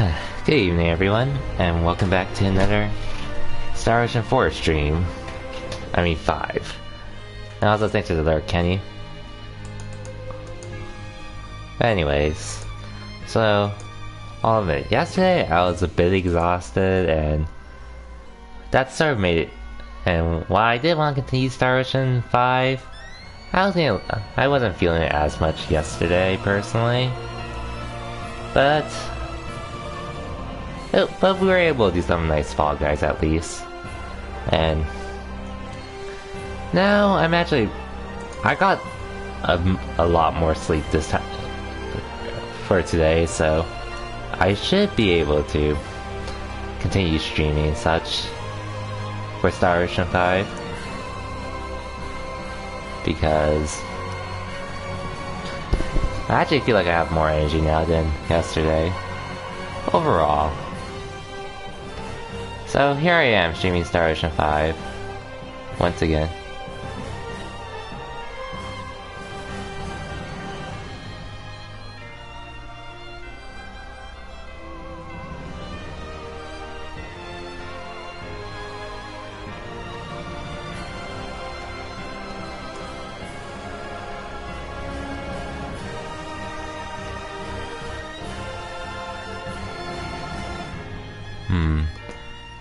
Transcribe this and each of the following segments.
Good evening, everyone, and welcome back to another Star Ocean 4 stream. I mean 5. And also thanks to the Lord Kenny. But anyways, so all of it. Yesterday I was a bit exhausted, and that sort of made it. And while I did want to continue Star Ocean 5, I wasn't feeling it as much yesterday personally. But we were able to do some nice Fall Guys at least. And now I got a lot more sleep this time for today, so I should be able to continue streaming and such for Star Ocean 5. Because I actually feel like I have more energy now than yesterday overall. So here I am streaming Star Ocean 5 once again.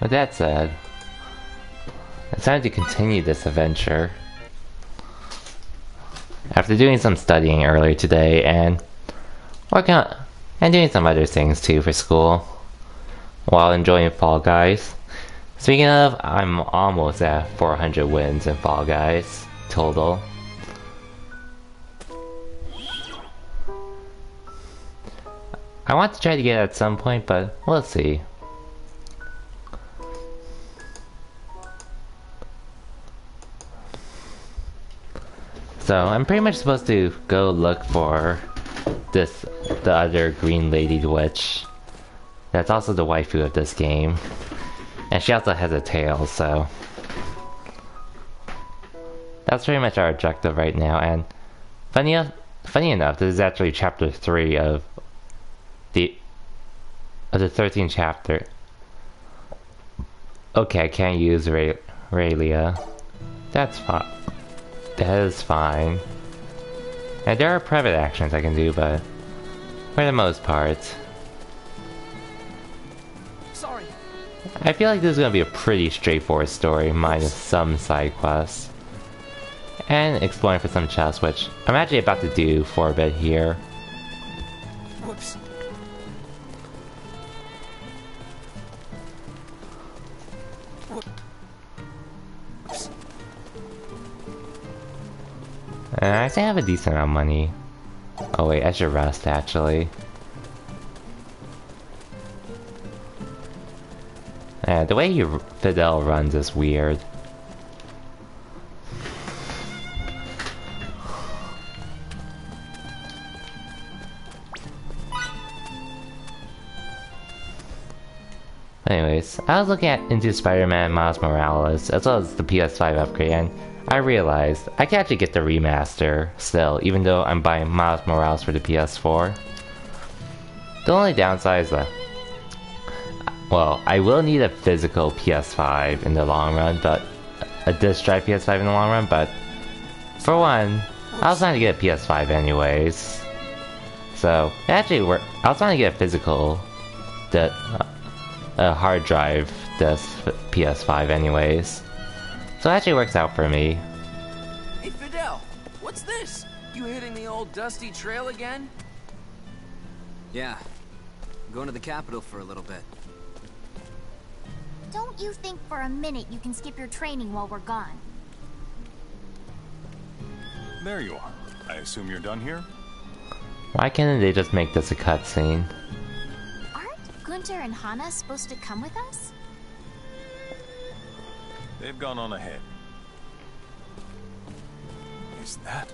With that said, it's time to continue this adventure. After doing some studying earlier today and doing some other things too for school, while enjoying Fall Guys. Speaking of, I'm almost at 400 wins in Fall Guys total. I want to try to get it at some point, but we'll see. So I'm pretty much supposed to go look for the other green lady witch. That's also the waifu of this game. And she also has a tail, so that's pretty much our objective right now. And funny enough, this is actually chapter 3 of the 13th chapter. Okay, I can't use Raylia. That's fine. That is fine. And there are private actions I can do, but for the most part, sorry. I feel like this is gonna be a pretty straightforward story, minus some side quests and exploring for some chests, which I'm actually about to do for a bit here. Whoops. I think I have a decent amount of money. Oh wait, I should rest actually. The way Fidel runs is weird. Anyways, I was looking into Spider-Man Miles Morales as well as the PS5 upgrade, and I realized I can actually get the remaster still, even though I'm buying Miles Morales for the PS4. The only downside is that, well, I will need a physical PS5 in the long run, but a disc drive PS5 in the long run, but for one, I was trying to get a PS5 anyways. So, it actually worked. I was trying to get a physical a hard drive disc PS5 anyways. So it actually works out for me. Hey Fidel, what's this? You hitting the old dusty trail again? Yeah. I'm going to the capital for a little bit. Don't you think for a minute you can skip your training while we're gone? There you are. I assume you're done here? Why can't they just make this a cutscene? Aren't Gunter and Hana supposed to come with us? They've gone on ahead. Is that?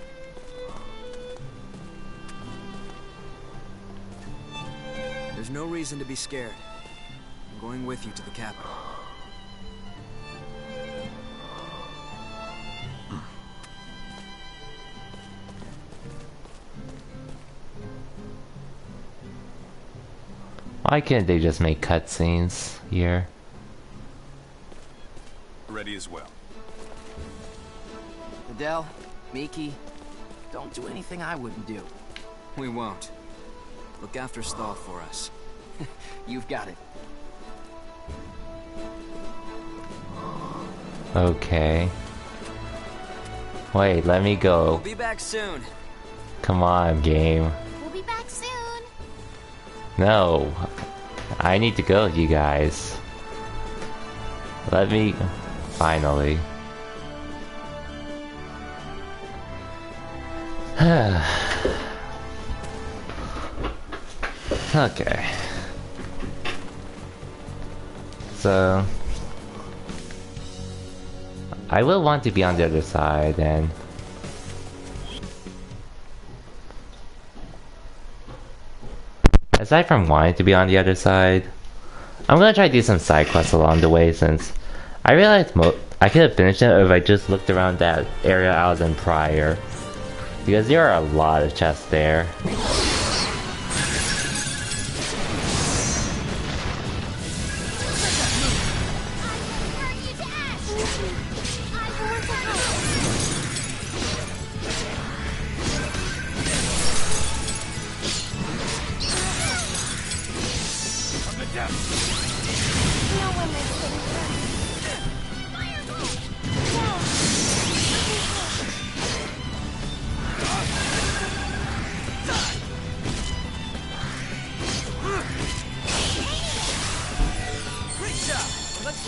There's no reason to be scared. I'm going with you to the capital. Why can't they just make cutscenes here? Ready as well. Adele, Miki, don't do anything I wouldn't do. We won't. Look after Stahl for us. You've got it. Okay. Wait, let me go. We'll be back soon. Come on, game. We'll be back soon. No. I need to go, you guys. Let me... Finally. Okay. So... I will want to be on the other side, and... Aside from wanting to be on the other side, I'm gonna try to do some side quests along the way, since I realized I could have finished it if I just looked around that area I was in prior. Because there are a lot of chests there.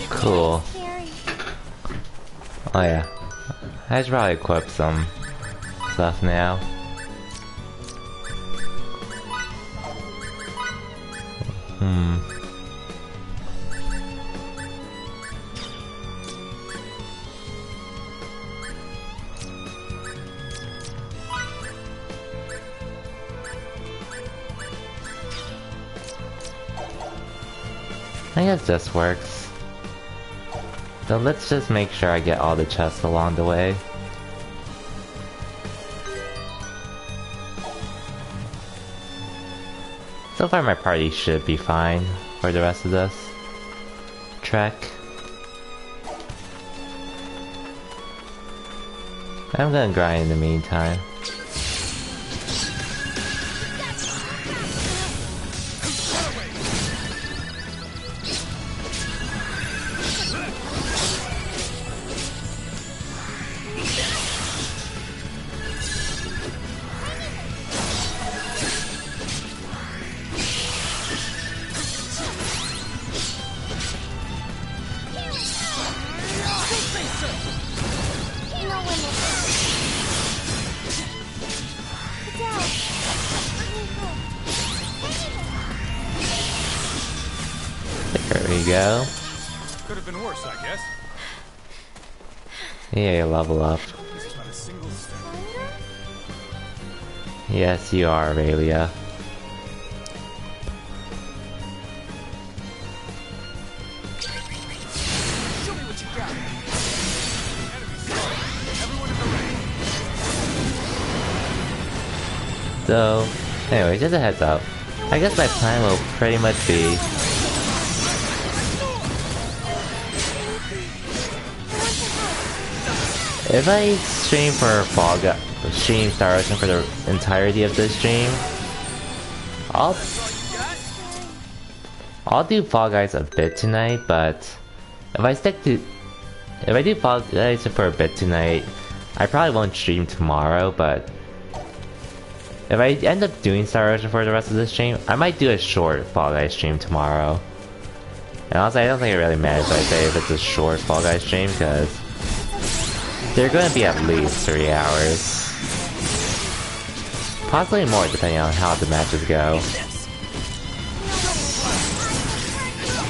Cool. Oh yeah. I should probably equip some stuff now. I guess this works. So let's just make sure I get all the chests along the way. So far my party should be fine for the rest of this trek. I'm gonna grind in the meantime. There we go. Could have been worse, I guess. Yeah, level up. This is not a single step. Yes, you are, Aurelia. Show me what you got. Enemy spotted. Everyone in the range. So, anyway, just a heads up. I guess my plan will pretty much be if I stream for stream Star Ocean for the entirety of this stream, I'll do Fall Guys a bit tonight, but if I do Fall Guys for a bit tonight, I probably won't stream tomorrow, but if I end up doing Star Ocean for the rest of the stream, I might do a short Fall Guys stream tomorrow. And also, I don't think it really matters what I say if it's a short Fall Guys stream, because they're going to be at least 3 hours. Possibly more depending on how the matches go.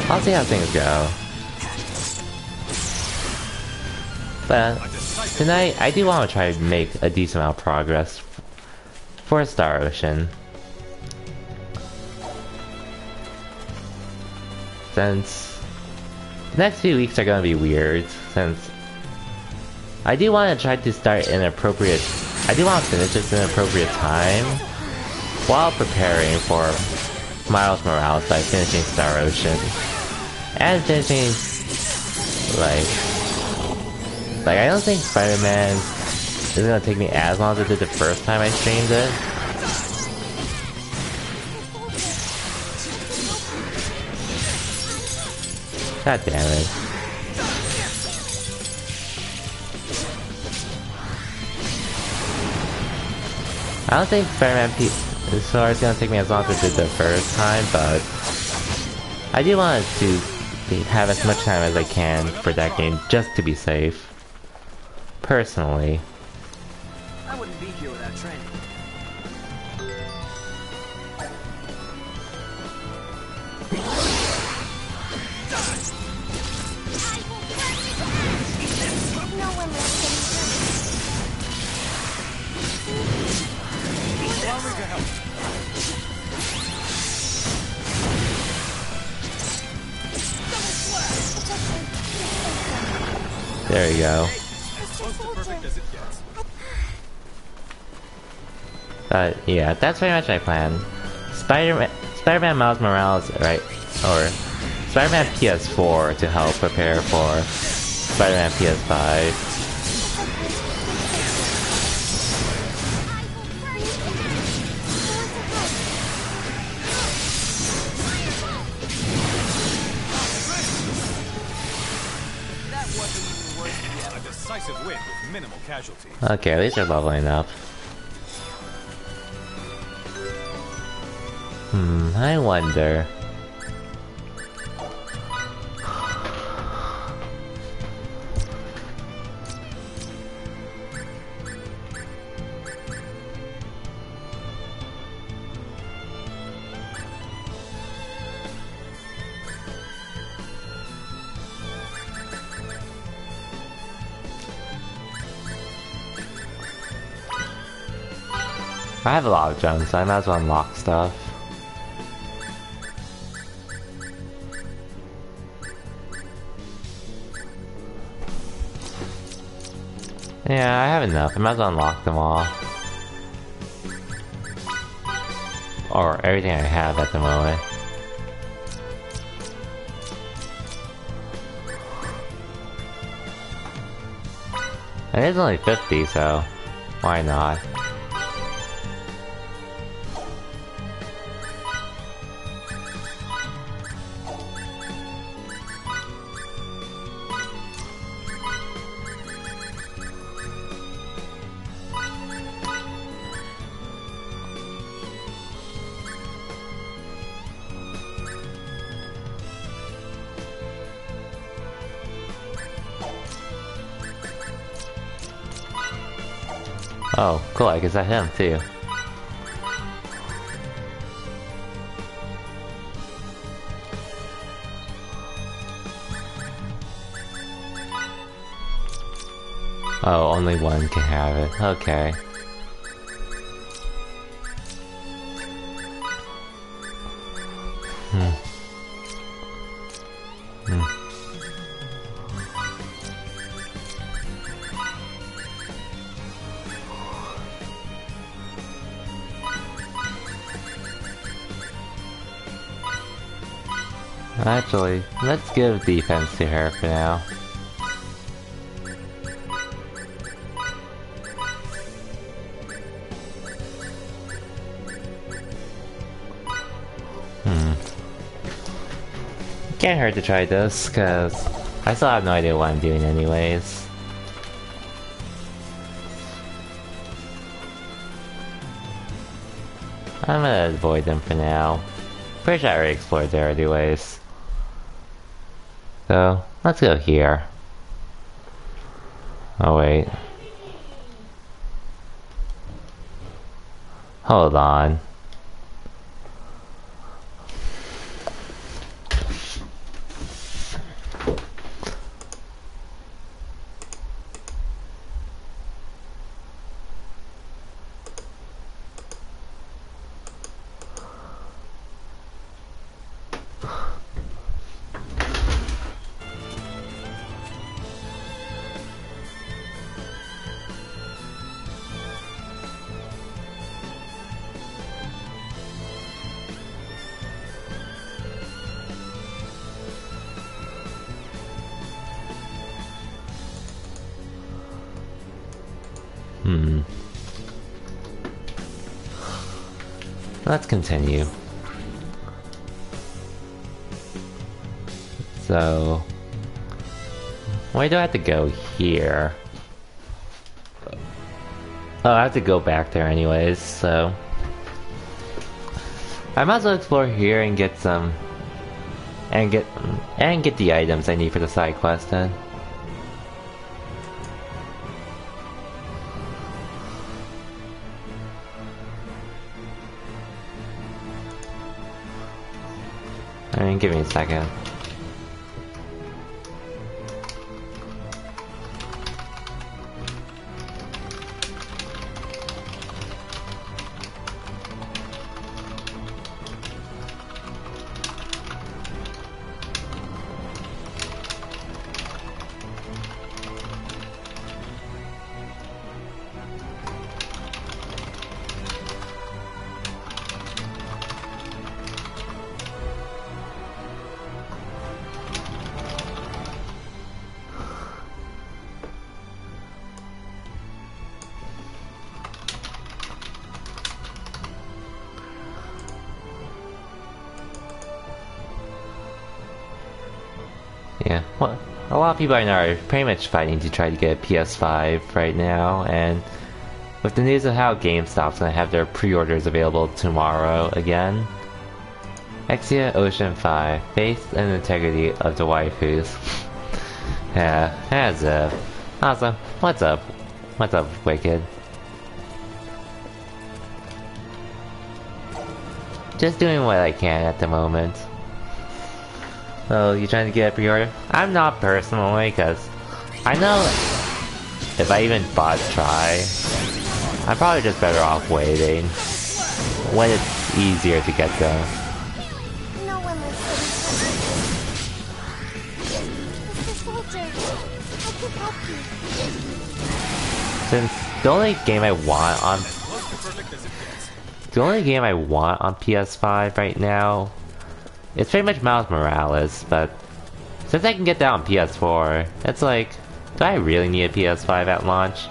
I'll see how things go. But tonight, I do want to try to make a decent amount of progress for Star Ocean. Since the next few weeks are going to be weird, since I do want to try to start in appropriate... I do want to finish this in an appropriate time while preparing for Miles Morales by finishing Star Ocean. And finishing, like I don't think Spider-Man is gonna take me as long as it did the first time I streamed it. God damn it. I don't think Spider-Man Sword is gonna take me as long as it did the first time, but I do want to have as much time as I can for that game just to be safe. Personally. I wouldn't be here without training. No one was Allow me to help. There you go. Close to perfect as it gets. Yeah, that's pretty much my plan. Spider-Man Miles Morales, right? Or Spider-Man PS4 to help prepare for Spider-Man PS5. That wasn't even worth it. A decisive win with minimal casualties. Okay, at least they're leveling up. I wonder. I have a lot of gems, so I might as well unlock stuff. Yeah, I have enough. I might as well unlock them all. Or everything I have at the moment. And it's only 50, so why not? Oh, cool, I guess I him too. Oh, only one can have it. Okay. Actually, let's give defense to her for now. Can't hurt to try this, cause I still have no idea what I'm doing anyways. I'm gonna avoid them for now. Pretty sure I already explored there anyways. So, let's go here. Oh wait. Hold on. Let's continue. So, why do I have to go here? Oh, I have to go back there anyways, so I might as well explore here and get some and get the items I need for the side quest then. Alright, give me a second. Yeah, well, a lot of people I know are pretty much fighting to try to get a PS5 right now, and with the news of how GameStop's gonna have their pre-orders available tomorrow again. Exia Ocean 5, faith and integrity of the waifus. Yeah, as if. Awesome. What's up? What's up, Wicked? Just doing what I can at the moment. So, you trying to get a pre-order? I'm not personally, because I know if I even bought try, I'm probably just better off waiting when it's easier to get them. No one listens. Mr. Soldier, I can help you. Since the only game I want on PS5 right now, it's pretty much Miles Morales, but since I can get that on PS4, it's like, do I really need a PS5 at launch?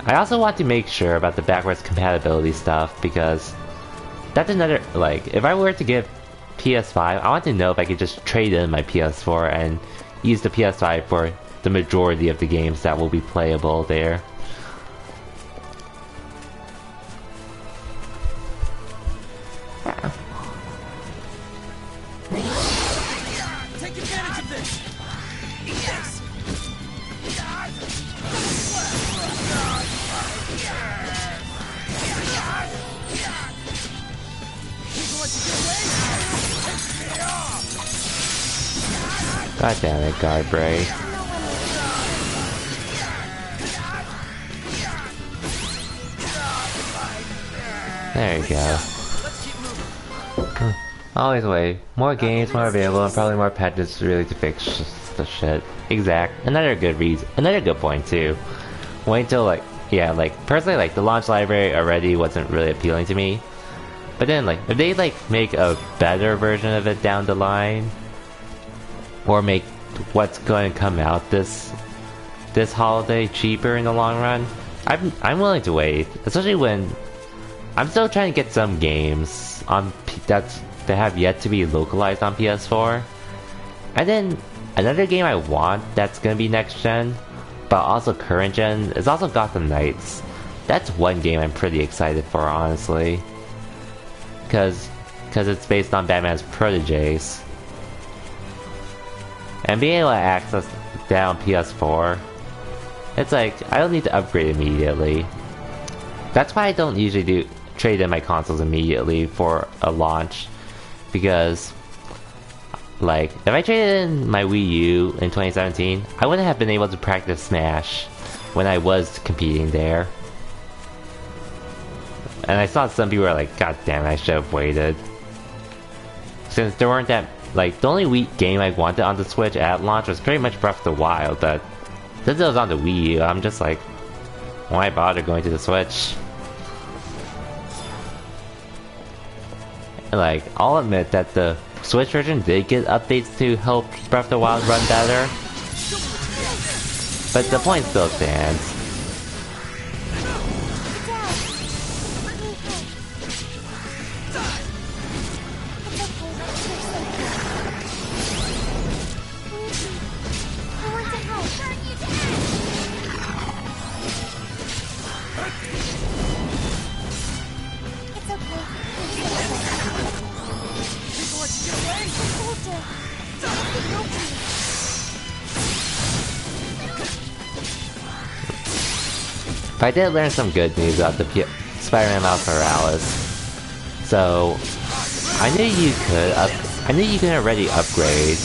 I also want to make sure about the backwards compatibility stuff, because that's another, like, if I were to get PS5, I want to know if I could just trade in my PS4 and use the PS5 for the majority of the games that will be playable there. Take advantage of this! Yes! God damn it, Guardbray. There you go. Always wait. More games, more available, and probably more patches really to fix the shit. Exact. Another good reason. Another good point too. Wait until like, yeah, like personally, like the launch library already wasn't really appealing to me. But then like, if they like make a better version of it down the line, or make what's going to come out this holiday cheaper in the long run, I'm willing to wait. Especially when I'm still trying to get some games on that have yet to be localized on PS4. And then another game I want that's gonna be next gen, but also current gen, is also Gotham Knights. That's one game I'm pretty excited for, honestly, because it's based on Batman's proteges. And being able to access that on PS4, it's like, I don't need to upgrade immediately. That's why I don't usually trade in my consoles immediately for a launch, because like, if I traded in my Wii U in 2017, I wouldn't have been able to practice Smash when I was competing there. And I saw some people were like, god damn it, I should have waited. Since there weren't that, like, the only Wii game I wanted on the Switch at launch was pretty much Breath of the Wild, but since it was on the Wii U, I'm just like, why bother going to the Switch? And like, I'll admit that the Switch version did get updates to help Breath of the Wild run better, but the point still stands. But I did learn some good news about the Spider-Man Miles Morales. So, I knew you can already upgrade.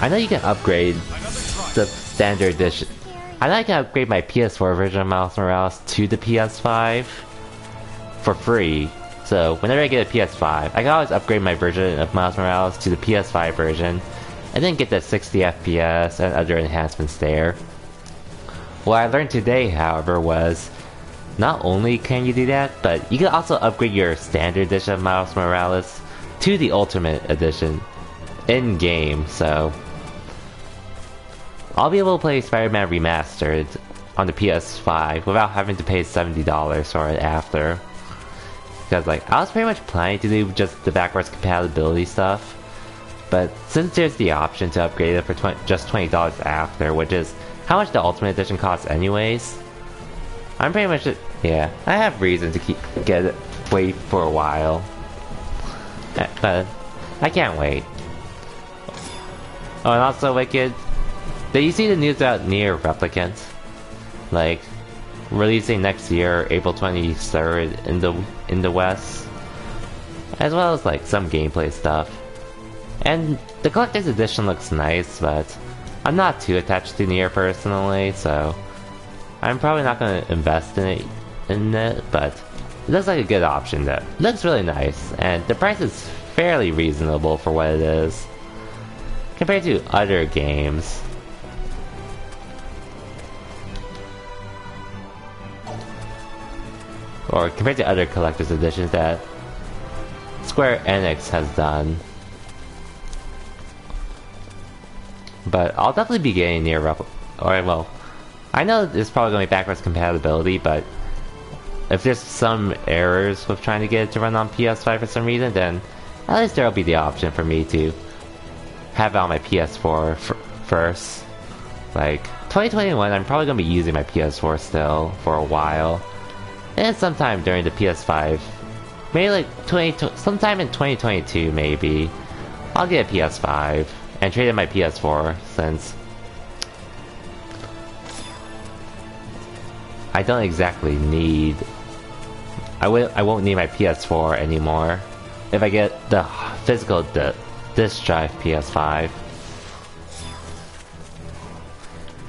I know you can upgrade the standard edition. I know I can upgrade my PS4 version of Miles Morales to the PS5 for free. So whenever I get a PS5, I can always upgrade my version of Miles Morales to the PS5 version, and then get the 60 FPS and other enhancements there. What I learned today, however, was not only can you do that, but you can also upgrade your standard edition of Miles Morales to the Ultimate Edition in-game, so I'll be able to play Spider-Man Remastered on the PS5 without having to pay $70 for it after. Because like, I was pretty much planning to do just the backwards compatibility stuff, but since there's the option to upgrade it for just $20 after, which is how much the Ultimate Edition costs anyways, I'm pretty much, yeah, I have reason to wait for a while. But I can't wait. Oh, and also, Wicked, did you see the news about Nier Replicant? Like, releasing next year, April 23rd in the West, as well as like some gameplay stuff. And the collector's edition looks nice, but I'm not too attached to Nier personally, so I'm probably not going to invest in it. But it looks like a good option. That looks really nice, and the price is fairly reasonable for what it is compared to other games. Or compared to other collector's editions that Square Enix has done. But I'll definitely be getting Nier Replicant. Or, well, I know there's probably going to be backwards compatibility, but if there's some errors with trying to get it to run on PS5 for some reason, then at least there'll be the option for me to have it on my PS4 first. Like, 2021, I'm probably going to be using my PS4 still for a while. And sometime during the PS5, maybe like sometime in 2022 maybe, I'll get a PS5 and trade in my PS4 since I don't exactly need, I won't need my PS4 anymore if I get the physical disc drive PS5.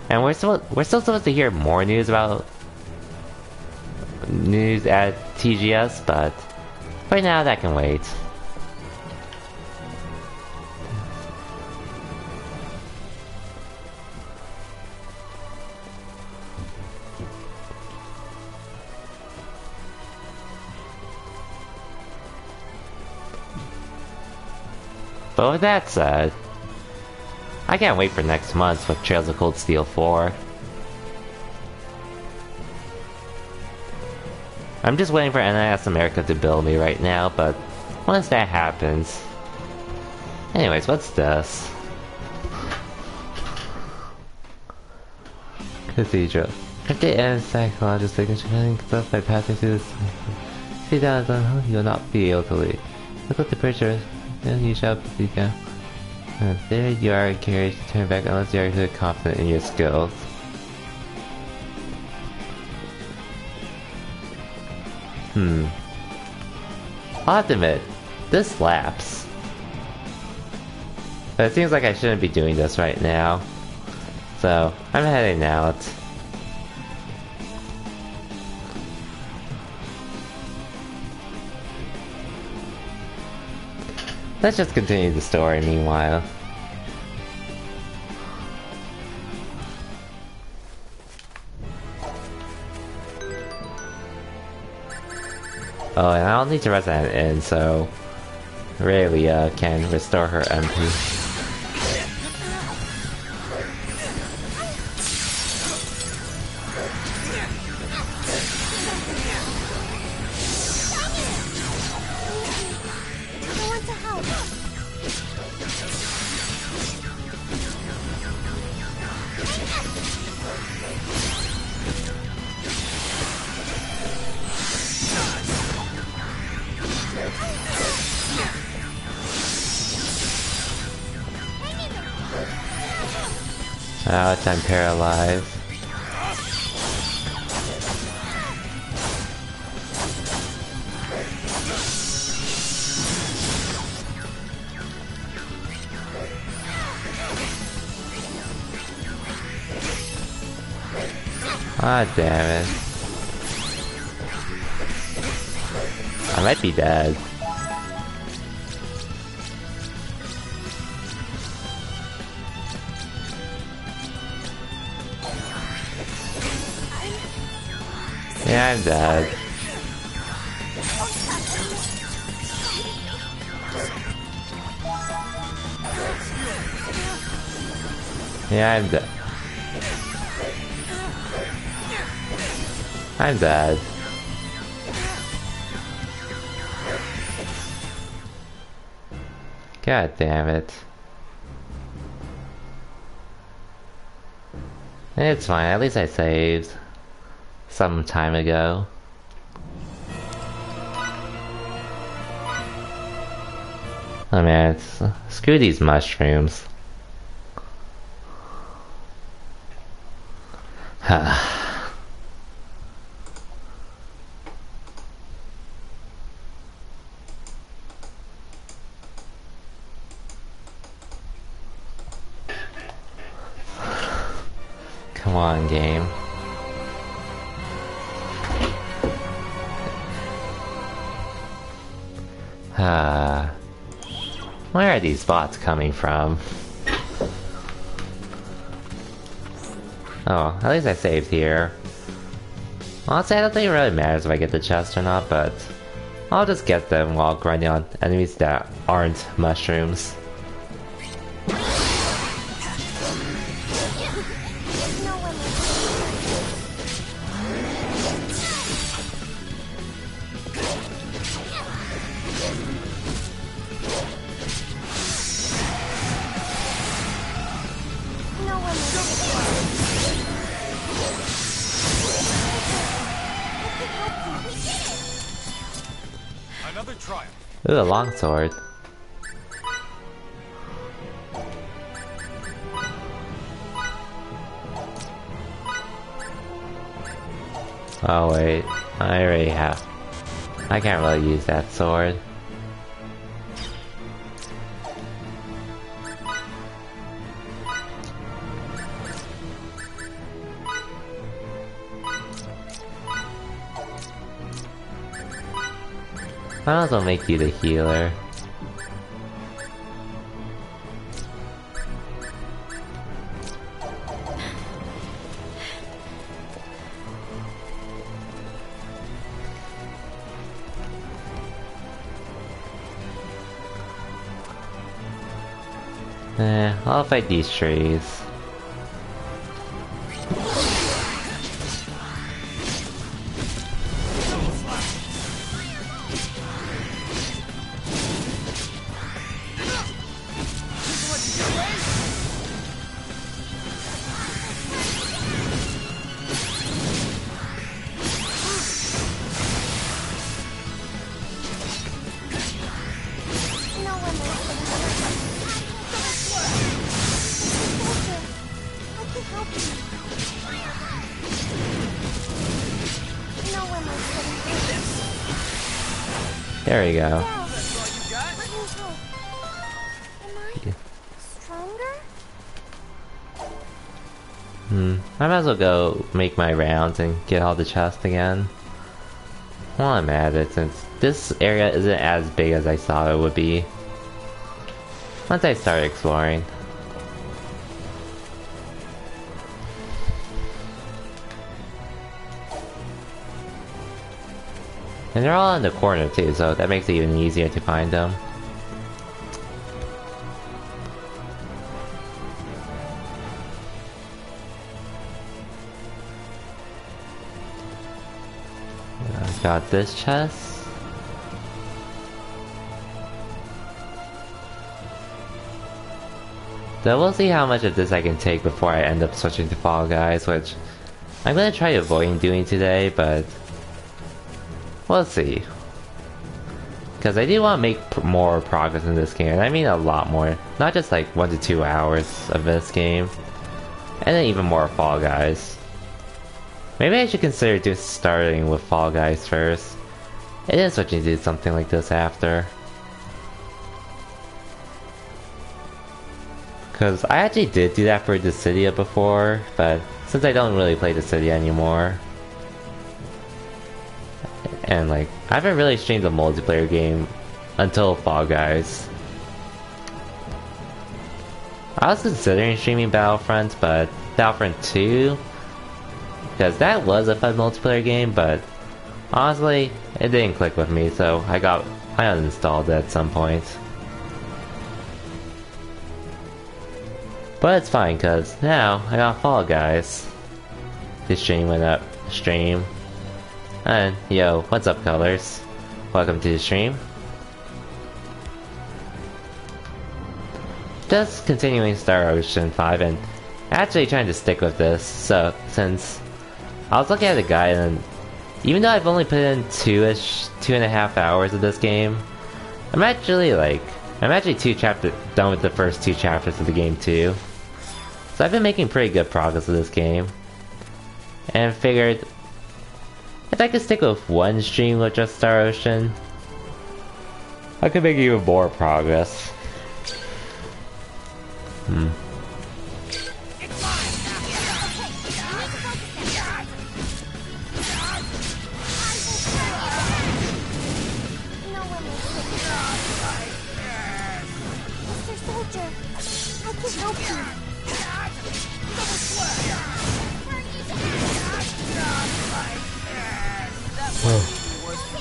And we're still supposed to hear more news at TGS, but right now that can wait. But with that said, I can't wait for next month with Trails of Cold Steel 4. I'm just waiting for NIS America to bill me right now, but once that happens... Anyways, what's this? Cathedral. Update and psychological signature and stuff by passing through this. See down on you will not be able to leave. Look at the picture, and you shall be down. And there you are encouraged to turn back unless you are really confident in your skills. I'll have to admit, this slaps. But it seems like I shouldn't be doing this right now. So, I'm heading out. Let's just continue the story meanwhile. Oh, and I'll need to rest that in, so Raylia can restore her MP. I want to help. Ouch, I'm paralyzed. Ah, damn it. I might be dead. Yeah, I'm dead. Yeah, I'm dead. I'm dead. God damn it. It's fine, at least I saved some time ago. Oh man, screw these mushrooms. Come on, game. Where are these bots coming from? Oh, at least I saved here. Honestly, I don't think it really matters if I get the chest or not, but I'll just get them while grinding on enemies that aren't mushrooms. Another triumph. Ooh, a longsword. Oh wait, I already have. I can't really use that sword. Might as well make you the healer. I'll fight these trees. There we go. I might as well go make my rounds and get all the chests again. While I'm at it, since this area isn't as big as I thought it would be. Once I start exploring. And they're all in the corner too, so that makes it even easier to find them. I've got this chest. So we'll see how much of this I can take before I end up switching to Fall Guys, which I'm gonna try avoiding doing today, but we'll see. Because I do want to make more progress in this game, and I mean a lot more. Not just like 1 to 2 hours of this game. And then even more Fall Guys. Maybe I should consider just starting with Fall Guys first, and then switching to do something like this after. Because I actually did do that for Dissidia before, but since I don't really play Dissidia anymore, and like, I haven't really streamed a multiplayer game until Fall Guys. I was considering streaming Battlefront, but Battlefront 2, because that was a fun multiplayer game, but honestly, it didn't click with me, so I uninstalled it at some point. But it's fine, cause now I got Fall Guys. This stream went up. Stream. And yo, what's up, Colors? Welcome to the stream. Just continuing Star Ocean 5 and actually trying to stick with this. So since I was looking at the guide, and even though I've only put in 2.5 hours of this game, I'm actually done with the first 2 chapters of the game too. So I've been making pretty good progress with this game, and figured if I could stick with one stream with just Star Ocean, I could make even more progress. Mr. Soldier, I can help you.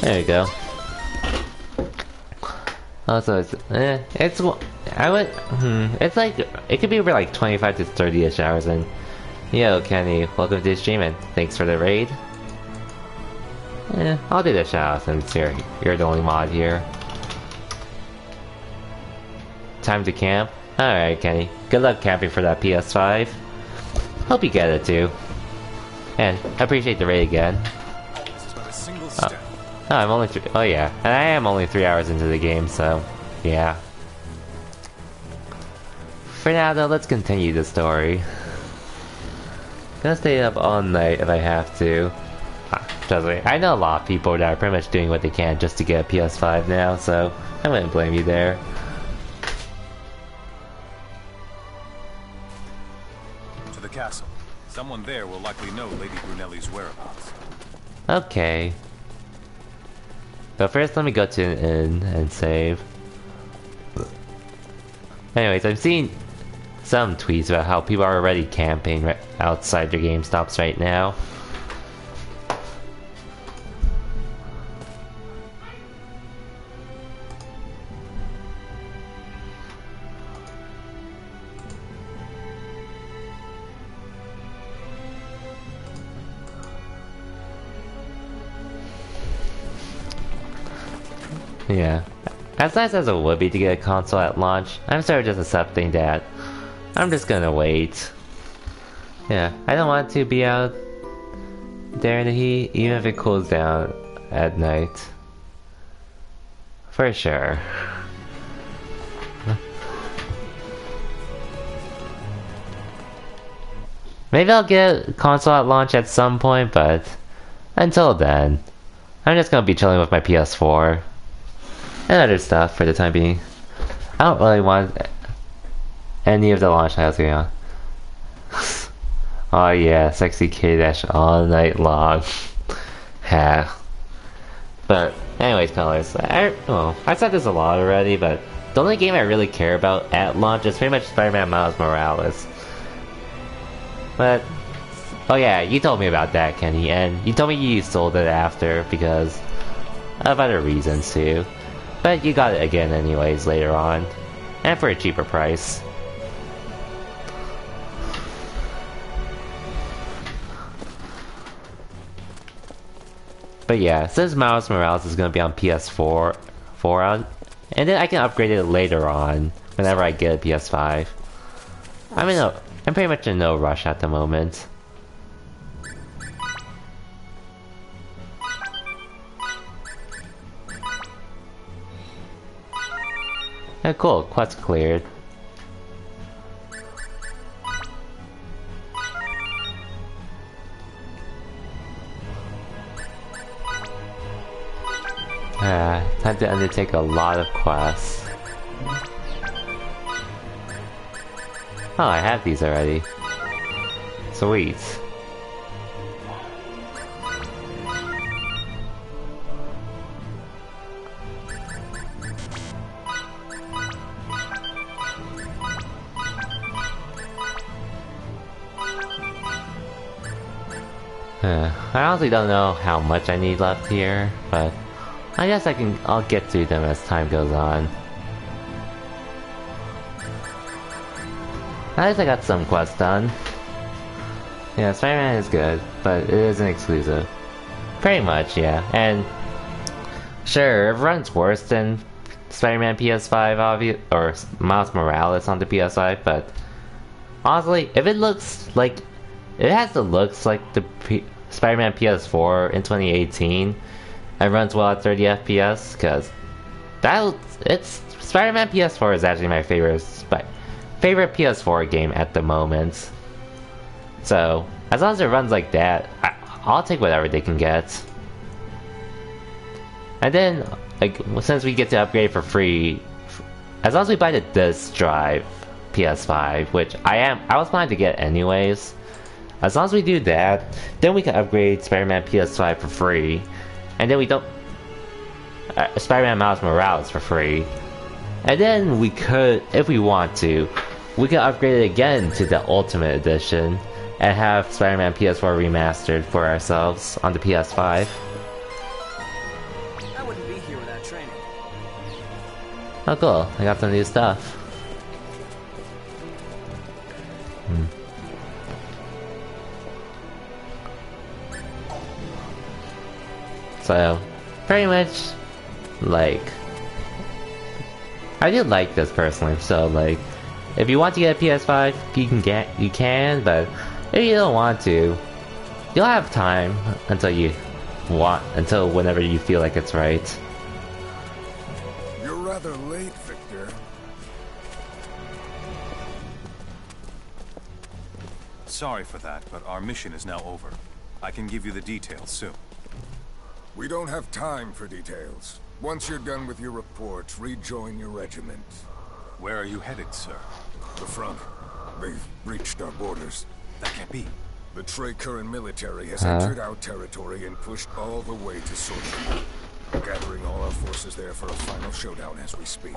There we go. Also, it's like, it could be over like 25 to 30-ish hours, and yo, Kenny, welcome to the stream, and thanks for the raid. I'll do the shout out since you're the only mod here. Time to camp? Alright, Kenny. Good luck camping for that PS5. Hope you get it too. And I appreciate the raid again. This is but a single step. Oh, I'm only oh yeah, and I am only 3 hours into the game, so yeah. For now though, let's continue the story. Gonna stay up all night if I have to. Trust me, I know a lot of people that are pretty much doing what they can just to get a PS5 now, so I wouldn't blame you there. To the castle. Someone there will likely know Lady Brunelli's whereabouts. Okay. But first, let me go to an inn and save. Anyways, I've seen some tweets about how people are already camping outside their GameStops right now. Yeah. As nice as it would be to get a console at launch, I'm sort of just accepting that I'm just gonna wait. Yeah, I don't want to be out there in the heat, even if it cools down at night. For sure. Maybe I'll get a console at launch at some point, but until then, I'm just gonna be chilling with my PS4. And other stuff for the time being. I don't really want any of the launch titles going on. Oh yeah, sexy K-Dash all night long. Ha. But anyways, Colors, I said this a lot already, but the only game I really care about at launch is pretty much Spider-Man Miles Morales. But oh yeah, you told me about that, Kenny, and you told me you sold it after because of other reasons too. But you got it again anyways later on, and for a cheaper price. But yeah, since Miles Morales is gonna be on PS4, and then I can upgrade it later on whenever I get a PS5. I'm pretty much in no rush at the moment. Oh, cool, quest cleared. Time to undertake a lot of quests. Oh, I have these already. Sweet. I honestly don't know how much I need left here, but I guess I'll get through them as time goes on. At least I got some quests done. Yeah, Spider-Man is good, but it isn't exclusive. Pretty much, yeah. And sure, it runs worse than Spider-Man PS5, or Miles Morales on the PS5, but honestly, if it looks like it has the looks like the Spider-Man PS4 in 2018 and runs well at 30 FPS, because Spider-Man PS4 is actually my favorite PS4 game at the moment. So as long as it runs like that, I'll take whatever they can get. And then, like, since we get to upgrade for free, as long as we buy the disc drive PS5, which I was planning to get anyways. As long as we do that, then we can upgrade Spider-Man PS5 for free, and then we don't Spider-Man Miles Morales for free, and then we could, if we want to, we can upgrade it again to the Ultimate Edition and have Spider-Man PS4 remastered for ourselves on the PS5. I wouldn't be here without training. Oh cool, I got some new stuff. So, pretty much, like, I do like this personally, so like, if you want to get a PS5, you can, but if you don't want to, you'll have time until whenever you feel like it's right. You're rather late, Victor. Sorry for that, but our mission is now over. I can give you the details soon. We don't have time for details. Once you're done with your report, rejoin your regiment. Where are you headed, sir? The front. They've breached our borders. That can't be. The Trey-Curran military has entered our territory and pushed all the way to Sorcery. Gathering all our forces there for a final showdown as we speak.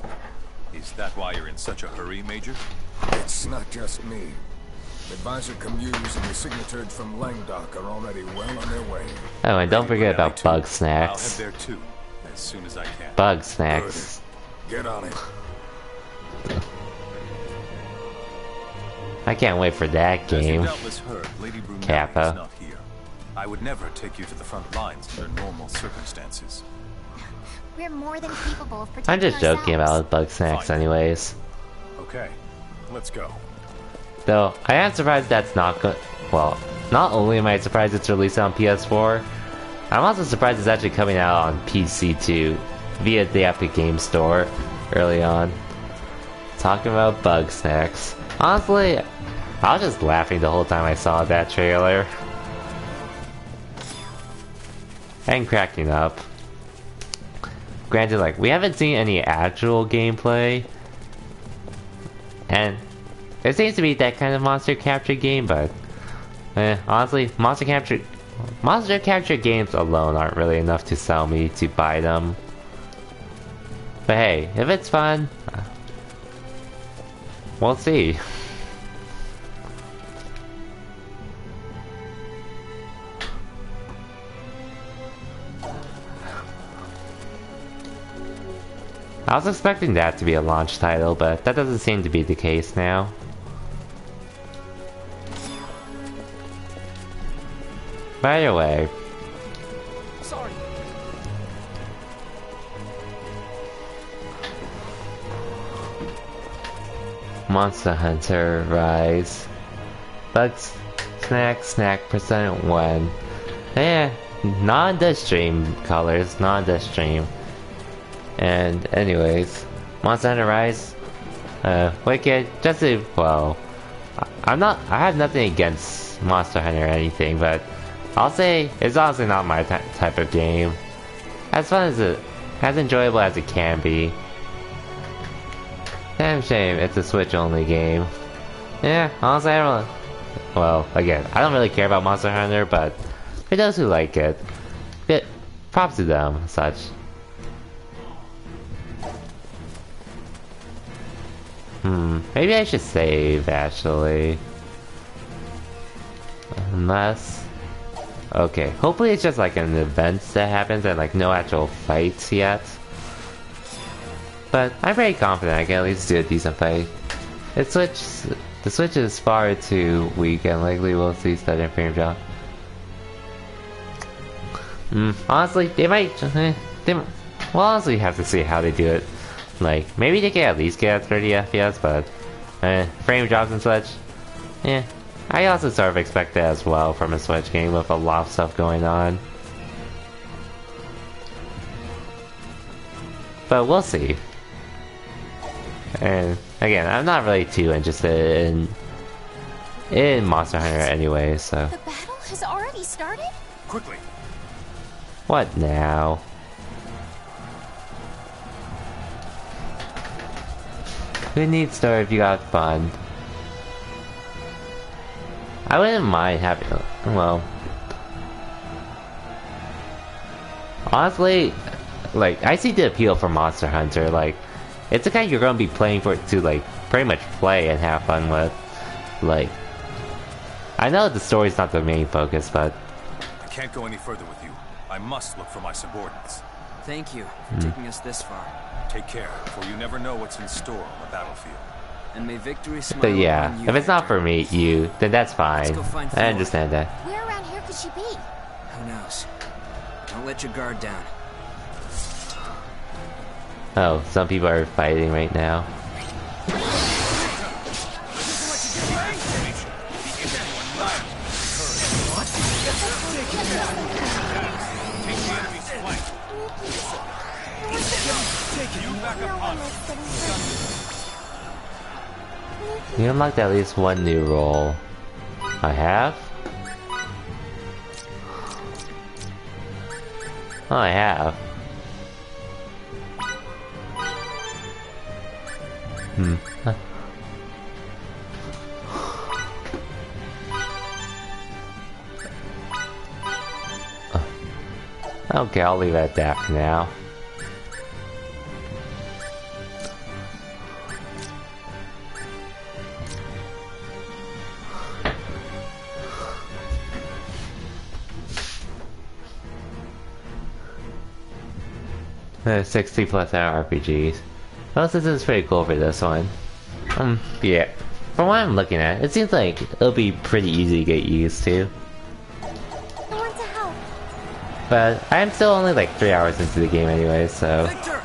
Is that why you're in such a hurry, Major? It's not just me. Advisor Camus and the signatories from Langdock are already well on their way. Oh, and don't forget about Bug I'll head Snacks. there too, as soon as I can. Bug Snacks. Good. Get on it. I can't wait for that As you game. doubtless heard, Lady Brunelli Kappa. is not here. I would never take you to the front lines under normal circumstances. We're more than capable of protecting I'm just joking ourselves. about Bug Snacks Fine. anyways. Okay, let's go. Though, I am surprised that's not good. Well, not only am I surprised it's released on PS4, I'm also surprised it's actually coming out on PC too, via the Epic Game Store early on. Talking about Bug Snacks. Honestly, I was just laughing the whole time I saw that trailer. And cracking up. Granted, like, we haven't seen any actual gameplay. And it seems to be that kind of monster capture game, but honestly, monster capture games alone aren't really enough to sell me to buy them. But hey, if it's fun, we'll see. I was expecting that to be a launch title, but that doesn't seem to be the case now. By the way, Sorry. Monster Hunter Rise. Bugs Snack percent 1. Yeah, not the stream colors, not the stream. And anyways, Monster Hunter Rise, Wicked, just well, I have nothing against Monster Hunter or anything, but I'll say it's honestly not my type of game. As fun as enjoyable as it can be. Damn shame it's a Switch only game. Yeah, honestly, I don't. Well, again, I don't really care about Monster Hunter, but for those who like it, props to them, such. Maybe I should save, actually. Unless... Okay, hopefully it's just like an event that happens and like no actual fights yet. But I'm very confident I can at least do a decent fight. The Switch is far too weak and likely we'll see sudden frame drop. Honestly, they might... we'll honestly have to see how they do it. Like, maybe they can at least get at 30 FPS, but frame drops and such. Yeah, I also sort of expect that as well from a Switch game with a lot of stuff going on. But we'll see. And again, I'm not really too interested in Monster Hunter anyway, so... The battle has already started? Quickly! What now? Who needs story if you got fun? I wouldn't mind having... Well... Honestly, like, I see the appeal for Monster Hunter, like... It's the kind you're gonna be playing for to, like, pretty much play and have fun with. Like... I know the story's not the main focus, but... I can't go any further with you. I must look for my subordinates. Thank you for taking us this far. Take care, for you never know what's in store on the battlefield. And may victory smile But yeah, upon you, if it's not Victor. for me, then that's fine. go find I Flora. understand that. Where around here could she be? Who knows? Don't let your guard down. Oh, some people are fighting right now. You unlocked at least one new role. I have? Oh, I have. Huh. Okay, I'll leave it at that for now. The 60 plus hour RPGs. Well, this is pretty cool for this one. Yeah. From what I'm looking at, it seems like it'll be pretty easy to get used to. I want to help. But I'm still only like 3 hours into the game anyway, so... Victor!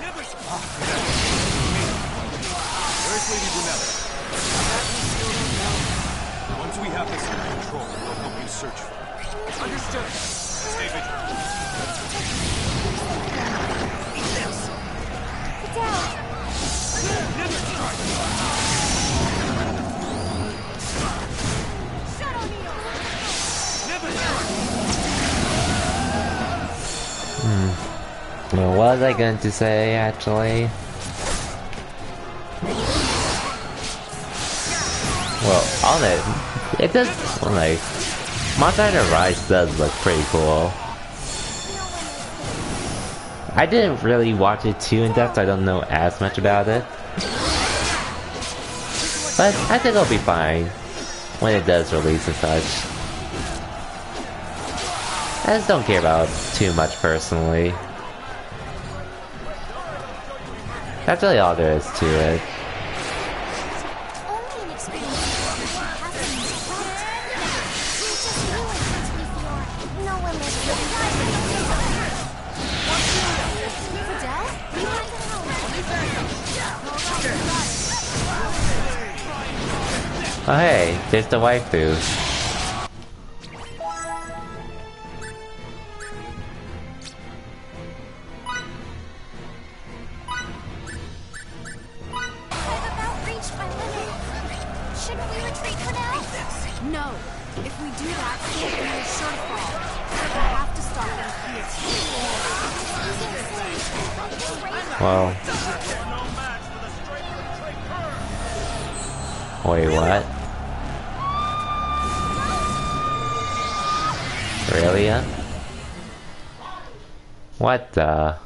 Where's Lady Brunelli? Once we have this under control, we'll help you search for her. Understood. Stay vigilant. Get down. Well, what was I going to say, actually? Well, on it does, like... Monster Hunter Rise does look pretty cool. I didn't really watch it too in depth, so I don't know as much about it. But I think it'll be fine when it does release and such. I just don't care about it too much personally. That's really all there is to it. Only an experience what happened is we just knew it had to be Fiora. No one lives here. Fidel? You want to help? Oh hey, there's the waifu. I've about reached my limit. Shouldn't we retreat for now? No. If we do that, Scorpion will sure fall. We'll have to stop them here. Well. Wait, what? Aurelia? What the?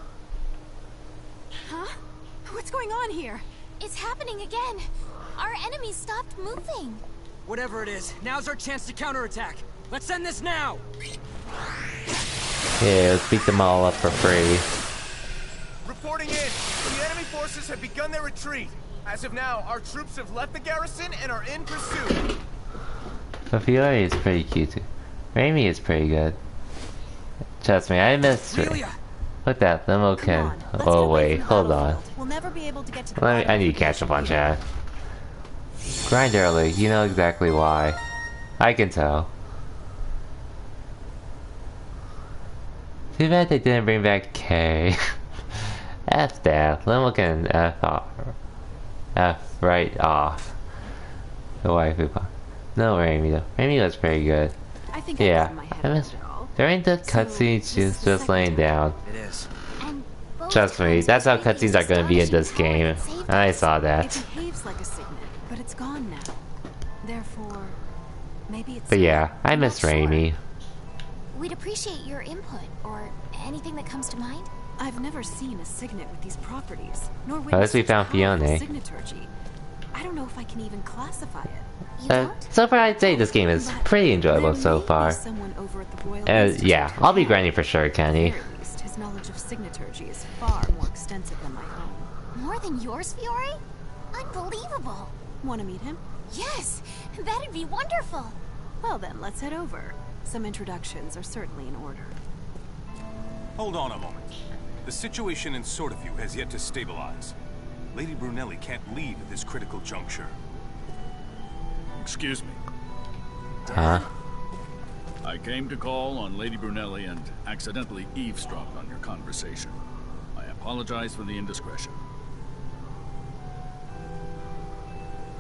Huh? What's going on here? It's happening again. Our enemies stopped moving. Whatever it is, now's our chance to counterattack. Let's end this now! Yeah, let's beat them all up for free. Reporting in. The enemy forces have begun their retreat. As of now, our troops have left the garrison and are in pursuit. Fiore is pretty cute too. Raimi is pretty good. Trust me, I missed her. Aurelia! Look at that, Limo Come can. on, let's get Oh away wait, from the hold on. battlefield. We'll never be able to get to the I bottom need of to catch the up on issue. chat. Grind early, you know exactly why. I can tell. Too bad they didn't bring back K. F that. Limo can F off. F right off. The waifu pop. No Raimi though. Raimi was pretty good. I think Yeah, I my head I around miss- it all. During the So, cutscenes, this she's is the just second laying time. down. It is. And both Trust me, times that's how Raimi used cutscenes are gonna be in this astonishing power game. and saved I us. saw It that. behaves like a signet, but it's gone now. Therefore, maybe it's... But yeah, I I'm miss not sure. Raimi. We'd appreciate your input, or anything that comes to mind. I've never seen a signet with these properties, nor At least we witnessed found its powerful Fiona. signaturgy. I don't know if I can even classify it. You don't? So far, I'd say this game is But pretty enjoyable there so may be far. someone over at the Royal Institute Yeah, who I'll be can. grinding for sure, Kenny. At the very least, his knowledge of signaturgy is far more extensive than my own. More than yours, Fiore? Unbelievable. Want to meet him? Yes, that'd be wonderful. Well then, let's head over. Some introductions are certainly in order. Hold on a moment. The situation in Sorteview has yet to stabilize. Lady Brunelli can't leave at this critical juncture. Excuse me. Huh? I came to call on Lady Brunelli and accidentally eavesdropped on your conversation. I apologize for the indiscretion.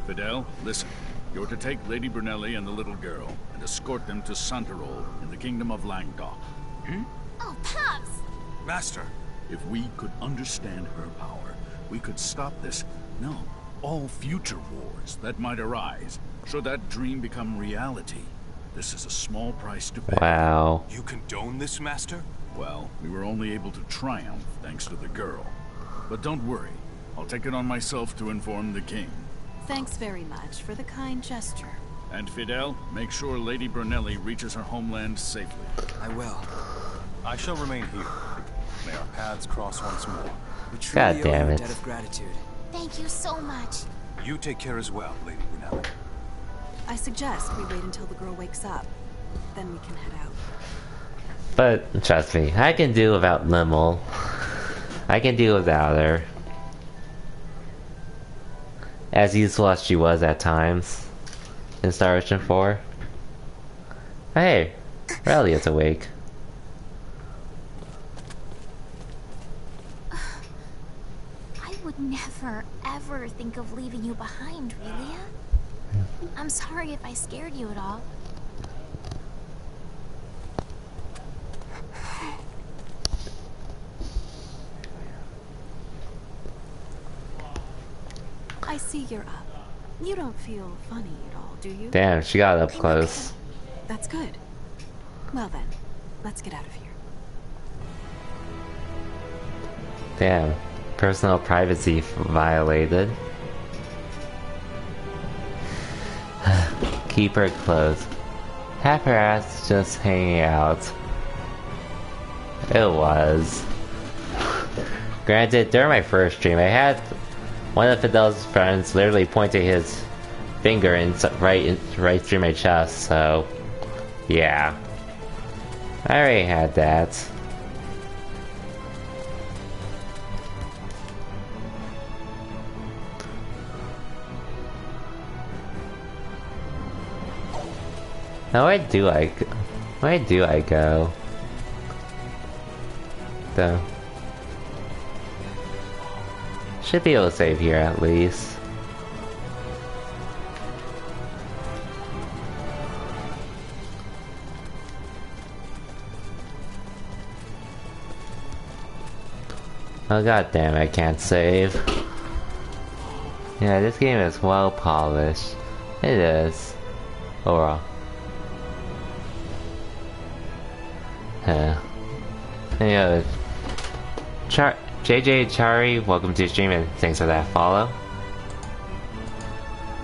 Fidel, listen. You're to take Lady Brunelli and the little girl and escort them to Santarol in the Kingdom of Langdok. Oh, Pops! Master, If we could understand her power, we could stop this, no, all future wars that might arise. Should that dream become reality, this is a small price to pay. Wow. you condone this, Master? Well, we were only able to triumph thanks to the girl. But don't worry, I'll take it on myself to inform the king. Thanks very much for the kind gesture. And Fidel, make sure Lady Brunelli reaches her homeland safely. I will. I shall remain here. May our paths cross once more. We God truly owe damn you a it. debt of gratitude. Thank you so much. You take care as well, Lady Brunelli. I suggest we wait until the girl wakes up. Then we can head out. But trust me, I can do without Limmel. I can do without her. As useful as she was at times in Star Ocean 4. Hey, Aurelia's awake. I would never, ever think of leaving you behind, Relia. I'm sorry if I scared you at all. I see you're up. You don't feel funny at all, do you? Damn, she got up close. That's good. Well then, let's get out of here. Damn, personal privacy violated. Keep her close. Have her ass just hanging out. It was. Granted, during my first stream, I had one of Fidel's friends literally pointing his finger right through my chest, so yeah. I already had that. Now where do I go? Though. Should be able to save here at least. Oh god damn, I can't save. Yeah, this game is well polished. It is. Overall. JJ Chari, welcome to the stream and thanks for that follow.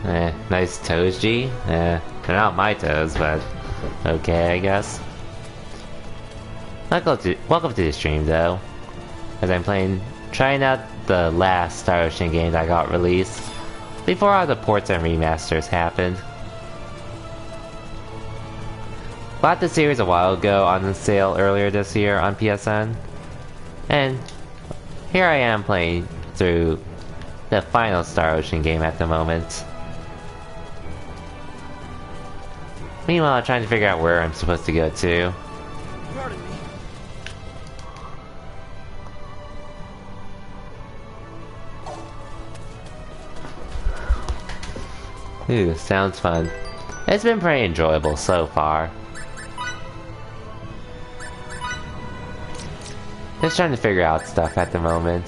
Nice toes, G. They're not my toes, but okay, I guess. Welcome to the stream, though. As I'm trying out the last Star Ocean game that got released before all the ports and remasters happened. Bought the series a while ago on the sale earlier this year on PSN, and here I am playing through the final Star Ocean game at the moment. Meanwhile, I'm trying to figure out where I'm supposed to go to. Pardon me. Ooh, sounds fun. It's been pretty enjoyable so far. Just trying to figure out stuff at the moment.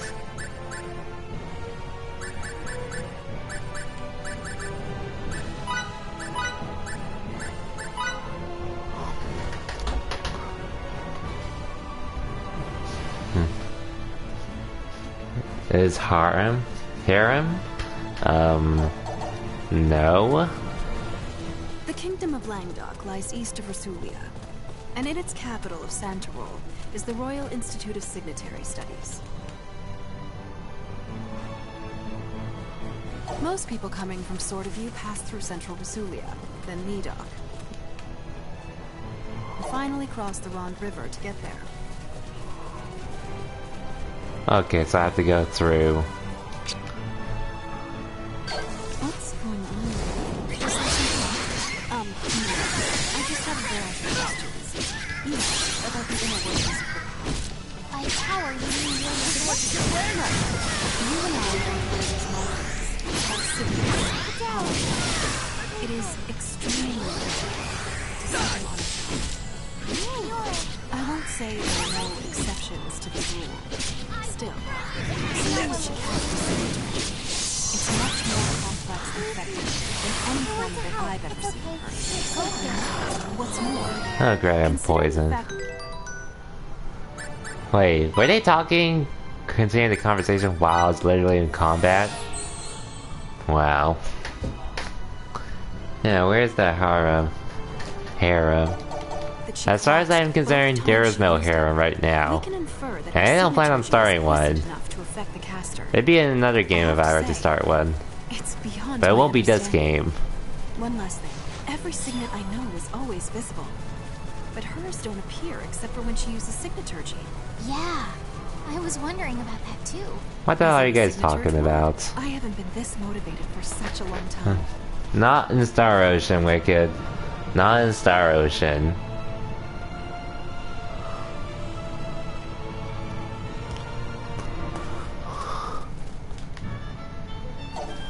Is harem? No. The kingdom of Langdok lies east of Rasulia, and in its capital of Santarol is the Royal Institute of Signatory Studies. Most people coming from Sword of View pass through central Rasulia, then Medok, and finally cross the Rond River to get there. Okay, so I have to go through. What's going on? Is there something? No. I just have a variety of questions. About the inner workings of the By power, you mean you're the source of You and I don't wear these markings. Called signatures. It is extremely difficult to settle on a I won't say there are no exceptions to the rule. Still, seeing what you have to signatory, it's much more complex and effective than any form that I've ever seen personally. What's more, Oh great, I'm considering the poisoned. fact- Wait, were they talking? Continuing the conversation while I was literally in combat? Wow. Yeah, where's the harem? As far as I'm concerned, there is no harem right now. We can infer that And I don't plan on signatures starting is one. enough to affect the caster. It'd be in another game if I were to start one. It's beyond But it my won't be this understanding. game. One last thing. Every signet I know is always visible. But hers don't appear except for when she uses signaturgy. Yeah, I was wondering about that too. What the hell are you guys Signature talking tool? about? I haven't been this motivated for such a long time. Not in Star Ocean, Wicked. Not in Star Ocean.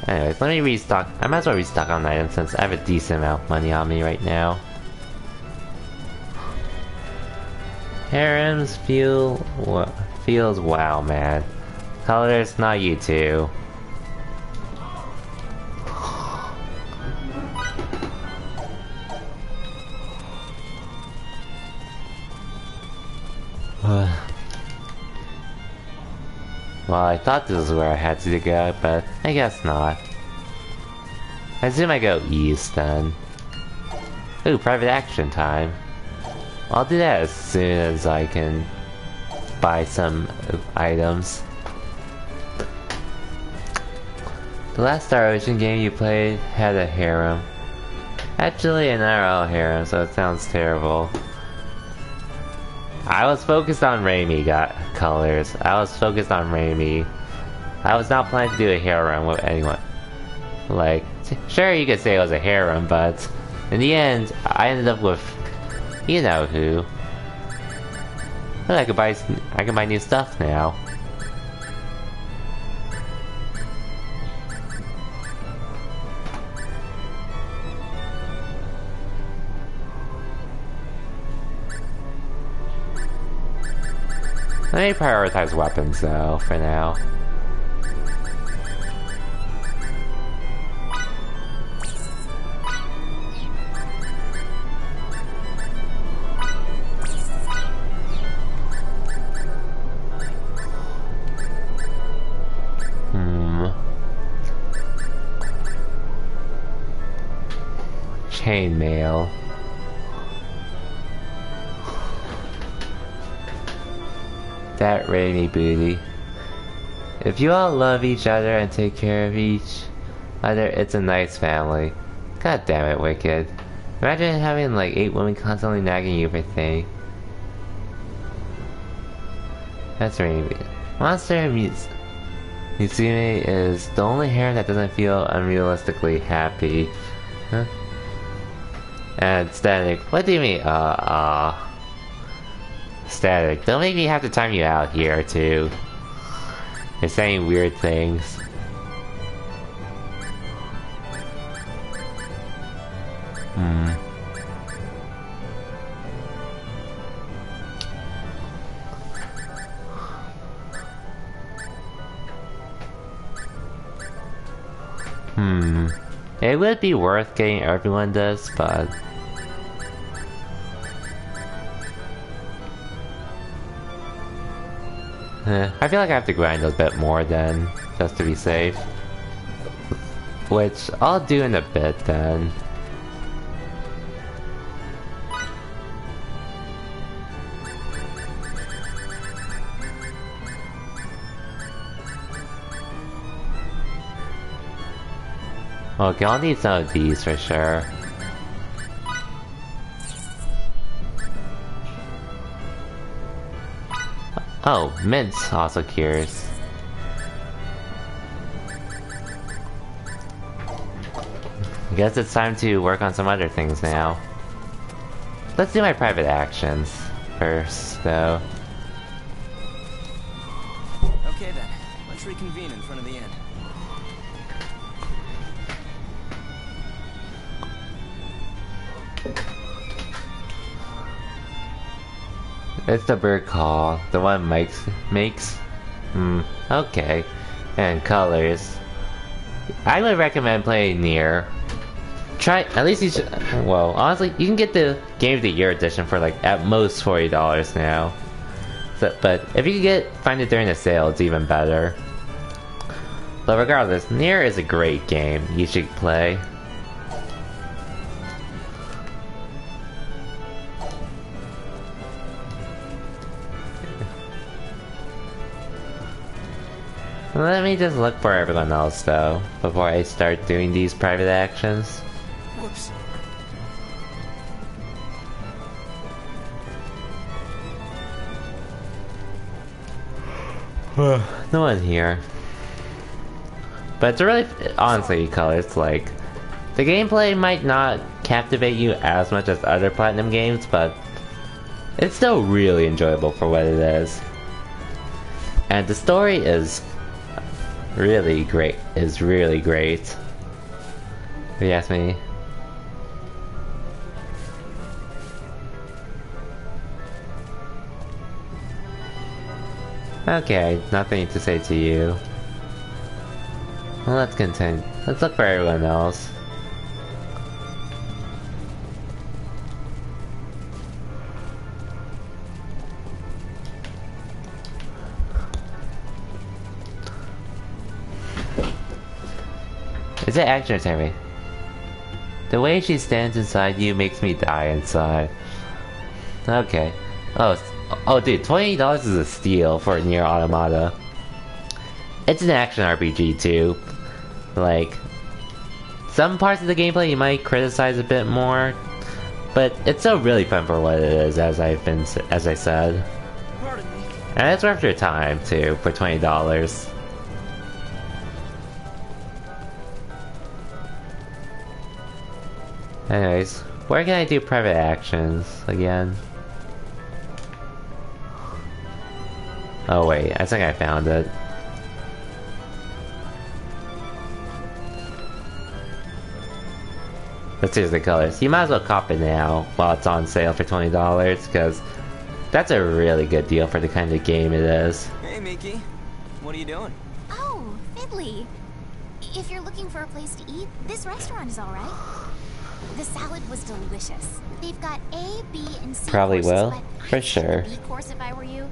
Anyways, let me restock. I might as well restock on items since I have a decent amount of money on me right now. Harems feels wow, man. Colors, not you too. Well, I thought this was where I had to go, but I guess not. I assume I go east then. Ooh, private action time. I'll do that as soon as I can buy some items. The last Star Ocean game you played had a harem. Actually, an IRL harem, so it sounds terrible. I was focused on Raimi colors. I was focused on Raimi. I was not planning to do a harem with anyone. Like, sure you could say it was a harem, but in the end, I ended up with, you know who. But I can buy new stuff now. Let me prioritize weapons though, for now. chainmail. That rainy booty. If you all love each other and take care of each other, it's a nice family. God damn it, Wicked. Imagine having like 8 women constantly nagging you for things. That's rainy booty. Monster Musume is the only harem that doesn't feel unrealistically happy. Huh? And Static, what do you mean, Static, don't make me have to time you out here, too. You're saying weird things. It would be worth getting everyone this, but... I feel like I have to grind a bit more then, just to be safe. Which, I'll do in a bit then. Okay, I'll need some of these for sure. Oh, mint also cures. I guess it's time to work on some other things now. Let's do my private actions first, though. Okay then, let's reconvene in front of the inn. It's the bird call, the one Mike makes. Okay. And colors. I would recommend playing Nier. Try, at least you should, well, honestly, you can get the Game of the Year edition for like, at most $40 now. So, but if you can find it during the sale, it's even better. But regardless, Nier is a great game you should play. Let me just look for everyone else though, before I start doing these private actions. Whoops. No one here. But it's really, honestly, Colors, like, the gameplay might not captivate you as much as other Platinum games, but it's still really enjoyable for what it is. And the story is really great, if you ask me. Okay, nothing to say to you. Well, let's continue. Let's look for everyone else. Is it action or Tammy? The way she stands inside you makes me die inside. Okay. Oh dude, $20 is a steal for Nier Automata. It's an action RPG too. Like, some parts of the gameplay you might criticize a bit more, but it's still really fun for what it is, as I said. Pardon me. And it's worth your time too, for $20. Anyways, where can I do private actions again? Oh wait, I think I found it. Let's use the colors. You might as well cop it now while it's on sale for $20, because that's a really good deal for the kind of game it is. Hey, Miki. What are you doing? Oh, Fiddly. If you're looking for a place to eat, this restaurant is alright. The salad was delicious. They've got A, B, and C Probably courses, will, but for I'd sure. take the B course if I were you.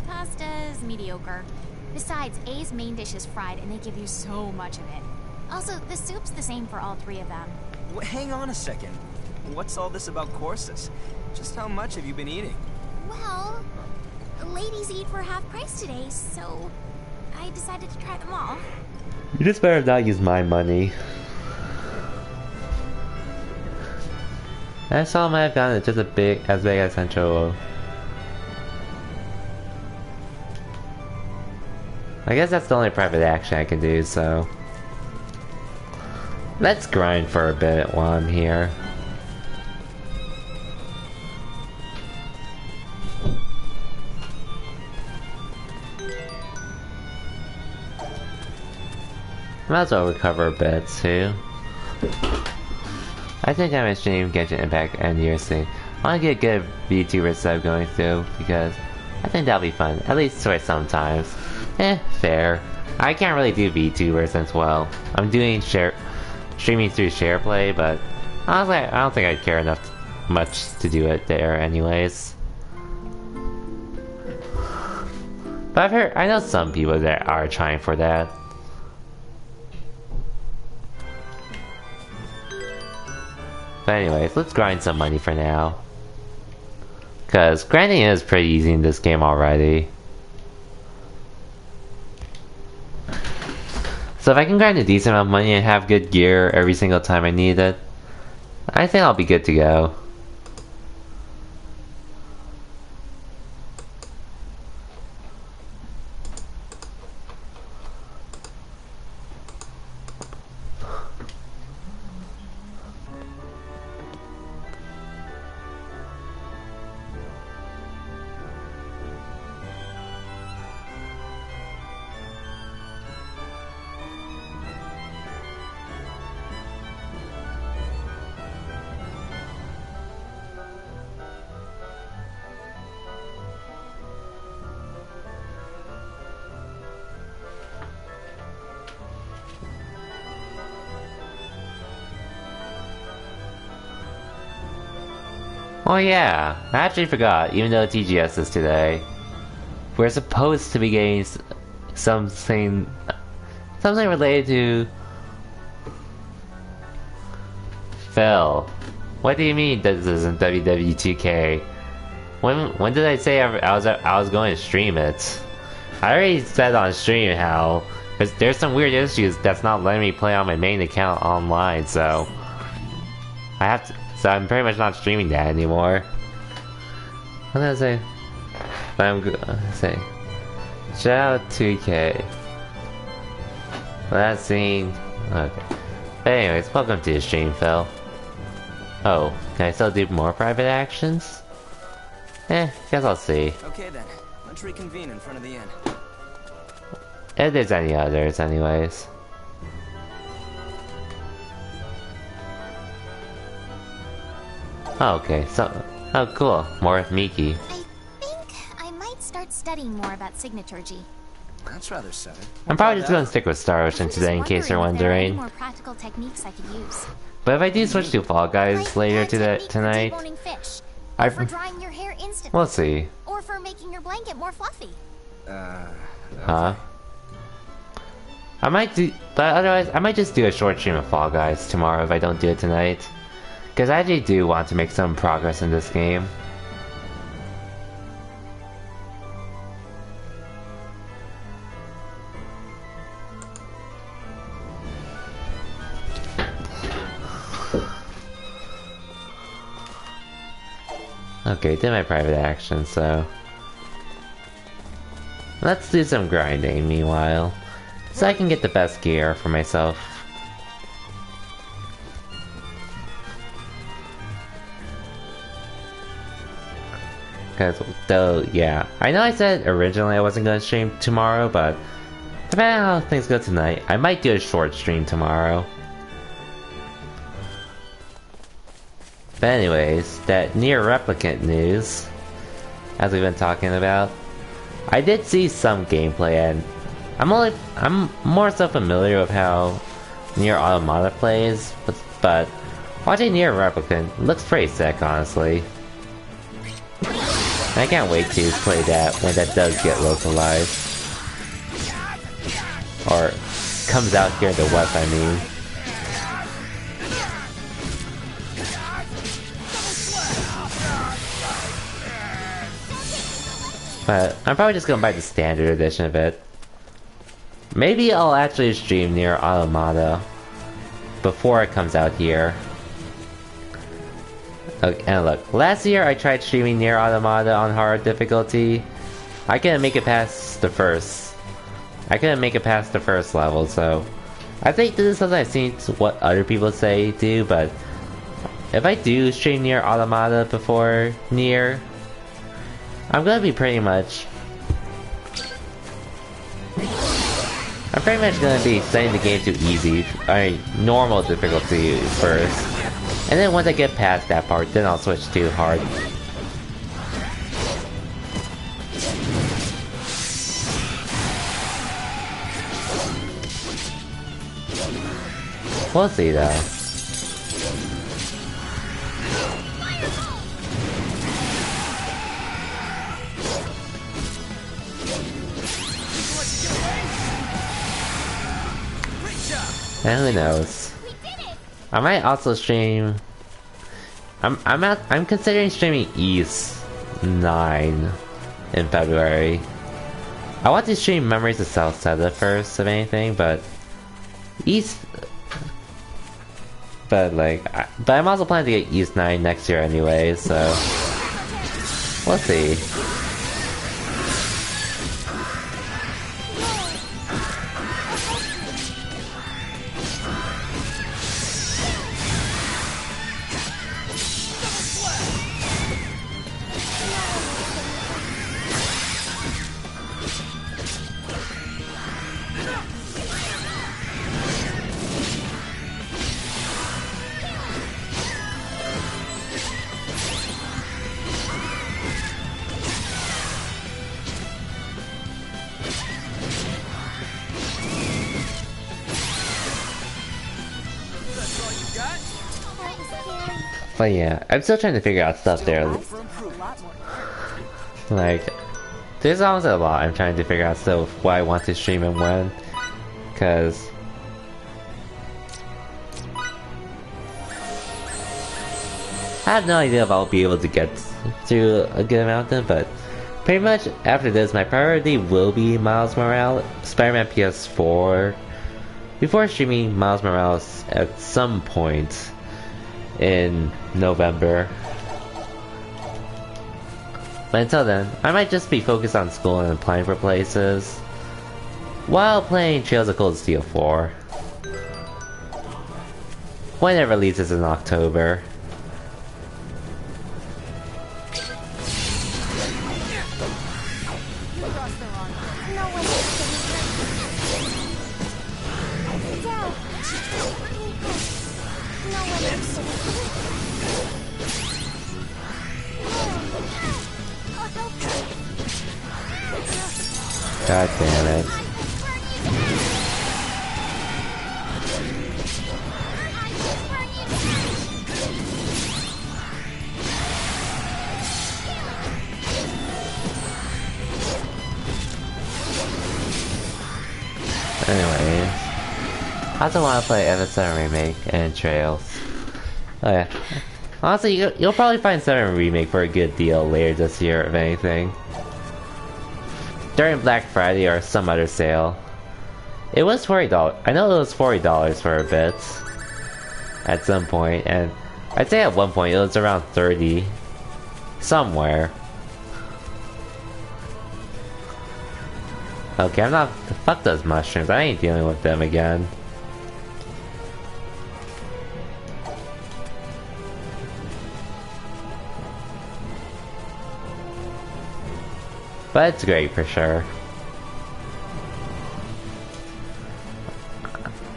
Pasta's mediocre. Besides, A's main dish is fried, and they give you so much of it. Also, the soup's the same for all three of them. Hang on a second. What's all this about courses? Just how much have you been eating? Well, ladies eat for half price today, so I decided to try them all. You just better not use my money. That's all I found. It's just as big as Central. I guess that's the only private action I can do, so let's grind for a bit while I'm here. Might as well recover a bit too. I think I might stream Genshin Impact and year soon. I want to get a good VTuber sub going through because I think that'll be fun, at least for sometimes. Fair. I can't really do VTubers since, well, I'm doing streaming through SharePlay, but honestly, I don't think I'd care much to do it there anyways. But I know some people that are trying for that. But anyways, let's grind some money for now. Cause grinding is pretty easy in this game already. So if I can grind a decent amount of money and have good gear every single time I need it, I think I'll be good to go. Oh yeah, I actually forgot, even though TGS is today, we're supposed to be getting something related to Phil. What do you mean this isn't WW2K? When did I say I was going to stream it? I already said on stream how there's some weird issues that's not letting me play on my main account online, so I'm pretty much not streaming that anymore. What did I say? But I'm gonna say shout out 2K. Last scene. Okay. But anyways, welcome to the stream, Phil. Oh, can I still do more private actions? Guess I'll see. Okay then, let's reconvene in front of the inn. If there's any others, anyways. Oh, okay, so... Oh, cool. More with Miki. I think I might start studying more about Signaturgy. That's rather sudden. I'm probably just gonna stick with Star Ocean today in case you're wondering. More practical techniques I could use. But if I do switch to Fall Guys later tonight... For drying your hair instantly. We'll see. Or for making your blanket more fluffy. Huh? I might do... But otherwise, I might just do a short stream of Fall Guys tomorrow if I don't do it tonight. Because I actually do want to make some progress in this game. Okay, did my private action, so... Let's do some grinding meanwhile. So I can get the best gear for myself. Because, though, yeah. I know I said originally I wasn't going to stream tomorrow, but depending on how things go tonight, I might do a short stream tomorrow. But anyways, that Nier Replicant news, as we've been talking about, I did see some gameplay, and I'm more so familiar with how Nier Automata plays, but watching Nier Replicant looks pretty sick, honestly. I can't wait to play that when that does get localized. Or comes out here in the West, I mean. But I'm probably just gonna buy the standard edition of it. Maybe I'll actually stream Nier Automata before it comes out here. Okay, and look, last year I tried streaming Nier Automata on hard difficulty. I couldn't make it past the first. I couldn't make it past the first level, so I think this is something I've seen what other people say do, but if I do stream Nier Automata before Nier, I'm pretty much gonna be setting the game to easy, normal difficulty first. And then once I get past that part, then I'll switch to hard. We'll see though. And who knows? I might also stream. I'm considering streaming Ys 9 in February. I want to stream Memories of Celceta first, if anything, but but I'm also planning to get Ys 9 next year anyway, so we'll see. But yeah, I'm still trying to figure out stuff there. Like, there's almost a lot I'm trying to figure out still why I want to stream and when. Cause I have no idea if I'll be able to get to a good amount of them, but pretty much after this, my priority will be Miles Morales, Spider-Man PS4, before streaming Miles Morales at some point in November. But until then, I might just be focused on school and applying for places while playing Trails of Cold Steel 4 when it releases in October. God damn it. Anyways, I also want to play FF7 Remake and Trails. Oh yeah. Honestly, you'll probably find 7 Remake for a good deal later this year, if anything. During Black Friday or some other sale. It was $40. I know it was $40 for a bit. At some point, and I'd say at one point it was around 30. Somewhere. Okay, I'm not. Fuck those mushrooms. I ain't dealing with them again. But it's great for sure.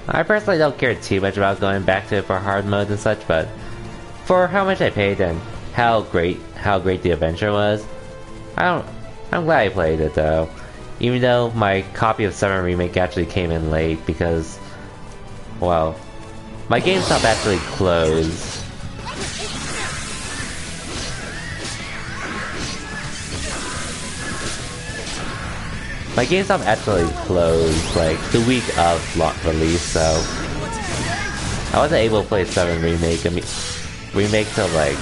I personally don't care too much about going back to it for hard mode and such, but for how much I paid and how great the adventure was, I'm glad I played it though. Even though my copy of 7 Remake actually came in late because, well, my GameStop actually closed. My GameStop actually closed like the week of release, so I wasn't able to play 7 Remake till like,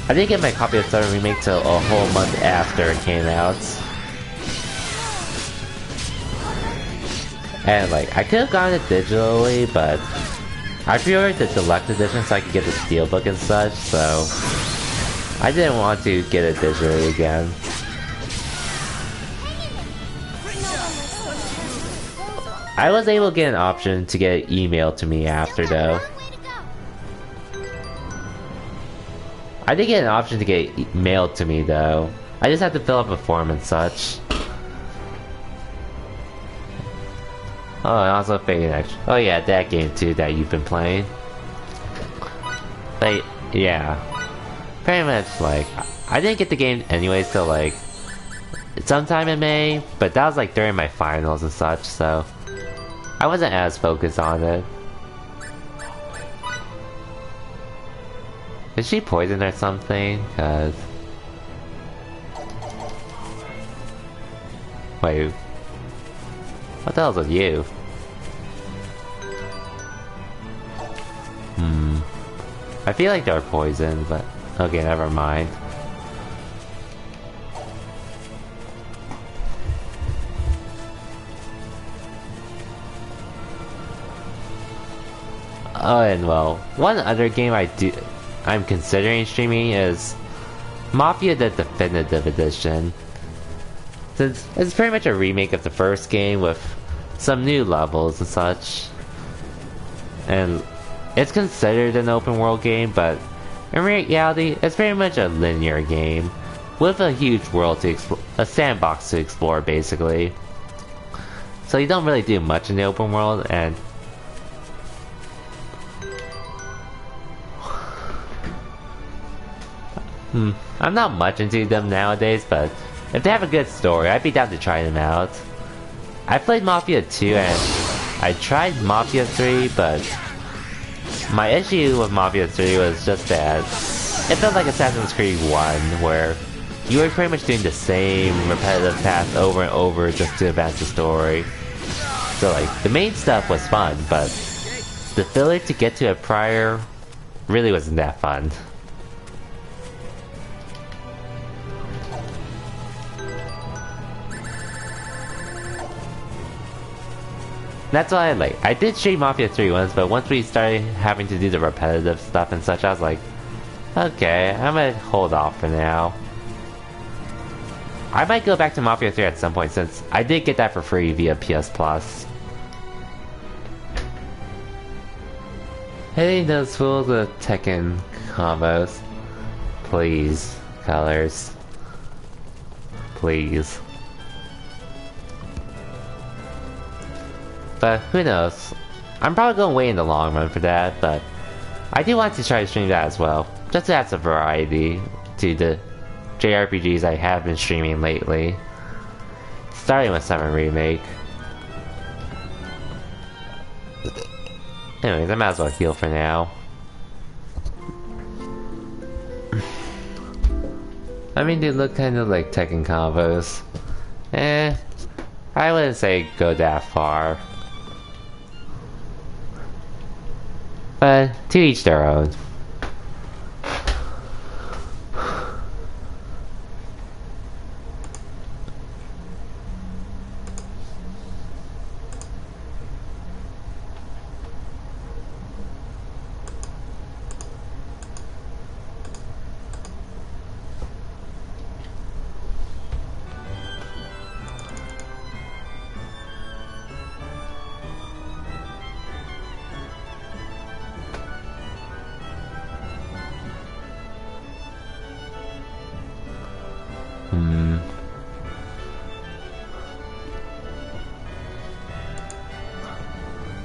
I didn't get my copy of 7 Remake till a whole month after it came out. And like, I could have gotten it digitally, but I pre-ordered the deluxe edition so I could get the steelbook and such, so I didn't want to get it digitally again. I was able to get an option to get it emailed to me after though. I did get an option to get it mailed to me though. I just had to fill up a form and such. Oh, and also Fate Extra. Oh yeah, that game too that you've been playing. But yeah, pretty much like I didn't get the game anyways till like sometime in May, but that was like during my finals and such, so I wasn't as focused on it. Is she poisoned or something? Cause wait, what the hell's with you? I feel like they're poisoned, but okay, never mind. Oh, and well, one other game I'm considering streaming is Mafia: The Definitive Edition. Since it's pretty much a remake of the first game with some new levels and such. And it's considered an open world game, but in reality, it's pretty much a linear game with a huge world to explore, a sandbox to explore basically. So you don't really do much in the open world, and I'm not much into them nowadays, but if they have a good story, I'd be down to try them out. I played Mafia 2 and I tried Mafia 3, but my issue with Mafia 3 was just that it felt like Assassin's Creed 1, where you were pretty much doing the same repetitive tasks over and over just to advance the story. So like, the main stuff was fun, but the filler to get to a prior really wasn't that fun. That's why I did stream Mafia 3 once, but once we started having to do the repetitive stuff and such, I was like, okay, I'm gonna hold off for now. I might go back to Mafia 3 at some point since I did get that for free via PS Plus. Hitting those fools with Tekken combos. Please, colors. Please. But who knows? I'm probably going to wait in the long run for that, but I do want to try to stream that as well, just to add some variety to the JRPGs I have been streaming lately. Starting with 7 Remake. Anyways, I might as well heal for now. I mean, they look kind of like Tekken combos. I wouldn't say go that far. But to each their own.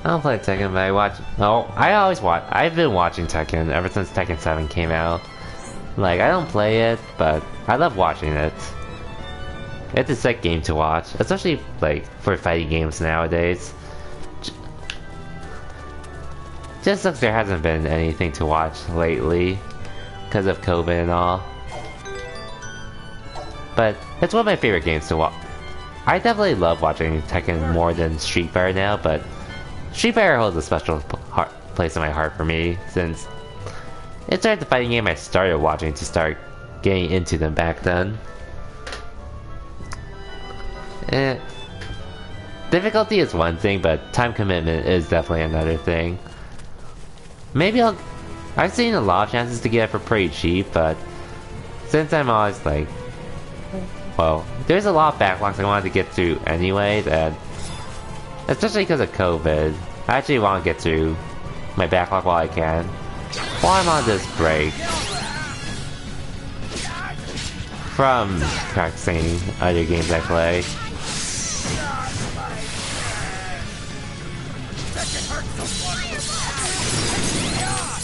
I don't play Tekken, but I watch. Oh, I always watch. I've been watching Tekken ever since Tekken 7 came out. Like, I don't play it, but I love watching it. It's a sick game to watch, especially like for fighting games nowadays. Just sucks there hasn't been anything to watch lately because of COVID and all. But it's one of my favorite games to watch. I definitely love watching Tekken more than Street Fighter now, but Street Fighter holds a special place in my heart for me, since it started the fighting game I started watching to start getting into them back then. difficulty is one thing, but time commitment is definitely another thing. Maybe I've seen a lot of chances to get it for pretty cheap, but since I'm always like, well, there's a lot of backlogs I wanted to get through anyway, that, especially because of COVID, I actually want to get through my backlog while I can, while I'm on this break from practicing other games I play.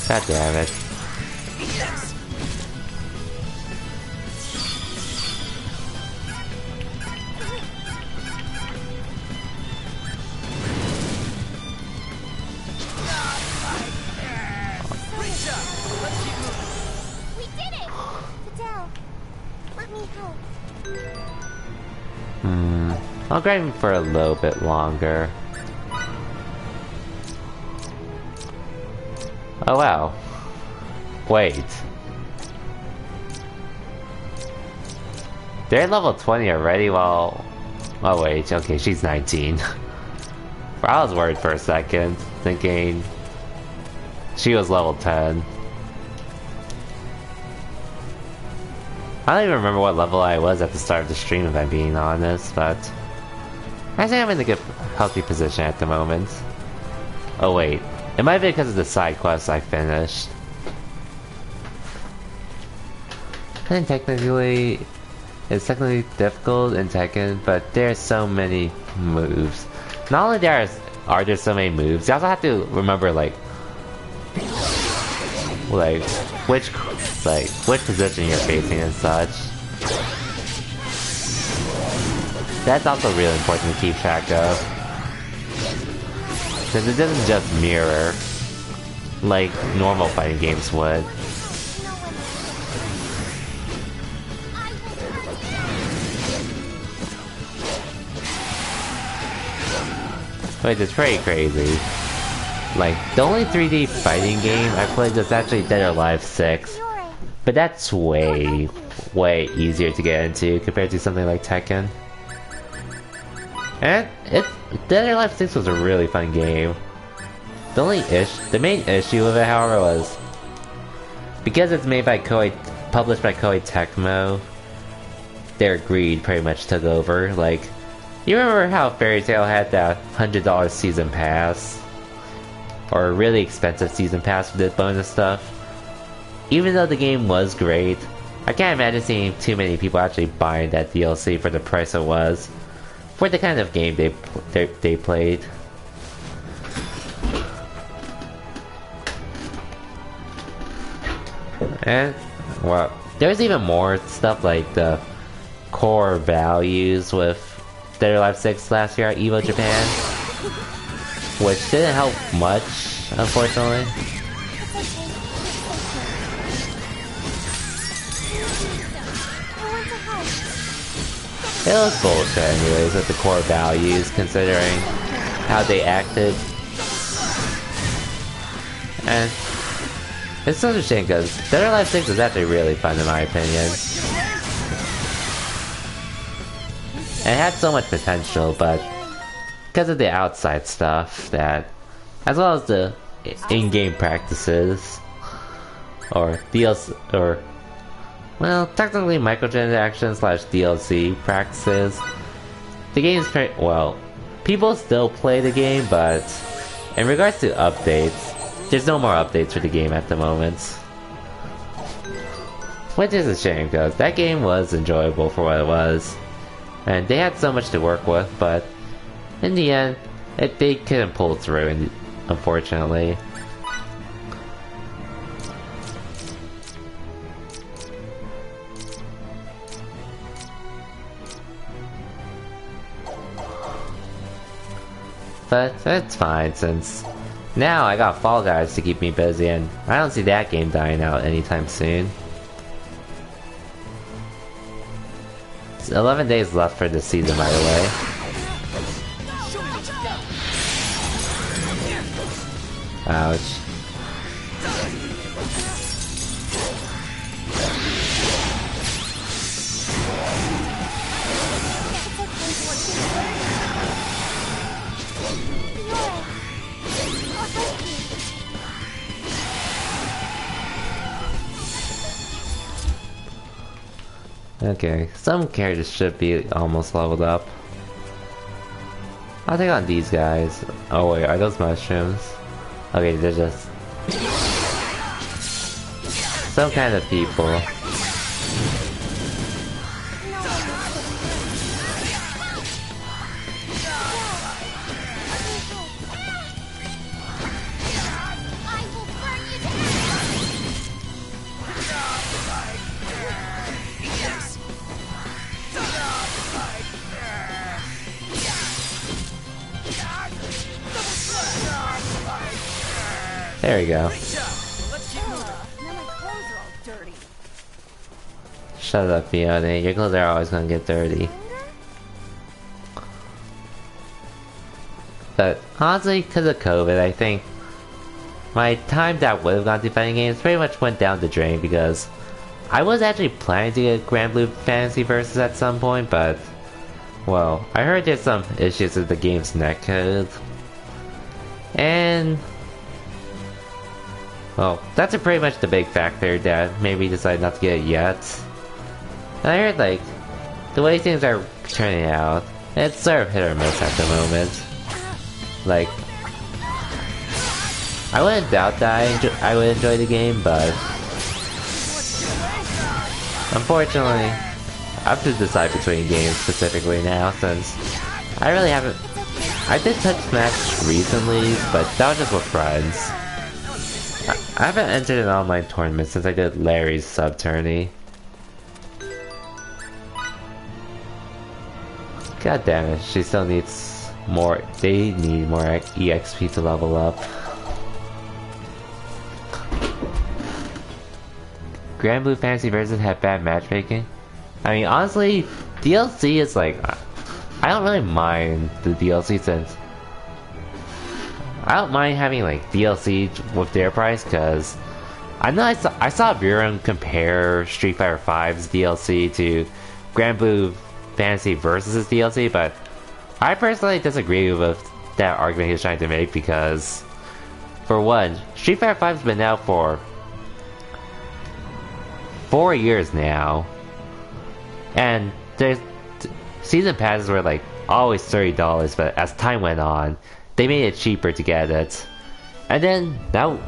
God damn it. We did it! Fidel, let me help. I'll grab him for a little bit longer. Oh wow. Wait. They're level 20 already while... Oh wait, okay, she's 19. I was worried for a second, thinking she was level 10. I don't even remember what level I was at the start of the stream, if I'm being honest, but I think I'm in a good, healthy position at the moment. Oh wait, it might be because of the side quests I finished. And technically, it's technically difficult in Tekken, but there's so many moves. Not only are there so many moves, you also have to remember which position you're facing and such. That's also really important to keep track of, because it doesn't just mirror like normal fighting games would. Wait, it's pretty crazy. Like, the only 3D fighting game I played was actually Dead or Alive 6. But that's way, way easier to get into compared to something like Tekken. And Dead or Alive 6 was a really fun game. The main issue with it, however, was because it's made by published by Koei Tecmo, their greed pretty much took over. Like, you remember how Fairy Tail had that $100 season pass? Or a really expensive season pass for this bonus stuff? Even though the game was great, I can't imagine seeing too many people actually buying that DLC for the price it was, for the kind of game they played. And, well, there's even more stuff like the core values with Dead or Alive 6 last year at EVO Japan, which didn't help much, unfortunately. It was bullshit anyways with the core values, considering how they acted. And it's such a shame because Dead or Alive 6 is actually really fun in my opinion. It had so much potential, but because of the outside stuff that, as well as the in-game practices, or DLC, or, well, technically microtransactions / DLC practices, the game's pretty, well, people still play the game, but in regards to updates, there's no more updates for the game at the moment. Which is a shame, because that game was enjoyable for what it was, and they had so much to work with, but in the end, they couldn't pull through, unfortunately. But it's fine, since now I got Fall Guys to keep me busy, and I don't see that game dying out anytime soon. It's 11 days left for this season, by the way. Ouch. Okay, some characters should be almost leveled up. I'll take on these guys. Oh wait, are those mushrooms? Okay, they're just some kind of people. There we go. Shut up, Fiona. Your clothes are always gonna get dirty. But honestly, because of COVID, I think my time that would have gone to fighting games pretty much went down the drain because I was actually planning to get Granblue Fantasy Versus at some point, but well, I heard there's some issues with the game's netcode. And well, that's pretty much the big factor that made me decide not to get it yet. And I heard, like, the way things are turning out, it's sort of hit or miss at the moment. Like, I wouldn't doubt that I would enjoy the game, but unfortunately, I have to decide between games specifically now, since I really haven't. I did touch Smash recently, but that was just with friends. I haven't entered an online tournament since I did Larry's sub-tourney. God damn it, she still needs more. They need more EXP to level up. Granblue Fantasy Versus had bad matchmaking. I mean, honestly, DLC is like, I don't really mind the DLC since I don't mind having like DLC with their price, because I know I saw Viren compare Street Fighter V's DLC to Granblue Fantasy Versus' DLC, but I personally disagree with that argument he was trying to make because, for one, Street Fighter V's been out for 4 years now, and there's season passes were like always $30, but as time went on, they made it cheaper to get it. And then now,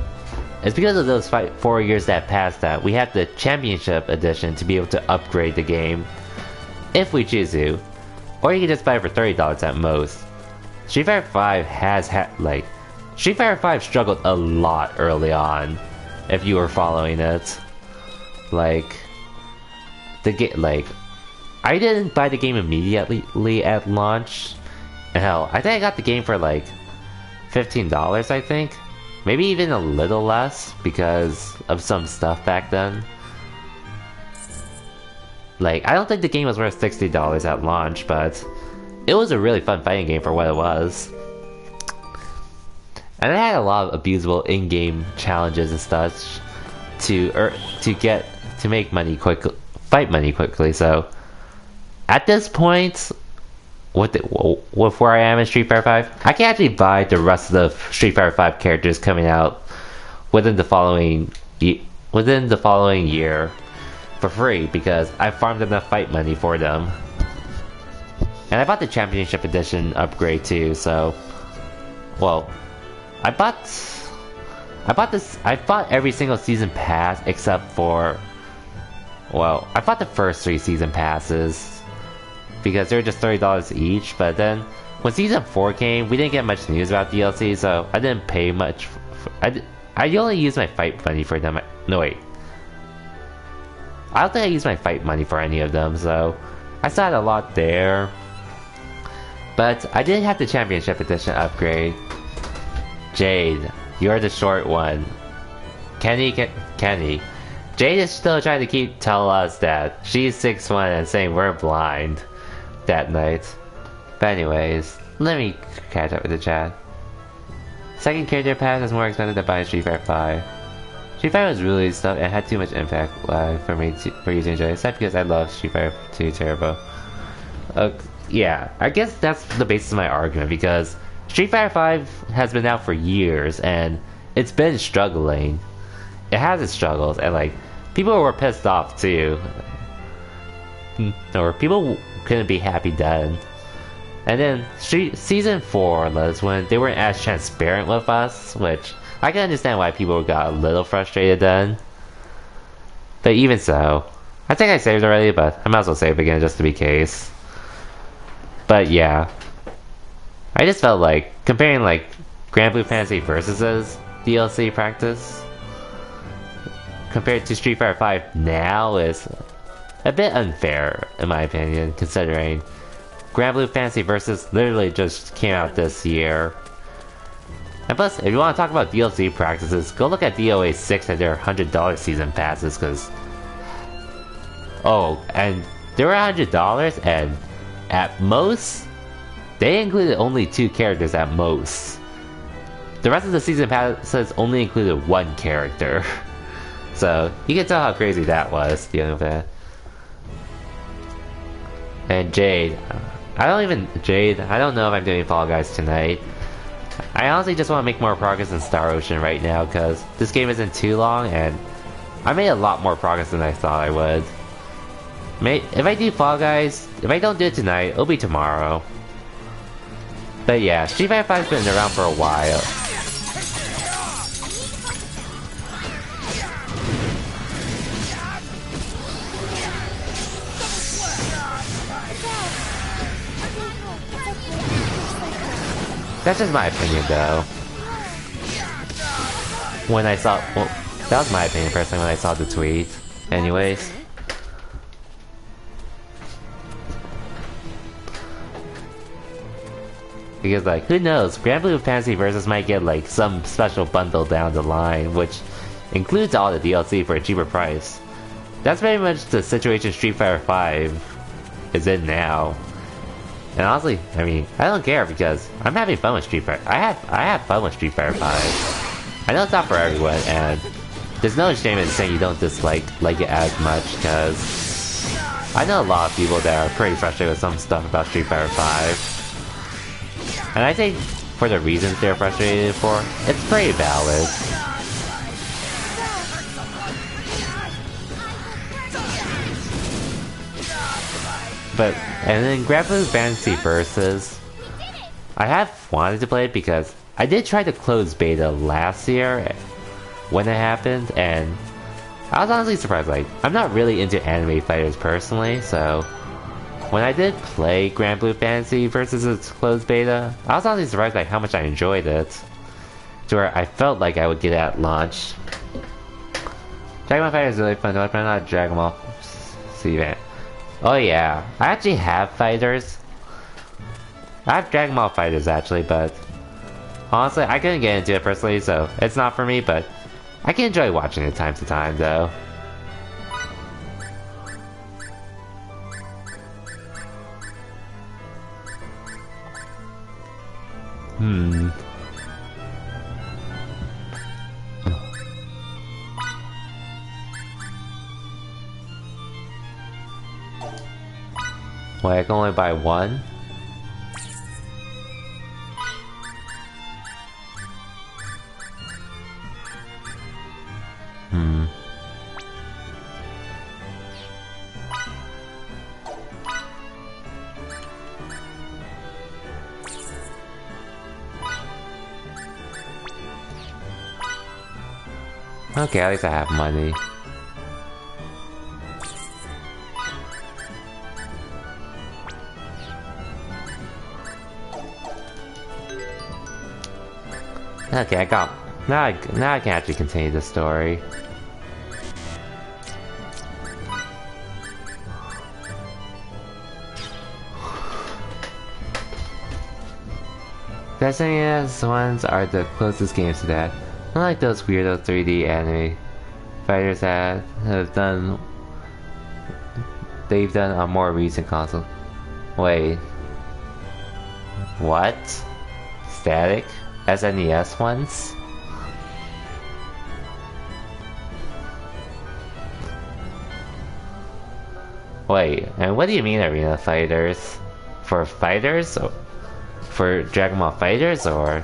it's because of those 4 years that passed that we have the Championship Edition to be able to upgrade the game, if we choose to. Or you can just buy it for $30 at most. Street Fighter V has had, like, Street Fighter V struggled a lot early on, if you were following it. Like, I didn't buy the game immediately at launch. And hell, I think I got the game for like $15, I think. Maybe even a little less because of some stuff back then. Like, I don't think the game was worth $60 at launch, but it was a really fun fighting game for what it was. And it had a lot of abusable in-game challenges and stuff to make money quickly, fight money quickly. So at this point, with where I am in Street Fighter V, I can actually buy the rest of the Street Fighter V characters coming out within the following year for free because I farmed enough fight money for them. And I bought the Championship Edition upgrade too, so well, I bought every single season pass except for, well, I bought the first 3 season passes because they were just $30 each, but then when Season 4 came, we didn't get much news about DLC, so I didn't pay much. I only used my fight money for them. No, wait. I don't think I used my fight money for any of them, so I still had a lot there. But I did have the Championship Edition upgrade. Jade, you're the short one. Kenny. Jade is still trying to tell us that she's 6'1" and saying we're blind that night. But anyways, let me catch up with the chat. Second character pass is more expensive than buying Street Fighter V. Street Fighter was really stuff and had too much impact for you to enjoy, except because I love Street Fighter 2 Turbo. Yeah, I guess that's the basis of my argument, because Street Fighter V has been out for years and it's been struggling. It has its struggles, and like, people were pissed off too. or people couldn't be happy then. And then season 4 was when they weren't as transparent with us, which I can understand why people got a little frustrated then. But even so, I think I saved already, but I might as well save again just to be case. But yeah, I just felt like comparing like Grand Blue Fantasy Versus' DLC practice compared to Street Fighter 5 now is a bit unfair in my opinion, considering Grand Blue Fantasy Versus literally just came out this year. And plus, if you want to talk about DLC practices, go look at DOA 6 and their $100 season passes, because... Oh, and they were $100, and at most, they included only 2 characters at most. The rest of the season passes only included 1 character. So, you can tell how crazy that was, dealing with that. And Jade. I don't know if I'm doing Fall Guys tonight. I honestly just want to make more progress in Star Ocean right now, because this game isn't too long, and I made a lot more progress than I thought I would. If I do Fall Guys, if I don't do it tonight, it'll be tomorrow. But yeah, Street Fighter 5's been around for a while. That's just my opinion, though. When I saw... Well, that was my opinion personally when I saw the tweet. Anyways. Because, like, who knows? Grand Blue Fantasy Versus might get, like, some special bundle down the line, which includes all the DLC for a cheaper price. That's very much the situation Street Fighter 5 is in now. And honestly, I mean, I don't care because I'm having fun with Street Fighter. I have fun with Street Fighter 5. I know it's not for everyone, and there's no shame in saying you don't like it as much, because I know a lot of people that are pretty frustrated with some stuff about Street Fighter 5. And I think for the reasons they're frustrated for, it's pretty valid. But, and then Grand Blue Fantasy Versus, I have wanted to play it because I did try the closed beta last year when it happened, and I was honestly surprised. Like, I'm not really into anime fighters personally, so when I did play Grand Blue Fantasy Versus its closed beta, I was honestly surprised by how much I enjoyed it, to where I felt like I would get it at launch. Dragon Ball Fighter is really fun, but I'm not Dragon Ball event. Oh yeah, I actually have fighters. I have Dragon Ball fighters actually, but honestly, I couldn't get into it personally, so it's not for me, but I can enjoy watching it time to time though. Wait, I can only buy one? Okay, at least I have money. Okay, I got... Now I can actually continue the story. Destiny ones are the closest games to that. Unlike those weirdo 3D anime fighters that have done... They've done on more recent console. Wait. What? Static? SNES ones? Wait, and what do you mean arena fighters? For fighters? For Dragon Ball Fighters, or?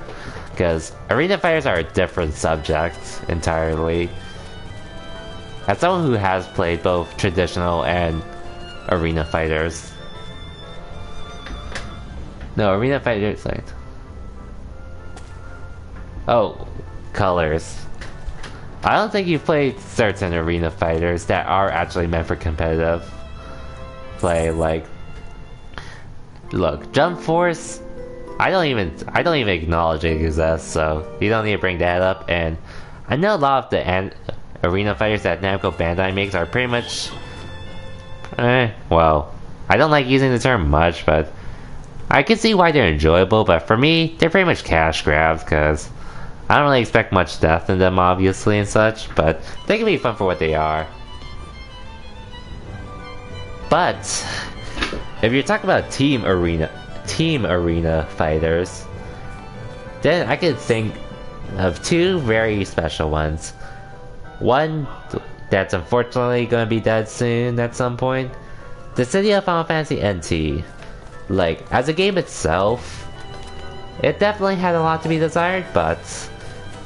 Because arena fighters are a different subject entirely. As someone who has played both traditional and Arena Fighters. No, Arena Fighters, like... Oh, Colors. I don't think you've played certain Arena Fighters that are actually meant for competitive play, like... Look, Jump Force, I don't even acknowledge it exists, so you don't need to bring that up, and I know a lot of the Arena Fighters that Namco Bandai makes are pretty much... well, I don't like using the term much, but I can see why they're enjoyable, but for me, they're pretty much cash grabs, because I don't really expect much depth in them, obviously, and such, but they can be fun for what they are. But if you're talking about team arena fighters, then I could think of two very special ones. One that's unfortunately going to be dead soon at some point. Dissidia Final Fantasy NT. Like, as a game itself, it definitely had a lot to be desired, but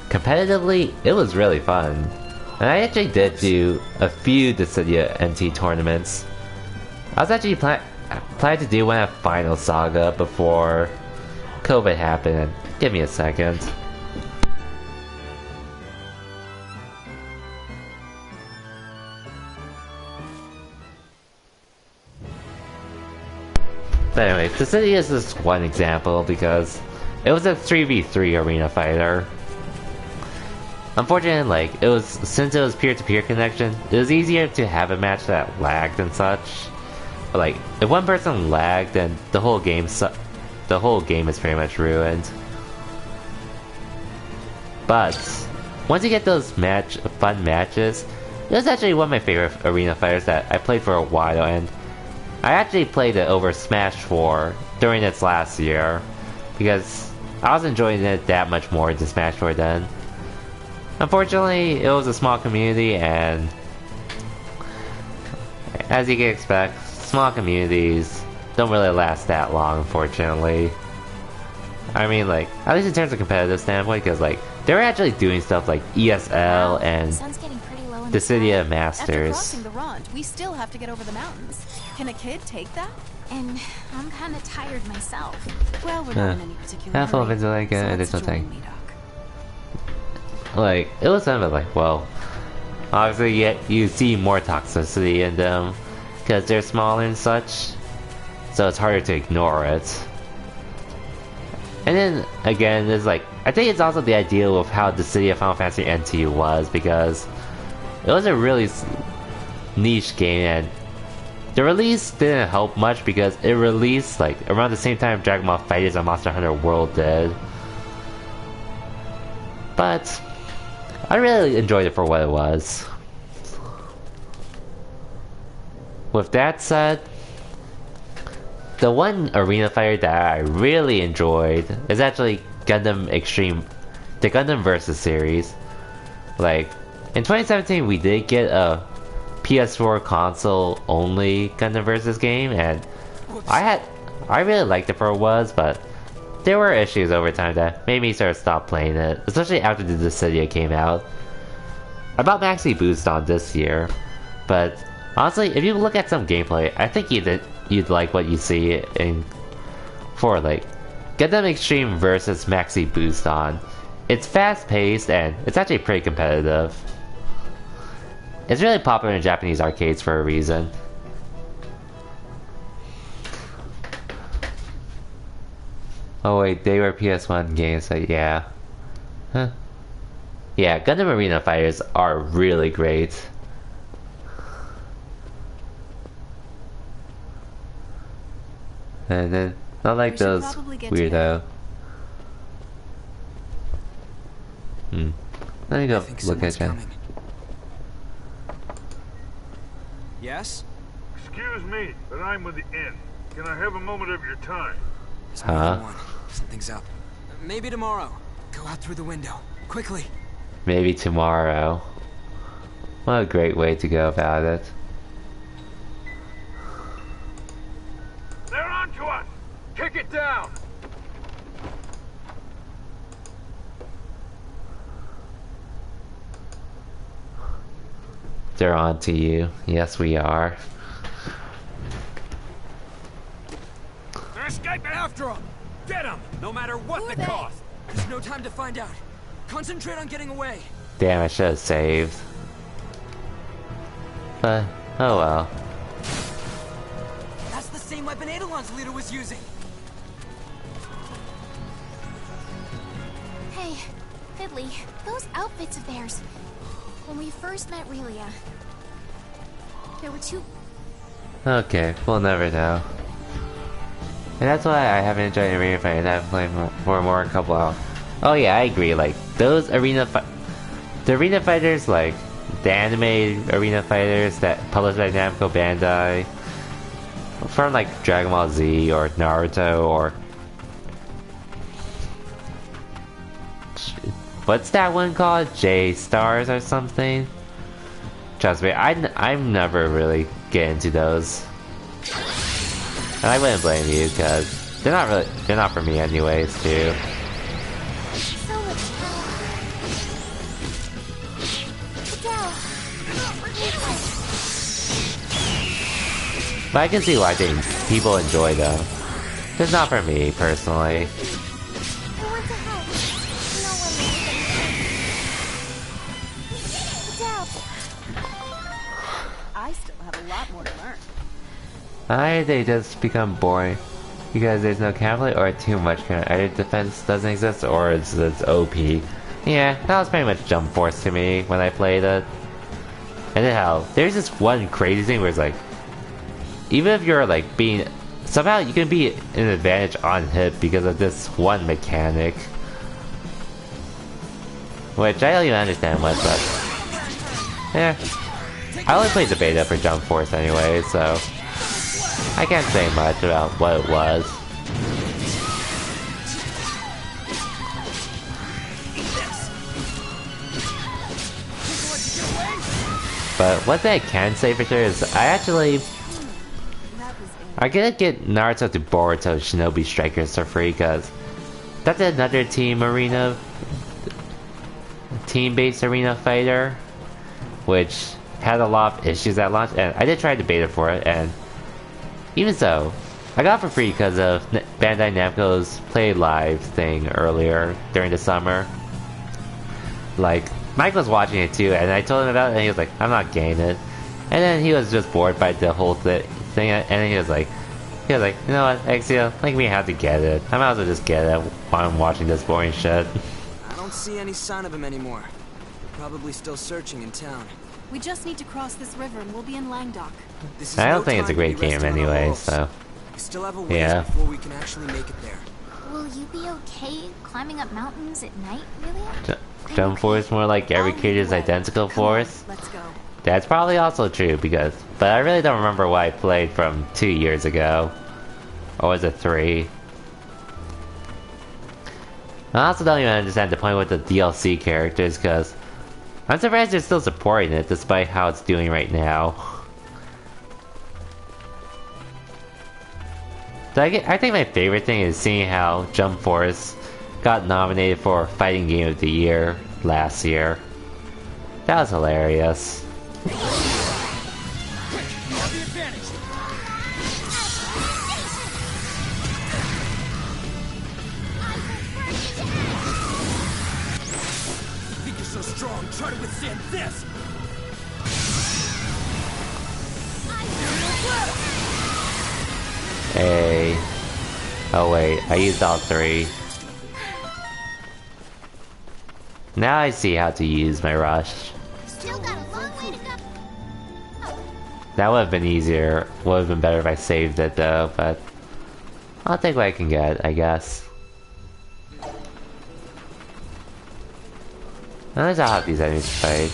competitively, it was really fun. And I actually did do a few Dissidia NT tournaments. I was actually planning to do one at Final Saga before COVID happened. Give me a second. But anyway, Dissidia is just one example because it was a 3v3 arena fighter. Unfortunately, like, since it was peer-to-peer connection, it was easier to have a match that lagged and such. But like, if one person lagged, then the whole game is pretty much ruined. But once you get those fun matches, it was actually one of my favorite arena fighters that I played for a while, and I actually played it over Smash 4 during its last year because I was enjoying it that much more than Smash 4 then. Unfortunately, it was a small community, and as you can expect, small communities don't really last that long, unfortunately. I mean, like, at least in terms of competitive standpoint, because like they were actually doing stuff like ESL and Dissidia Masters. After crossing the Rond, we still have to get over the mountains. Can a kid take that? And I'm kind of tired myself. Well, we're not in any particular Half of hurry, it's like so there's let's no join thing. me, Doc. Like, it was kind of like, well, obviously you see more toxicity in them because they're smaller and such, so it's harder to ignore it. And then again, there's like, I think it's also the idea of how Dissidia Final Fantasy NT was, because it was a really niche game, and the release didn't help much because it released like around the same time Dragon Ball FighterZ and Monster Hunter World did. But I really enjoyed it for what it was. With that said, the one arena fighter that I really enjoyed is actually Gundam Extreme, the Gundam Versus series. Like, in 2017 we did get a PS4 console only Gundam Versus game, and I really liked it for what it was, but there were issues over time that made me sort of stop playing it, especially after the Dissidia came out. I bought Maxi Boost on this year, but honestly, if you look at some gameplay, I think you'd like what you see for like Gundam Extreme versus Maxi Boost on. It's fast paced and it's actually pretty competitive. It's really popular in Japanese arcades for a reason. Oh wait, they were PS1 games, so yeah. Huh. Yeah, Gundam Arena Fighters are really great. And then, not like those weirdo. Let me go look at Jen. Yes? Excuse me, but I'm with the inn. Can I have a moment of your time? Huh? Something's up. Maybe tomorrow. Go out through the window. Quickly. Maybe tomorrow. What a great way to go about it. They're on to us! Kick it down! They're on to you. Yes, we are. escaping? After him! Get him, no matter what the cost. There's no time to find out. Concentrate on getting away. Damn, I should have saved. But, oh well. That's the same weapon Eidolon's leader was using. Hey, Fiddly, those outfits of theirs. When we first met Relia, there were two. Okay, we'll never know. And that's why I haven't enjoyed arena fighters. I haven't played for more than a couple hours. Oh yeah, I agree. Like those the arena fighters, like the animated arena fighters that published by Namco Bandai, from like Dragon Ball Z or Naruto or what's that one called? J-Stars or something? Trust me, I'm never really get into those. And I wouldn't blame you, because they're not for me anyways, too. But I can see why people enjoy them. It's not for me, personally. I still have a lot more to learn. They just become boring because there's no cavalry or too much either defense doesn't exist or it's OP. Yeah, that was pretty much Jump Force to me when I played it. And then how there's this one crazy thing where it's like, even if you're like being somehow you can be an advantage on hit because of this one mechanic, which I don't even understand what, but yeah. I only played the beta for Jump Force anyway, so I can't say much about what it was. But one thing I can say for sure is I gotta get Naruto to Boruto Shinobi Strikers for free, because that's another team-based arena fighter, which had a lot of issues at launch, and I did try the beta for it, and even so, I got it for free because of Bandai Namco's Play Live thing earlier during the summer. Like, Mike was watching it too, and I told him about it, and he was like, I'm not getting it. And then he was just bored by the whole thing, and then he was like, you know what, Exio, like we have to get it. I might as well just get it while I'm watching this boring shit. I don't see any sign of him anymore. They're probably still searching in town. We just need to cross this river and we'll be in Langdok. I don't think it's a great game anyway, so We still have a ways before we can actually make it there. Will you be okay climbing up mountains at night, Relia? Jump Force more like every creature's identical force? Let's go. That's probably also true, but I really don't remember what I played from 2 years ago. Or was it 3? I also don't even understand the point with the DLC characters, because I'm surprised they're still supporting it despite how it's doing right now. I think my favorite thing is seeing how Jump Force got nominated for Fighting Game of the Year last year. That was hilarious. Think you're so strong, try to withstand this! Hey. Oh wait, I used all 3. Now I see how to use my rush. Still got a long way to go. That would have been easier. Would have been better if I saved it though, but I'll take what I can get, I guess. Notice how these enemies fight.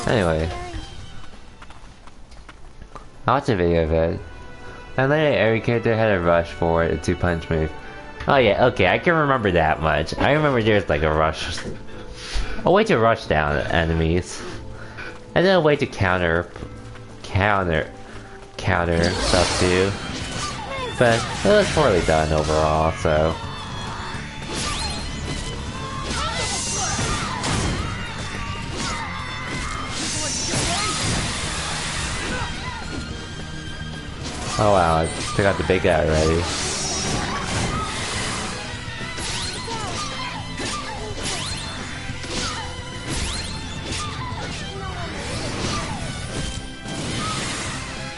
Anyway. I watched a video of it. And later every character had a rush forward, a 2-punch move. Oh yeah, okay, I can remember that much. I remember there's like a rush. A way to rush down enemies. And then a way to counter stuff too. But it was poorly done overall, so. Oh wow, I took out the big guy already.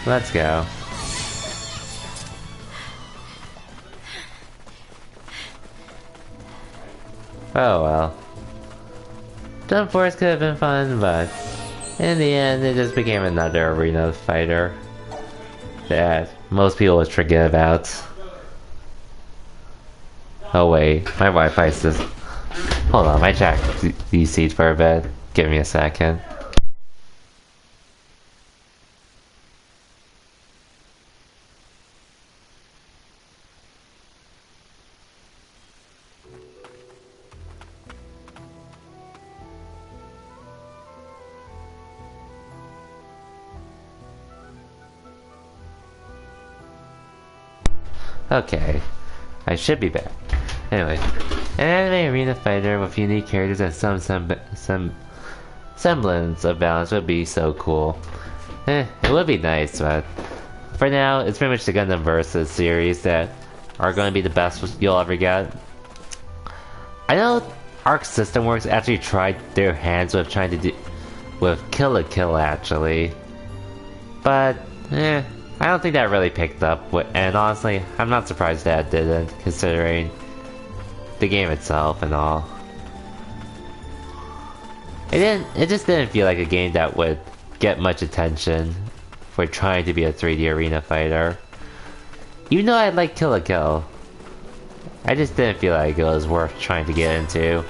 Let's go. Oh well. Jump Force could have been fun, but in the end it just became another arena fighter that most people would forget about. Oh wait, my Wi-Fi's just... Hold on, my chat DC'd for a bit. Give me a second. Okay, I should be back. Anyway, an anime arena fighter with unique characters and some semblance of balance would be so cool. It would be nice, but for now, it's pretty much the Gundam Versus series that are going to be the best you'll ever get. I know Arc System Works actually tried their hands with trying to do with Kill la Kill actually, but I don't think that really picked up, and honestly, I'm not surprised that it didn't, considering the game itself and all. It just didn't feel like a game that would get much attention for trying to be a 3D arena fighter. Even though I like Kill la Kill, I just didn't feel like it was worth trying to get into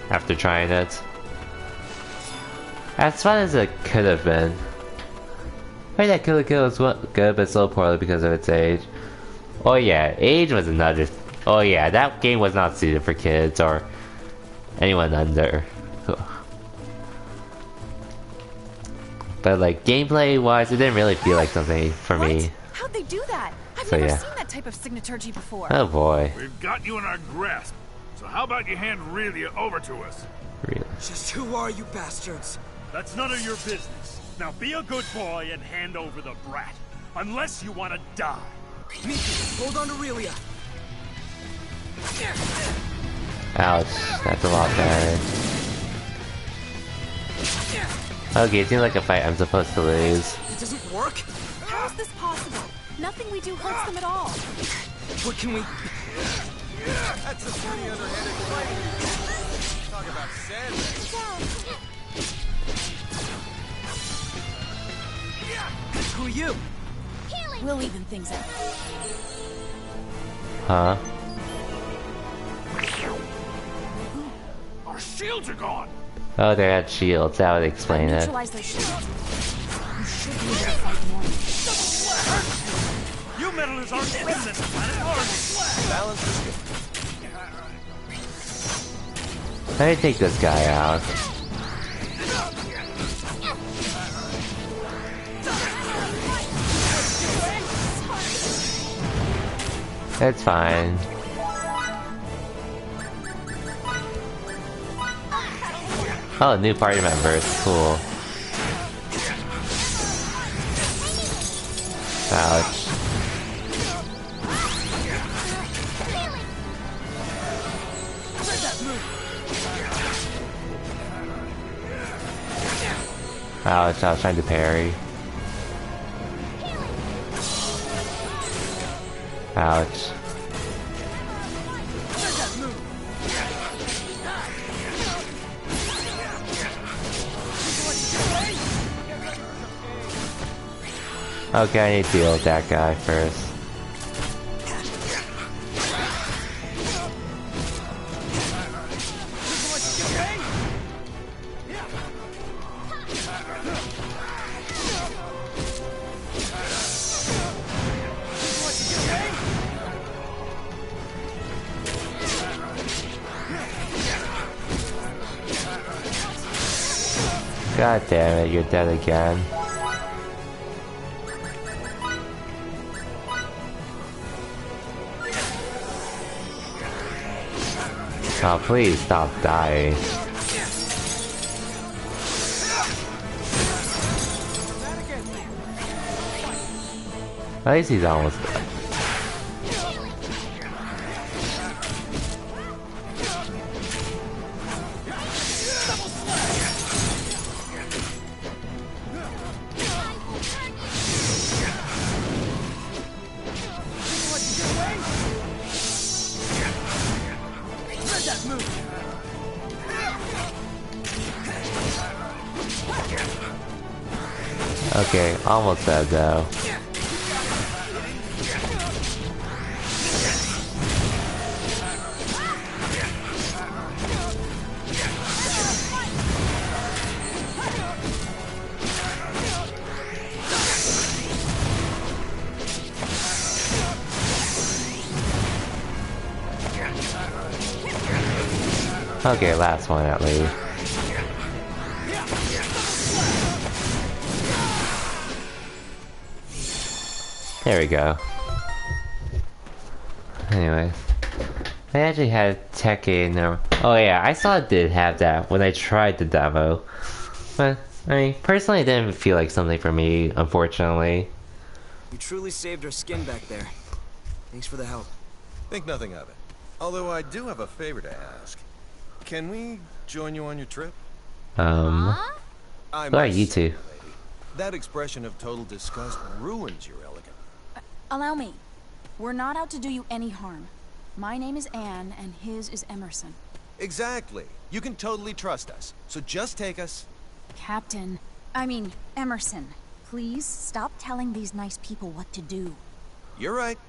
after trying it. As fun as it could have been, I that Kill la Kill was good, but so poorly because of its age. Oh yeah, age was another... Oh yeah, that game was not suited for kids or anyone under. But like, gameplay-wise, it didn't really feel like something for me. How'd they do that? I've So, never yeah. seen that type of signaturgy before. Oh boy. We've got you in our grasp. So how about you hand Relia over to us? Really. Just who are you bastards? That's none of your business. Now be a good boy and hand over the brat. Unless you want to die. Miki, hold on to Relia. Ouch, that's a lot better. Okay, it seems like a fight I'm supposed to lose. It doesn't work? How is this possible? Nothing we do hurts them at all. What can we... That's a pretty underhanded fight. Talk about sandbags. Who are you? We'll even things out. Huh? Our shields are gone. Oh, they had shields, that would explain it. Neutralize those shields. You should be able to fight more. You meddlers aren't from this planet, are you? Balance is good. Let me take this guy out. It's fine. Oh, new party members. Cool. Ouch. Ouch, I was trying to parry. Ouch. Okay, I need to deal with that guy first. God damn it, you're dead again. Oh, please stop dying. At least he's almost dead. Okay, almost dead though. Okay, last one at least. There we go. Anyways. I actually had Tekken. Oh yeah, I saw it did have that when I tried the demo. But, I mean, personally it didn't feel like something for me, unfortunately. You truly saved our skin back there. Thanks for the help. Think nothing of it. Although I do have a favor to ask. Can we join you on your trip? Who are you two? That expression of total disgust ruins your elegance. Allow me. We're not out to do you any harm. My name is Anne, and his is Emerson. Exactly. You can totally trust us. So just take us. Captain. I mean, Emerson. Please stop telling these nice people what to do. You're right.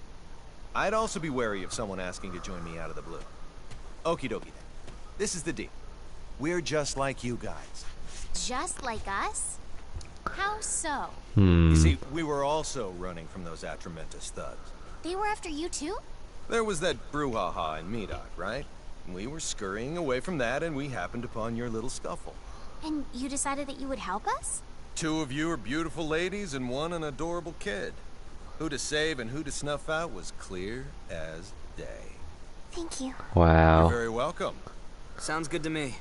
I'd also be wary of someone asking to join me out of the blue. Okie dokie then. This is the deal. We're just like you guys. Just like us? How so? You see, we were also running from those Atramentus thugs. They were after you too? There was that brouhaha in Medoc, right? We were scurrying away from that and we happened upon your little scuffle. And you decided that you would help us? 2 of you are beautiful ladies and 1 an adorable kid. Who to save and who to snuff out was clear as day. Thank you. Wow. You're very welcome. Sounds good to me.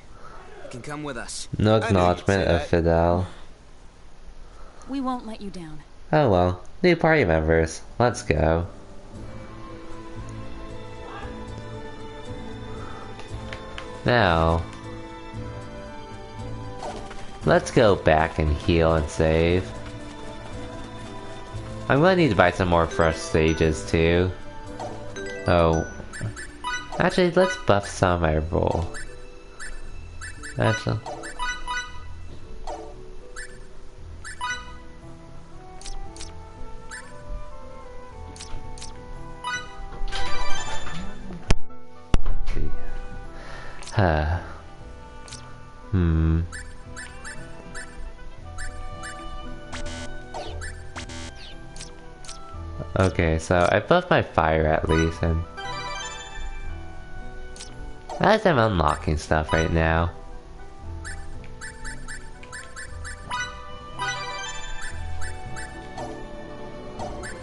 You can come with us. No acknowledgement of Fidel. We won't let you down. Oh well. New party members. Let's go. Now, let's go back and heal and save. I'm gonna need to buy some more fresh stages too. Oh, actually, let's buff some I roll. Actually. Okay, so I buffed my fire at least, and as I'm unlocking stuff right now.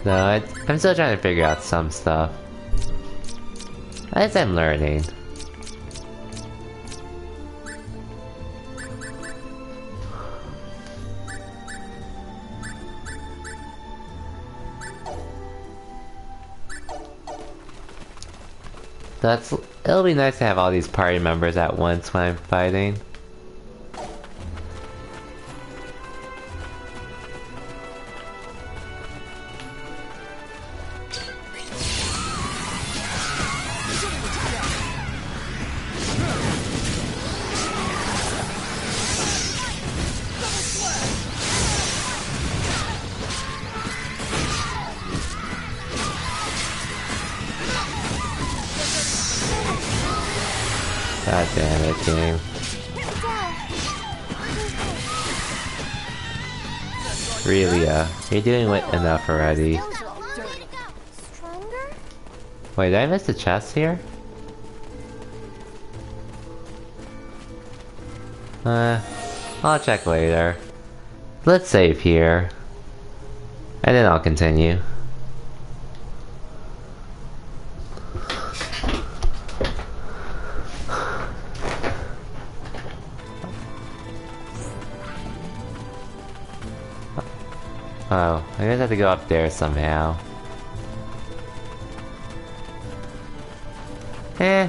No, I'm still trying to figure out some stuff. As I'm learning. It'll be nice to have all these party members at once when I'm fighting. God damn it, game. Really, you're doing enough already. Wait, did I miss the chest here? I'll check later. Let's save here. And then I'll continue. Oh, I guess I have to go up there somehow.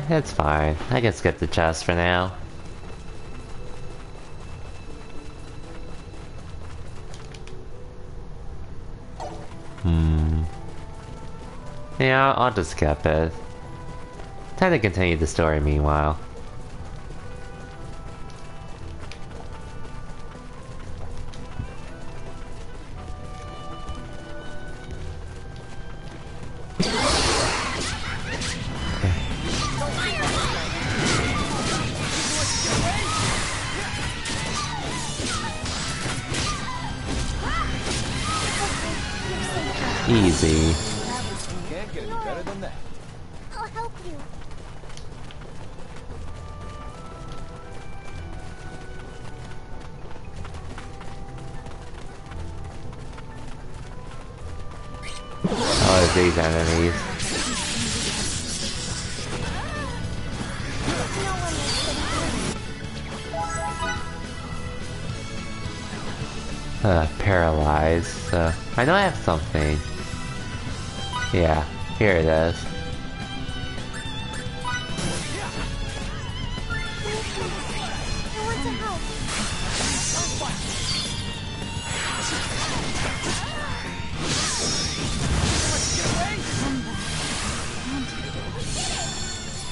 It's fine. I can skip the chest for now. Yeah, I'll just skip it. Time to continue the story meanwhile. Easy. Can't get any better than that. I'll help you. Oh, it's these enemies. Paralyzed. I know I have something. Yeah, here it is. I want to help.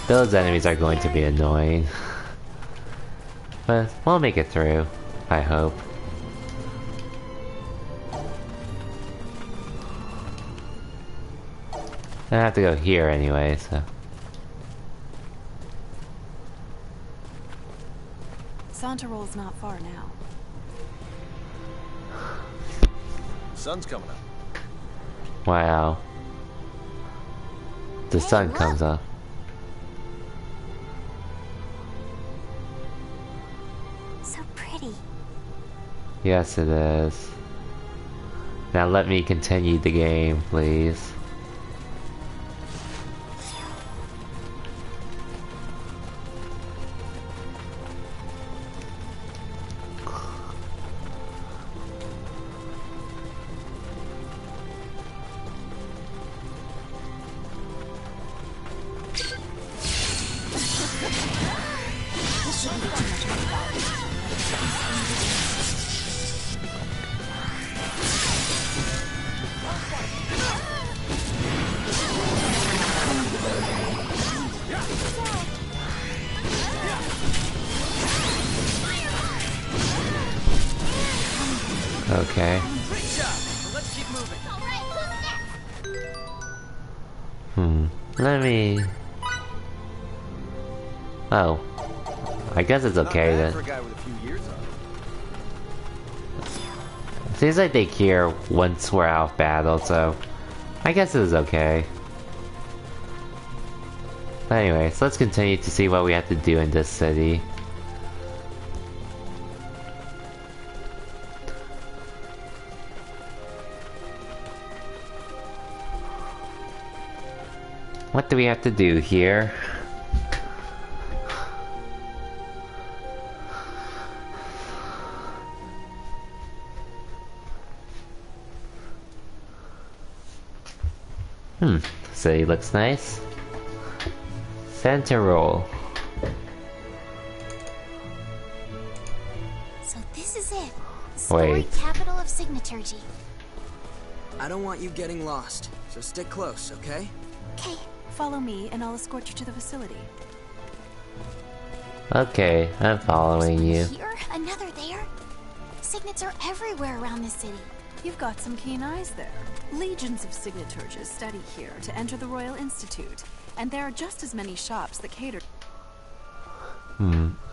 Those enemies are going to be annoying. But we'll make it through, I hope. I have to go here anyway, so... Santarol's not far now. Sun's coming up. Wow. The sun comes up. So pretty. Yes, it is. Now let me continue the game, please. Okay. Let's keep moving. Let me... Oh. I guess it's okay then. For a guy with a few years on. Seems like they cure once we're out of battle, so... I guess it is okay. But anyways, let's continue to see what we have to do in this city. What do we have to do here? City looks nice. Santarol. So this is it. The storied capital of Signaturgy. I don't want you getting lost, so stick close, okay? Okay. Follow me, and I'll escort you to the facility. Okay, I'm following you. Here, another there. Signets are everywhere around this city. You've got some keen eyes there. Legions of Signaturges study here to enter the Royal Institute, and there are just as many shops that cater.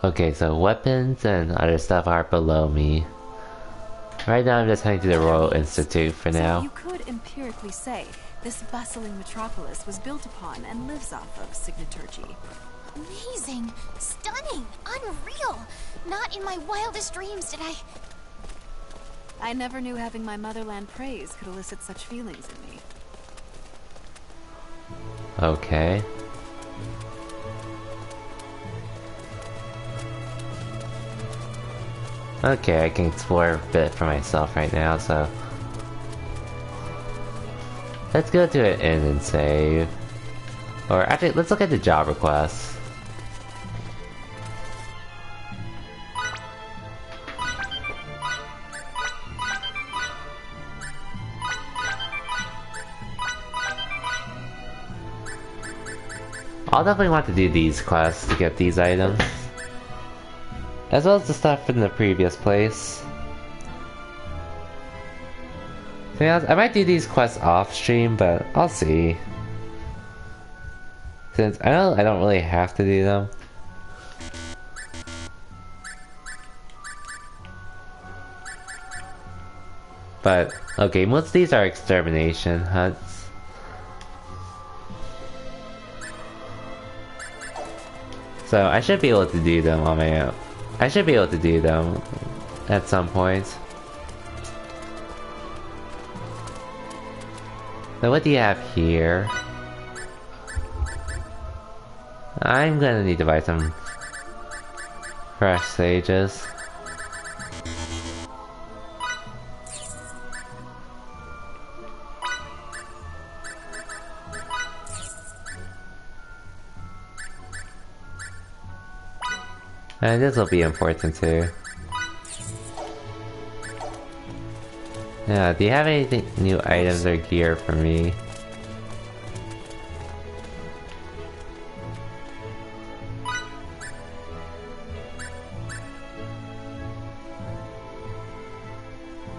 Okay, so weapons and other stuff are below me. Right now I'm just heading to the Royal Institute for now. So you could empirically say this bustling metropolis was built upon and lives off of Signaturgy. Amazing, stunning, unreal. Not in my wildest dreams did I... I never knew having my motherland praise could elicit such feelings in me. Okay. Okay, I can explore a bit for myself right now, so... Let's go to an inn and save. Or actually, let's look at the job requests. I'll definitely want to do these quests to get these items. As well as the stuff from the previous place. To be honest, I might do these quests off stream, but I'll see. Since I know I don't really have to do them. But, okay, most of these are extermination hunts. So I should be able to do them on my own. I should be able to do them at some point. So what do you have here? I'm gonna need to buy some fresh sages. And this will be important too. Yeah, do you have any new items or gear for me?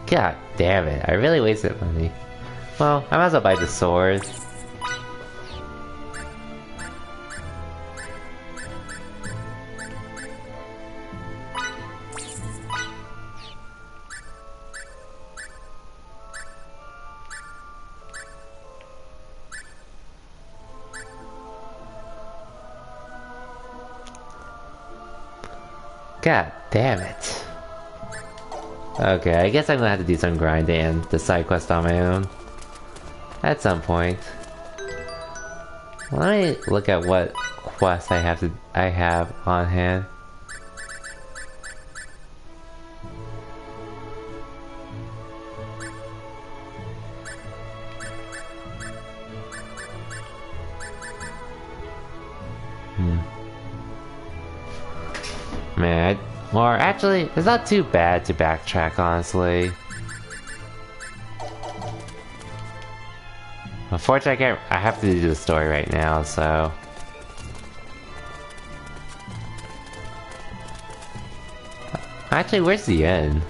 God damn it, I really wasted money. Well, I might as well buy the sword. God damn it. Okay, I guess I'm gonna have to do some grinding and the side quest on my own. At some point. Let me look at what quests I have on hand. Man, or actually, it's not too bad to backtrack, honestly. Unfortunately, I have to do the story right now, so... Actually, where's the end?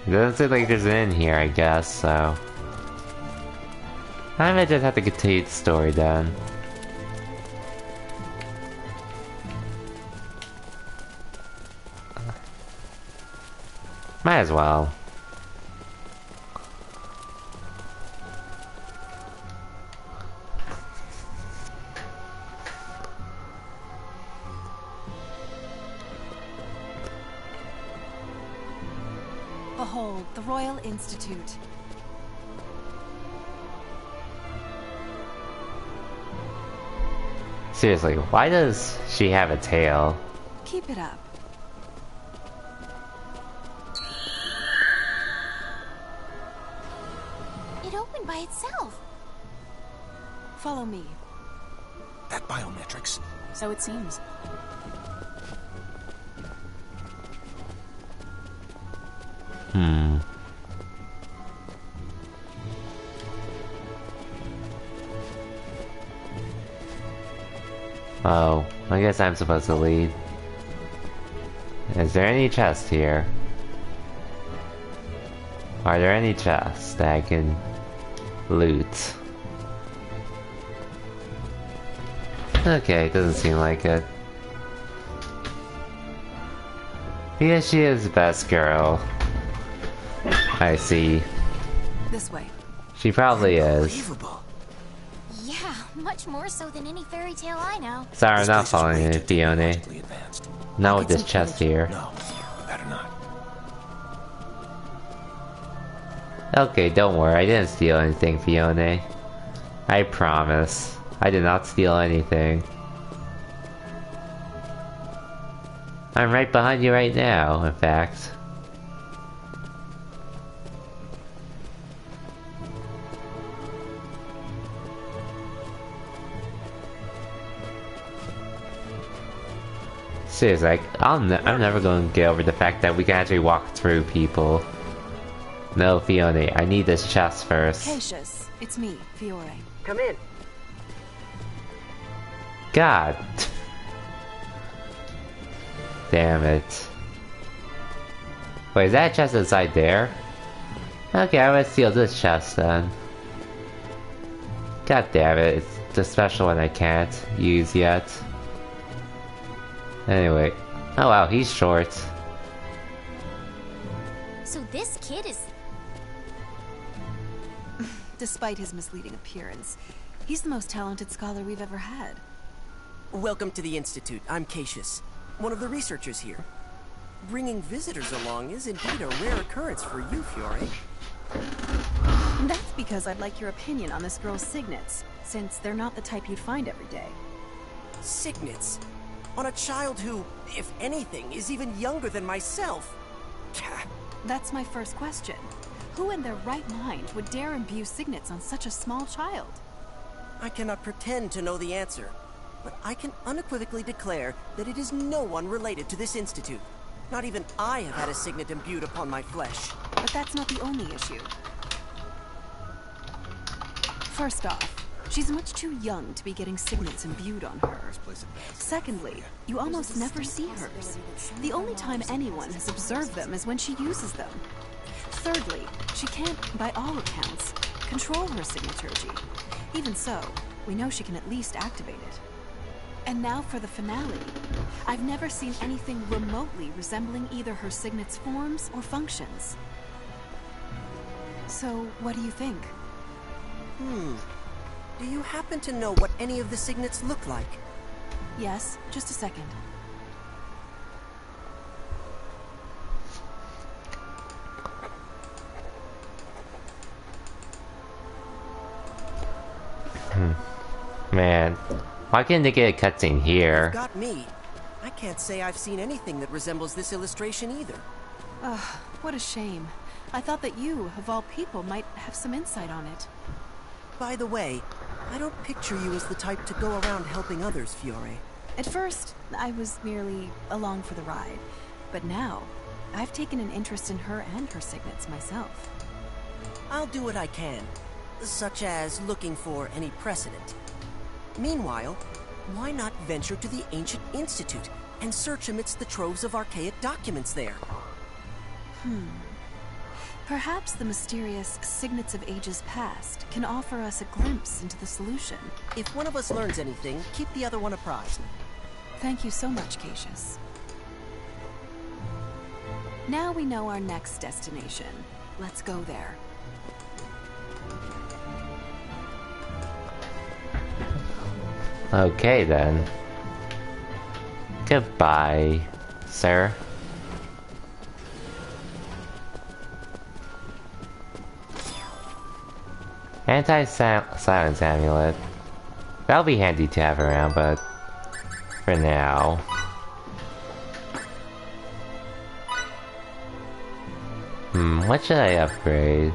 It doesn't seem like there's an end here, I guess, so... I might just have to continue the story then. Might as well. Behold, the Royal Institute. Seriously, why does she have a tail? Keep it up. It opened by itself. Follow me. That biometrics. So it seems. Oh, I guess I'm supposed to lead. Is there any chest here? Are there any chests that I can loot? Okay, doesn't seem like it. Because she is the best girl. I see. This way. She probably is. Unbelievable. Yeah, Much more so than any fairy tale I know. Sorry, I'm not following it, Fiona. Not with this chest here. No, better not. Okay, don't worry, I didn't steal anything, Fiona. I promise. I did not steal anything. I'm right behind you right now, in fact. Seriously, like, I'm never going to get over the fact that we can actually walk through people. No, Fiona, I need this chest first. Cassius, it's me, Fiore. Come in. God. Damn it. Wait, is that chest inside there? Okay, I'm gonna steal this chest then. God damn it, it's the special one I can't use yet. Anyway. Oh wow, he's short. So this kid is... Despite his misleading appearance, he's the most talented scholar we've ever had. Welcome to the Institute. I'm Cassius, one of the researchers here. Bringing visitors along is indeed a rare occurrence for you, Fiore. That's because I'd like your opinion on this girl's signets, since they're not the type you'd find every day. Signets? On a child who, if anything, is even younger than myself? That's my first question. Who in their right mind would dare imbue signets on such a small child? I cannot pretend to know the answer, but I can unequivocally declare that it is no one related to this institute. Not even I have had a signet imbued upon my flesh. But that's not the only issue. First off, she's much too young to be getting signets imbued on her. Secondly, you almost never see hers. The only time anyone has observed them is when she uses them. Thirdly, she can't, by all accounts, control her signaturgy. Even so, we know she can at least activate it. And now for the finale. I've never seen anything remotely resembling either her signet's forms or functions. So, what do you think? Do you happen to know what any of the signets look like? Yes, just a second. Man, why can't they get a cutscene here? Got me. I can't say I've seen anything that resembles this illustration either. Ugh, what a shame. I thought that you, of all people, might have some insight on it. By the way, I don't picture you as the type to go around helping others, Fiore. At first, I was merely along for the ride. But now, I've taken an interest in her and her signets myself. I'll do what I can, such as looking for any precedent. Meanwhile, why not venture to the Ancient Institute and search amidst the troves of archaic documents there? Perhaps the mysterious Signets of Ages Past can offer us a glimpse into the solution. If one of us learns anything, keep the other one apprised. Thank you so much, Cassius. Now we know our next destination. Let's go there. Okay then. Goodbye, sir. Anti-silence amulet. That'll be handy to have around, but for now. What should I upgrade?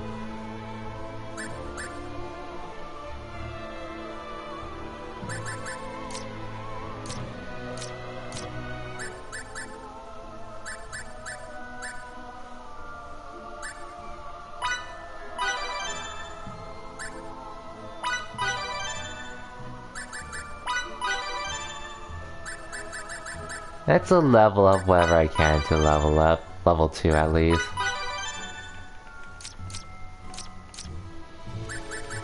Let's level up whatever I can to level up. Level 2 at least.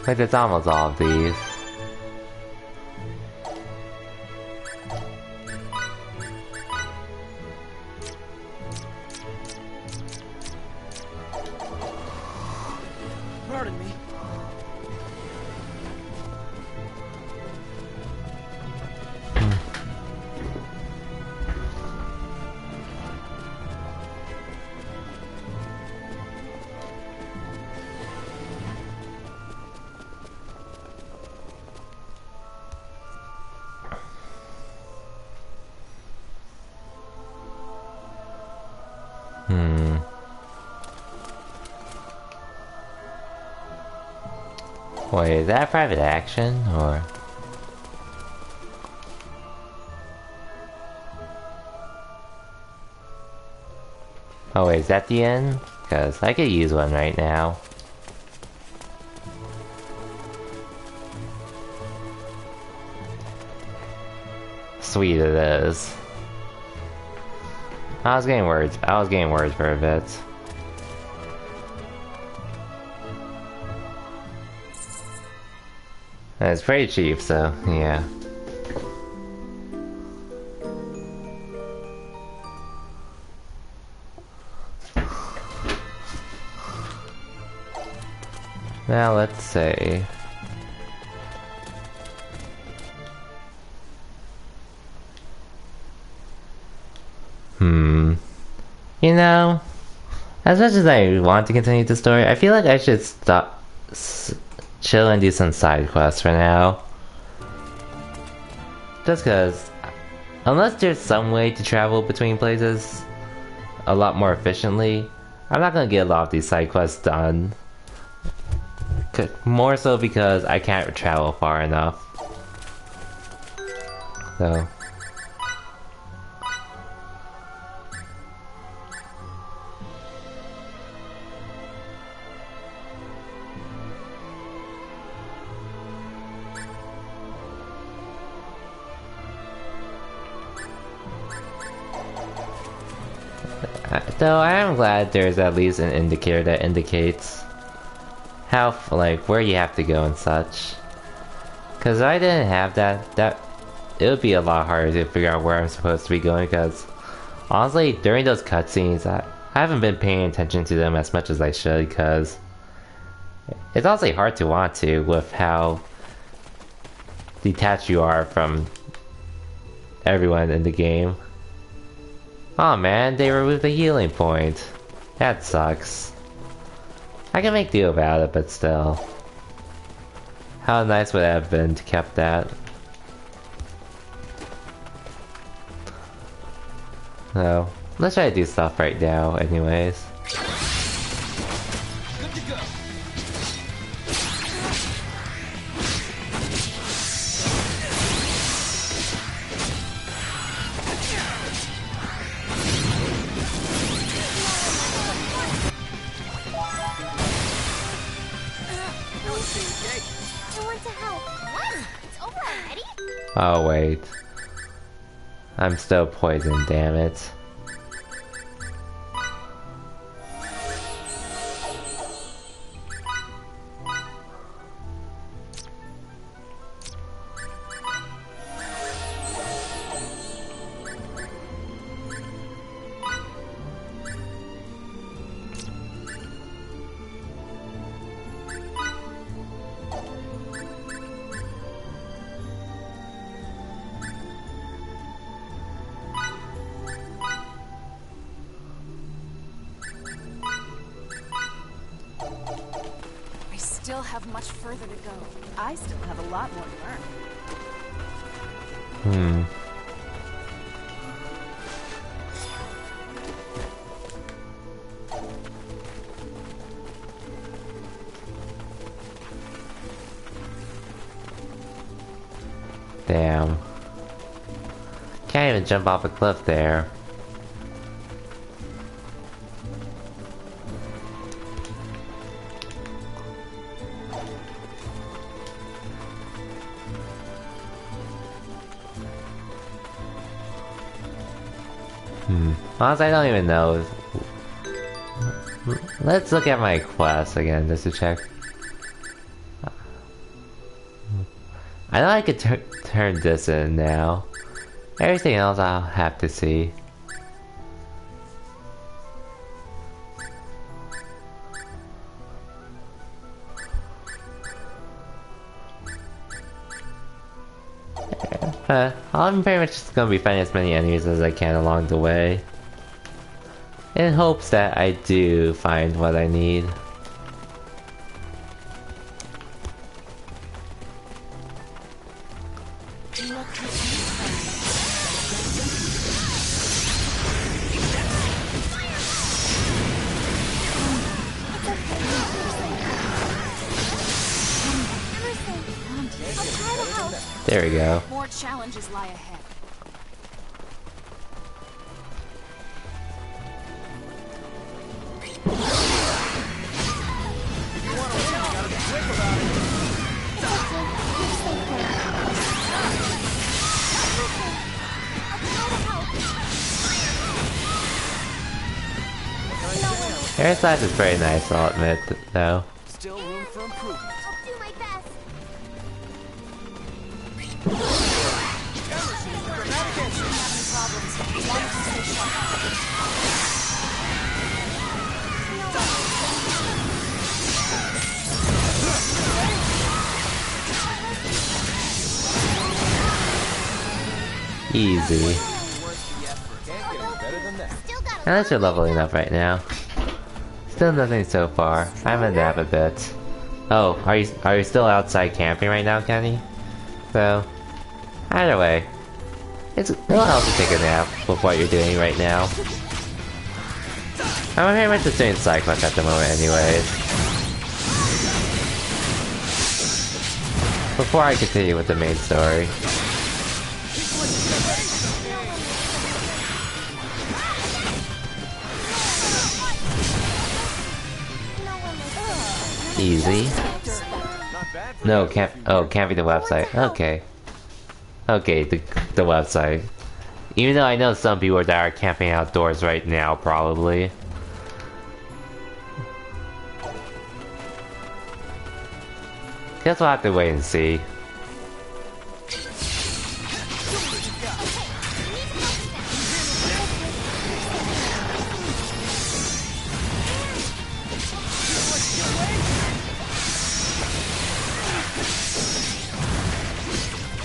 Like it's almost all of these. Pardon me. Wait, is that private action, or...? Oh wait, is that the end? Because I could use one right now. Sweet it is. I was getting words for a bit. And it's pretty cheap, so yeah. Now let's see. You know, as much as I want to continue the story, I feel like I should stop, chill and do some side quests for now. Just cause, unless there's some way to travel between places a lot more efficiently, I'm not gonna get a lot of these side quests done. More so because I can't travel far enough. So. Though I am glad there's at least an indicator that indicates how, like, where you have to go and such. Cause if I didn't have that, it would be a lot harder to figure out where I'm supposed to be going, because honestly, during those cutscenes, I haven't been paying attention to them as much as I should, because it's honestly hard to want to with how detached you are from everyone in the game. Oh man, they removed the healing point. That sucks. I can make do about it, but still. How nice would it have been to kept that? So, let's try to do stuff right now anyways. Good to go. I want to help. What? It's over already? Oh wait. I'm still poisoned, damn it. I still have much further to go. I still have a lot more to learn. Damn. Can't even jump off a cliff there. Honestly, I don't even know. Let's look at my quest again, just to check. I know I could turn this in now. Everything else I'll have to see. I'm pretty much just gonna be finding as many enemies as I can along the way, in hopes that I do find what I need. There we go. More challenges lie ahead. Hairstyles is very nice, I'll admit, though. Still room for improvement. I'll do my best. Easy. Unless you're leveling up right now. Still nothing so far. I'm a nap a bit. Oh, are you still outside camping right now, Kenny? So, either way, it'll help to take a nap with what you're doing right now. I'm very much just doing side quests at the moment anyways. Before I continue with the main story. Easy. No, can't be the website. Okay. Okay, the website. Even though I know some people that are camping outdoors right now, probably. Guess we'll have to wait and see.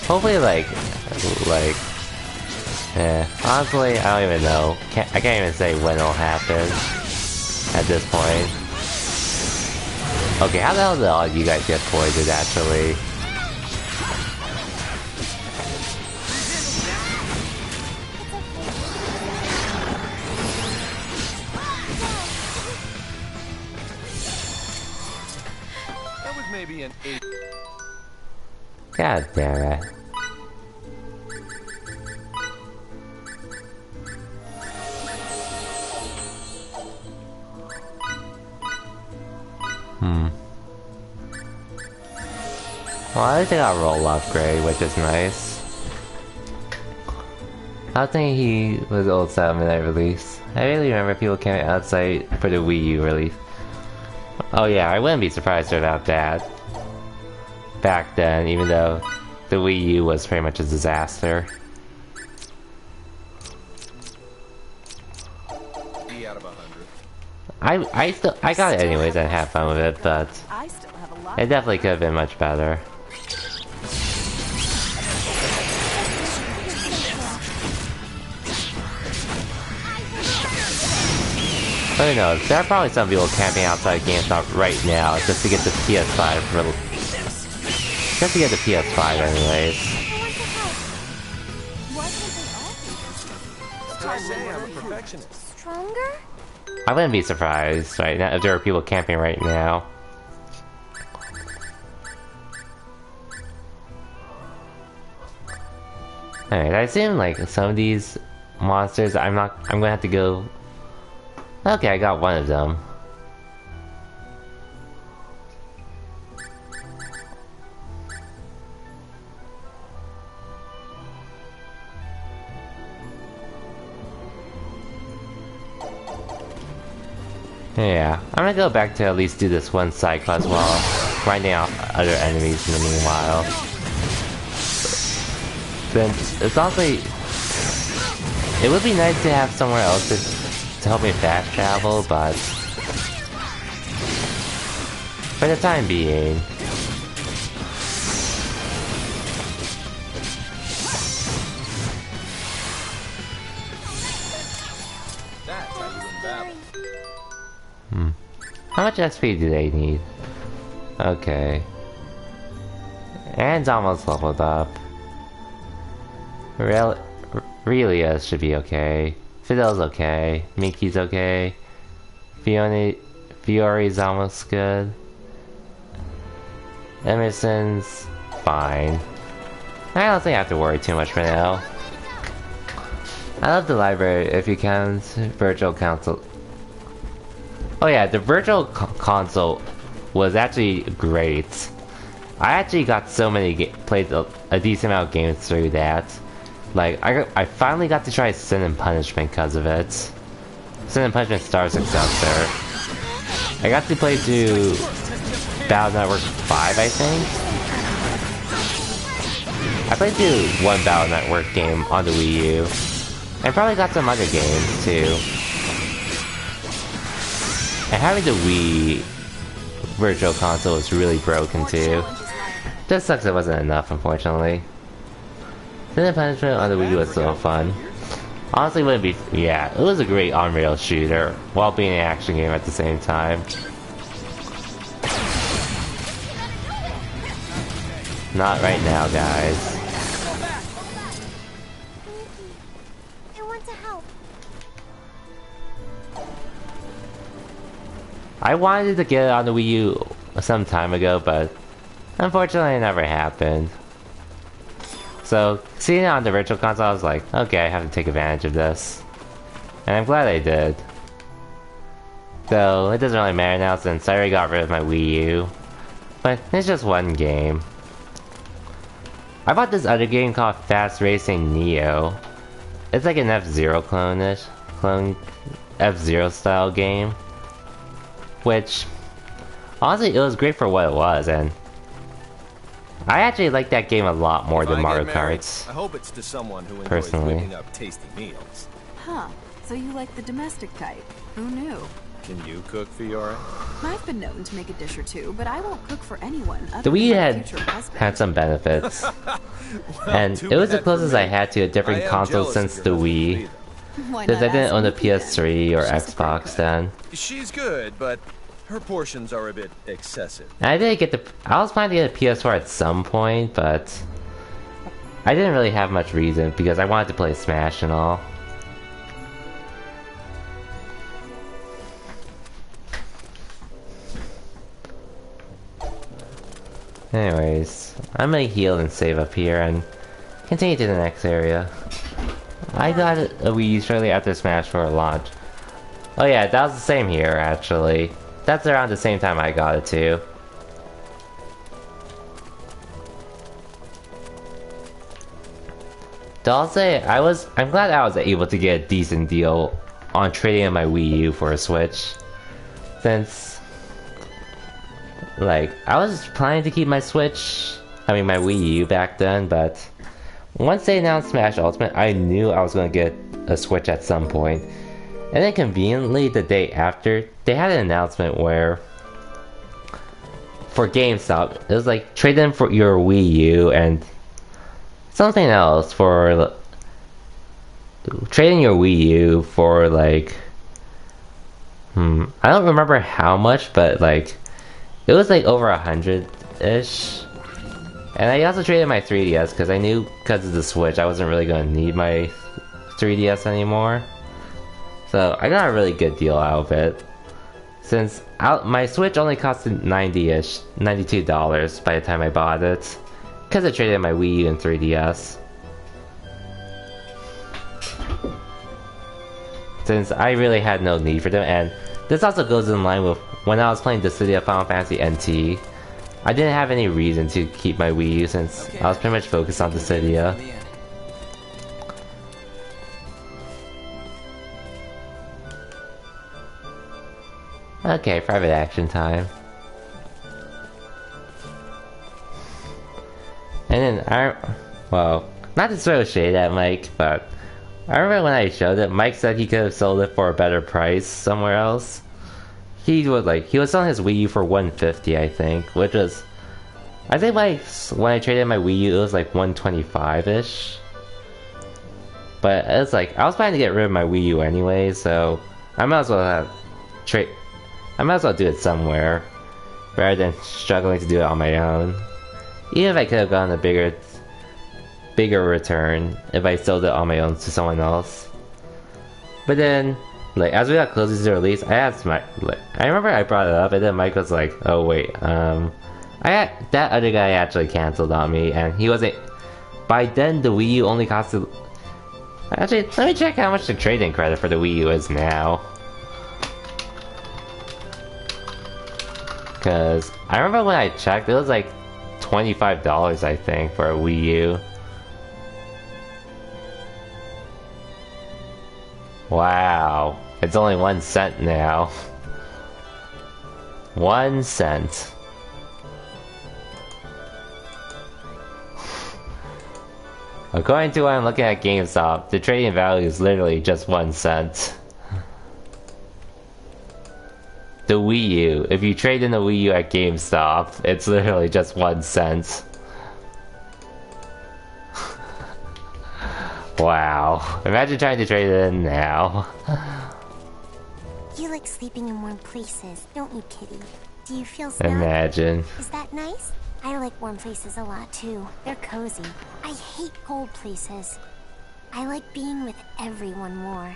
Hopefully, honestly, I don't even know. I can't even say when it'll happen at this point. Okay, how the hell did all you guys get poisoned, actually? That was maybe an 8. God damn it. Well, I think I'll roll upgrade, which is nice. I think he was old 7-minute release. I really remember people came outside for the Wii U release. Oh yeah, I wouldn't be surprised about that. Back then, even though the Wii U was pretty much a disaster. E out of 100. I got it anyways and had fun with it, but it definitely could have been much better. But who knows, there are probably some people camping outside GameStop right now just to get the PS5 just to get the PS5 anyways. I'm a perfectionist. Stronger? I wouldn't be surprised right now if there are people camping right now. Alright, I assume like some of these monsters I'm gonna have to go. Okay, I got one of them. Yeah, I'm gonna go back to at least do this one side quest while grinding out other enemies in the meanwhile. Then it's also, it would be nice to have somewhere else to help me fast travel, but for the time being, That's how you win battle. How much XP do they need? Okay. Anne's almost leveled up. Relia should be okay. Fidel's okay. Mickey's okay. Fiore's almost good. Emerson's fine. I don't think I have to worry too much for now. I love the library if you count Virtual Console. Oh yeah, the Virtual Console was actually great. I actually got so many played a decent amount of games through that. Like I finally got to try Sin and Punishment because of it. Sin and Punishment Star Successor. I got to play through Battle Network 5, I think. I played through one Battle Network game on the Wii U. And probably got some other games too. And having the Wii Virtual Console is really broken too. Just sucks it wasn't enough, unfortunately. Sin and Punishment on the Wii U was so fun. Honestly, wouldn't be. Yeah, it was a great on-rail shooter while being an action game at the same time. Not right now, guys. I want to help. I wanted to get it on the Wii U some time ago, but unfortunately it never happened. So, seeing it on the Virtual Console, I was like, okay, I have to take advantage of this. And I'm glad I did. Though, it doesn't really matter now since I already got rid of my Wii U. But it's just one game. I bought this other game called Fast Racing Neo. It's like an F-Zero clone F-Zero style game. Which, honestly, it was great for what it was, and I actually like that game a lot more than Mario Kart. I hope it's to someone who enjoys personally whipping up tasty meals. Huh. So you like the domestic type. Who knew? Can you cook, Fiora? I've been known to make a dish or two, but I won't cook for anyone other The Wii than my had future husband. had some benefits. Well, And too it was the bad closest for me. I had to a different I am console jealous since of the your husband, Wii. either. Why Because I not didn't ask own the Nikki then? PS3 or She's a great Xbox cook. then. She's good, but her portions are a bit excessive. And I didn't get the. I was planning to get a PS4 at some point, but I didn't really have much reason because I wanted to play Smash and all. Anyways, I'm gonna heal and save up here and continue to the next area. I got a Wii U shortly after Smash 4 launch. Oh yeah, that was the same here actually. That's around the same time I got it too. So I'll say I'm glad I was able to get a decent deal on trading in my Wii U for a Switch. Since like I was planning to keep my Switch, my Wii U back then, but once they announced Smash Ultimate, I knew I was gonna get a Switch at some point. And then conveniently, the day after, they had an announcement where, for GameStop, it was like, trade in for your Wii U and something else for, trading your Wii U for like, I don't remember how much, but like, it was like over 100-ish. And I also traded my 3DS because I knew because of the Switch, I wasn't really going to need my 3DS anymore. So I got a really good deal out of it. Since my Switch only costed $90-ish, $92 by the time I bought it. Because I traded my Wii U and 3DS. Since I really had no need for them, and this also goes in line with when I was playing Dissidia Final Fantasy NT. I didn't have any reason to keep my Wii U since I was pretty much focused on Dissidia. Okay, private action time. And then well, not to throw shade at Mike, but I remember when I showed it, Mike said he could have sold it for a better price somewhere else. He was selling his Wii U for $150, I think, which was, I think when I traded my Wii U, it was like $125-ish. But it's like, I was planning to get rid of my Wii U anyway, so I might as well do it somewhere, rather than struggling to do it on my own. Even if I could have gotten a bigger return if I sold it on my own to someone else. But then, like, as we got closer to the release, I asked Mike, I remember I brought it up, and then Mike was like, oh wait, that other guy actually canceled on me, and he wasn't, by then the Wii U only costed... Actually, let me check how much the trade-in credit for the Wii U is now. Because I remember when I checked, it was like $25, I think, for a Wii U. Wow, it's only 1 cent now. 1 cent. According to what I'm looking at GameStop, the trading value is literally just 1 cent. The Wii U, if you trade in the Wii U at GameStop, it's literally just 1 cent. Wow, imagine trying to trade it in now. You like sleeping in warm places, don't you, Kitty? Do you feel snug? Imagine. Is that nice? I like warm places a lot too. They're cozy. I hate cold places. I like being with everyone more.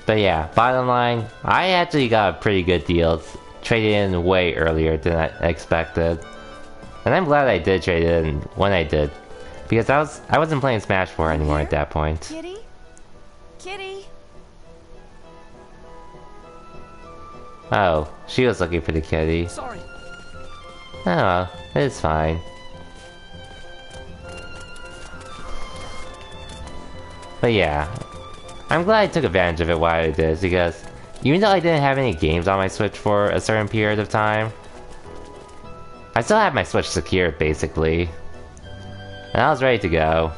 But yeah, bottom line, I actually got a pretty good deal. Traded in way earlier than I expected. And I'm glad I did trade in when I did. Because I wasn't playing Smash 4 anymore at that point. Kitty? Kitty? Oh, she was looking for the kitty. Sorry. Oh well, it's fine. But yeah, I'm glad I took advantage of it while I did, because even though I didn't have any games on my Switch for a certain period of time, I still had my Switch secured basically. And I was ready to go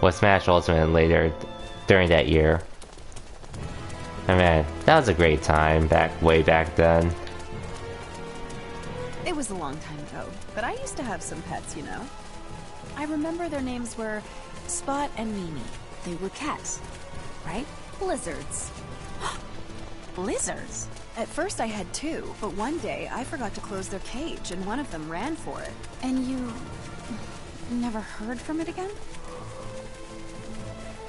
with Smash Ultimate later during that year. And man, that was a great time way back then. It was a long time ago, but I used to have some pets, you know. I remember their names were Spot and Mimi. They were cats, right? Blizzards. Blizzards? At first I had 2, but one day I forgot to close their cage and one of them ran for it. And you never heard from it again?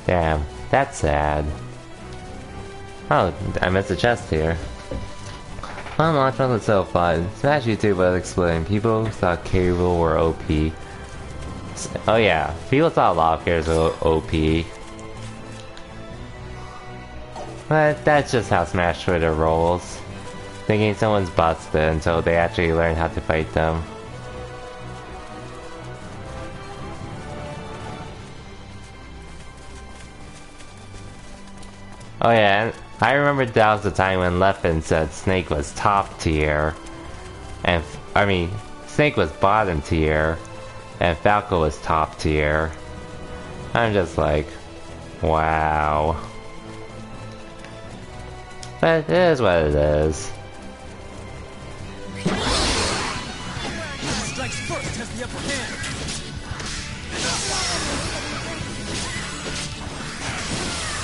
Damn, that's sad. Oh, I missed a chest here. On launch was so fun. Smash YouTube was exploding. People thought Cable were OP. Oh yeah, people thought a lot of characters were OP. But that's just how Smash Twitter rolls. Thinking someone's busted until they actually learn how to fight them. Oh yeah, and I remember that was the time when Leffen said Snake was top tier. And, I mean, Snake was bottom tier. And Falco was top tier. I'm just like, wow. But it is what it is. Strikes first has the upper hand.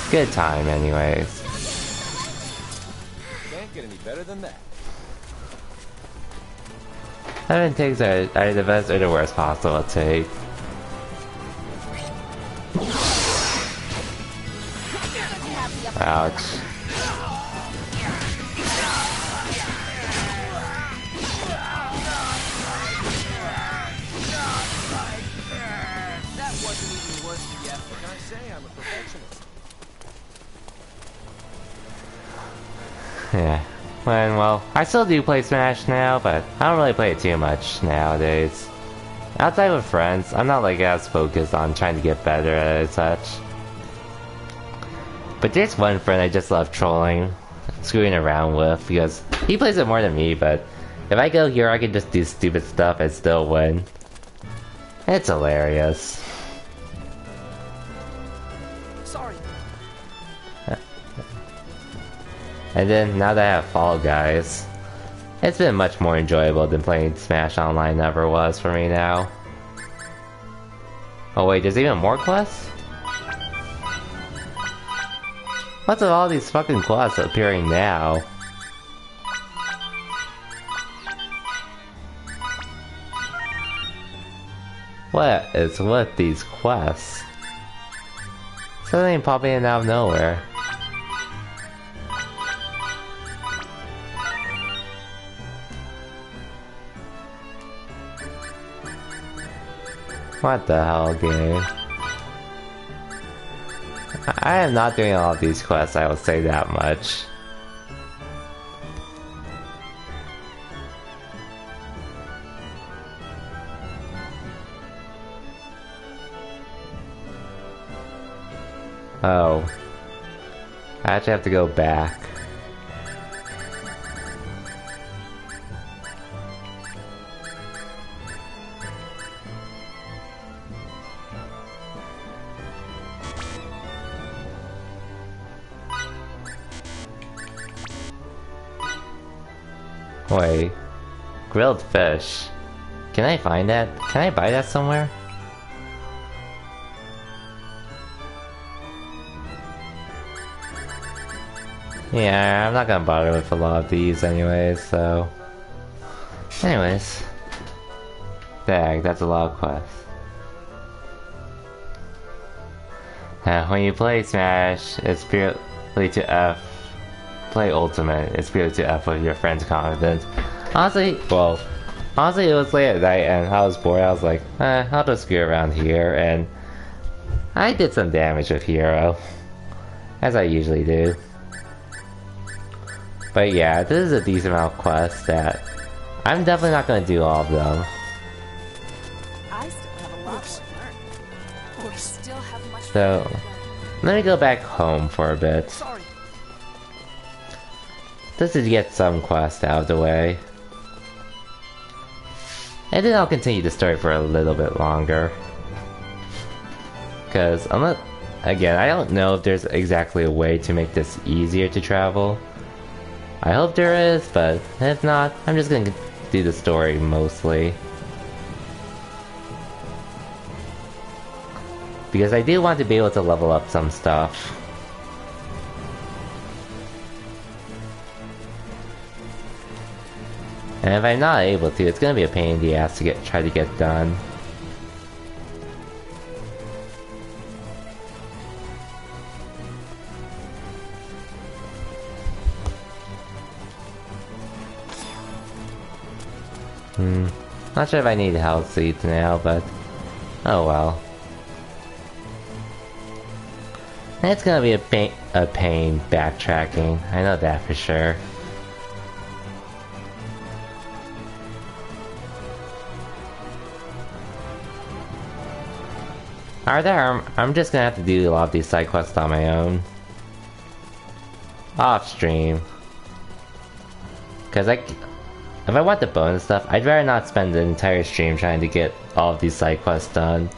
Good time anyways. Can't get any better than that. Having takes are the best or the worst possible take. Ouch. That wasn't even worth the effort. Can I say I'm a perfectionist? Yeah. Well, I still do play Smash now, but I don't really play it too much nowadays. Outside with friends, I'm not like as focused on trying to get better at it as such. But there's one friend I just love trolling, screwing around with, because he plays it more than me, but if I go here I can just do stupid stuff and still win. It's hilarious. Sorry. And then, now that I have Fall Guys, it's been much more enjoyable than playing Smash Online ever was for me now. Oh wait, there's even more quests? What's with all these fucking quests appearing now? What is with these quests? Something popping in out of nowhere. What the hell, game? I am not doing all of these quests, I will say that much. Oh. I actually have to go back. Wait. Grilled fish. Can I find that? Can I buy that somewhere? Yeah, I'm not gonna bother with a lot of these anyways, so... Anyways. Dang, that's a lot of quests. When you play Smash, it's purely to F. Play Ultimate, it's purely to F with your friend's confidence. Honestly, it was late at night and I was bored. I was like, I'll just screw around here, and I did some damage with Hero. As I usually do. But yeah, this is a decent amount of quests that I'm definitely not going to do all of them. I still have a lot to learn. We still have much So, let me go back home for a bit. Sorry. Just to get some quests out of the way. And then I'll continue the story for a little bit longer. Because, again, I don't know if there's exactly a way to make this easier to travel. I hope there is, but if not, I'm just gonna do the story mostly. Because I do want to be able to level up some stuff. And if I'm not able to, it's gonna be a pain in the ass to try to get done. Not sure if I need health seeds now, but oh well. It's gonna be a pain backtracking, I know that for sure. I'm just gonna have to do a lot of these side quests on my own. Off stream. Cause if I want the bonus stuff, I'd rather not spend the entire stream trying to get all of these side quests done.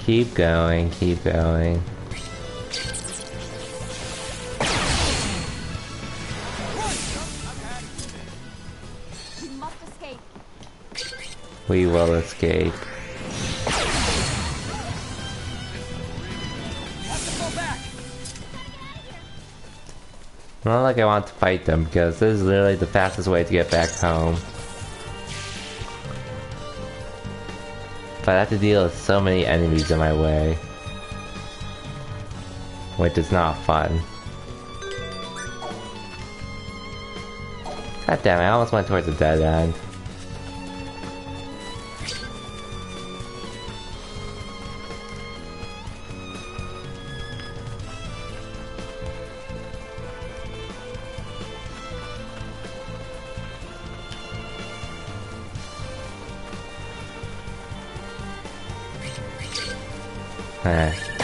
Keep going, keep going. We must escape. We will escape. Not like I want to fight them, because this is literally the fastest way to get back home. But I have to deal with so many enemies in my way. Which is not fun. God damn it, I almost went towards a dead end.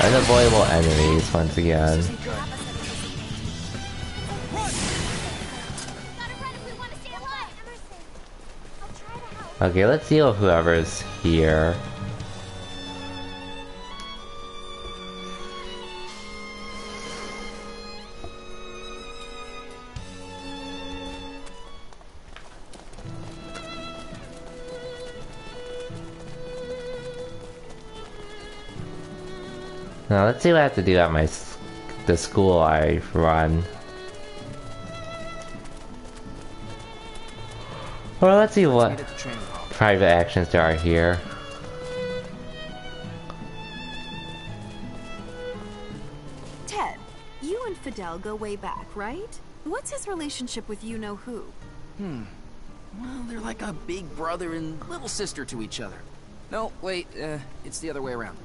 Unavoidable enemies once again. Okay, let's deal with whoever's here. Now let's see what I have to do at the school I run. Well, let's see what private actions there are here. Ted, you and Fidel go way back, right? What's his relationship with you-know-who? Well, they're like a big brother and little sister to each other. No, wait, it's the other way around.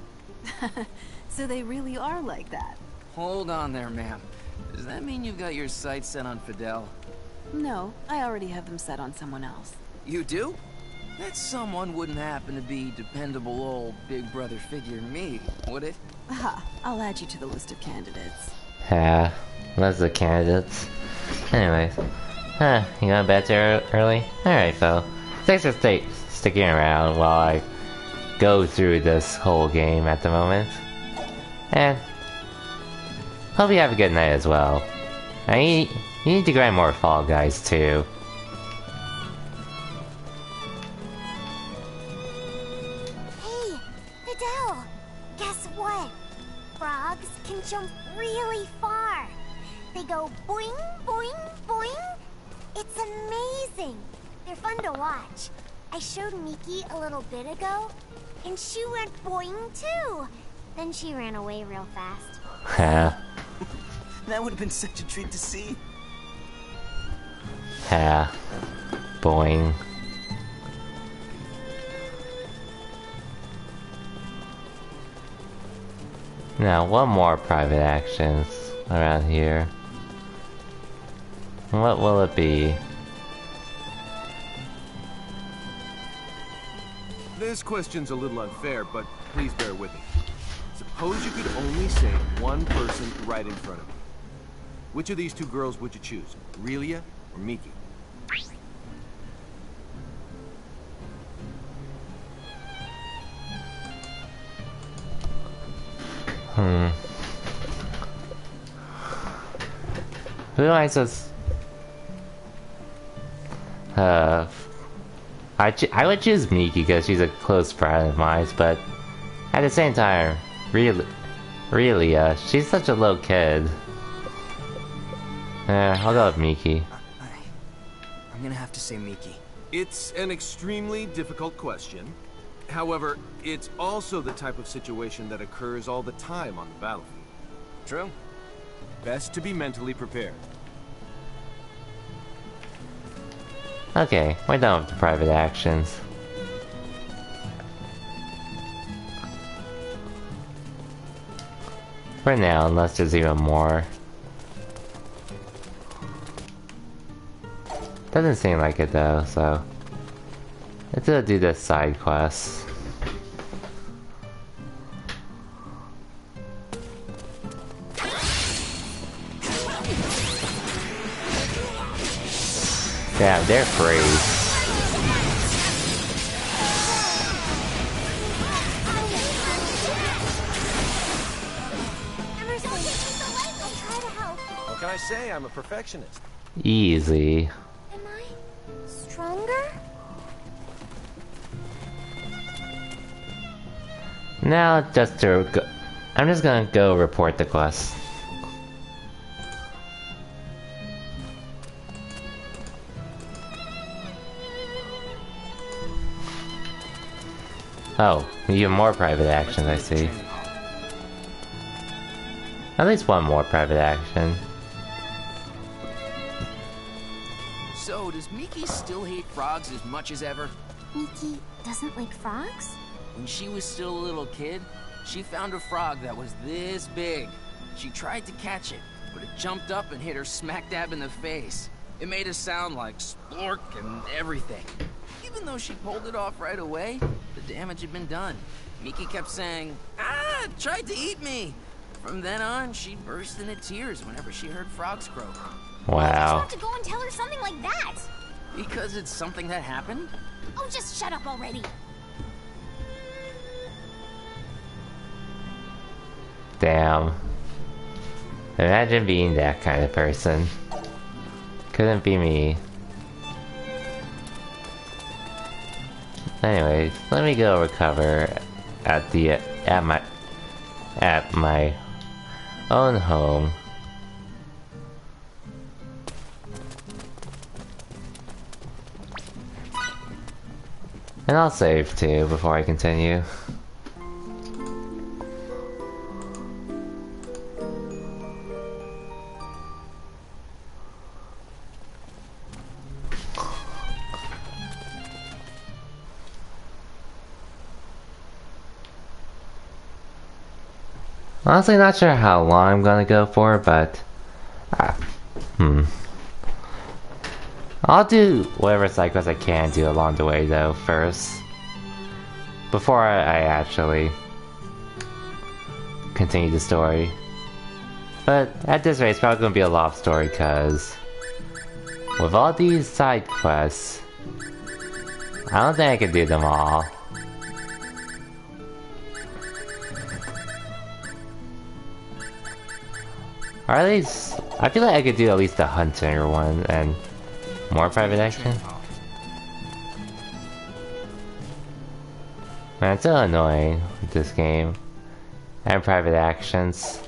So they really are like that? Hold on there, ma'am. Does that mean you've got your sights set on Fidel? No, I already have them set on someone else. You do? That someone wouldn't happen to be dependable old big brother figure me, would it? Ha, I'll add you to the list of candidates. Yeah, that's the candidates. Anyways. Huh, you going back there early? Alright, Phil. Thanks for sticking around while I go through this whole game at the moment. And hope you have a good night as well. You need to grind more Fall Guys too. Hey, Fidel! Guess what? Frogs can jump really far. They go boing, boing, boing. It's amazing. They're fun to watch. I showed Miki a little bit ago, and she went boing too. Then she ran away real fast. Yeah. That would have been such a treat to see. Yeah. Boing. Now, one more private actions around here. What will it be? This question's a little unfair, but please bear with me. Suppose you could only save one person right in front of you. Which of these two girls would you choose? Relia or Miki? Who am I supposed... I would choose Miki because she's a close friend of mine, but at the same time, really, she's such a little kid. I'll go with Miki. I'm gonna have to say Miki. It's an extremely difficult question. However, it's also the type of situation that occurs all the time on the battlefield. True. Best to be mentally prepared. Okay, we're done with the private actions. For now, unless there's even more. Doesn't seem like it though, so... let's go do this side quest. Damn, they're free. What can I say? I'm a perfectionist. Easy. Am I stronger? Now, just to go... I'm just gonna go report the quest. Oh, even more private actions, I see. At least one more private action. So, does Miki still hate frogs as much as ever? Miki doesn't like frogs? When she was still a little kid, she found a frog that was this big. She tried to catch it, but it jumped up and hit her smack dab in the face. It made a sound like splork and everything. Even though she pulled it off right away, the damage had been done. Miki kept saying, "Ah, it tried to eat me." From then on, she burst into tears whenever she heard frogs croak. Wow. Why'd you have to go and tell her something like that? Because it's something that happened? Oh, just shut up already. Damn. Imagine being that kind of person. Couldn't be me. Anyways, let me go recover at at my own home. And I'll save too before I continue. Honestly, not sure how long I'm gonna go for, but I'll do whatever cycles I can do along the way though first, before I actually continue the story. But at this rate, it's probably gonna be a lot of story, cause with all these side quests, I don't think I can do them all. Or at least, I feel like I could do at least the hunter one and more private action. Man, it's so annoying with this game. And private actions.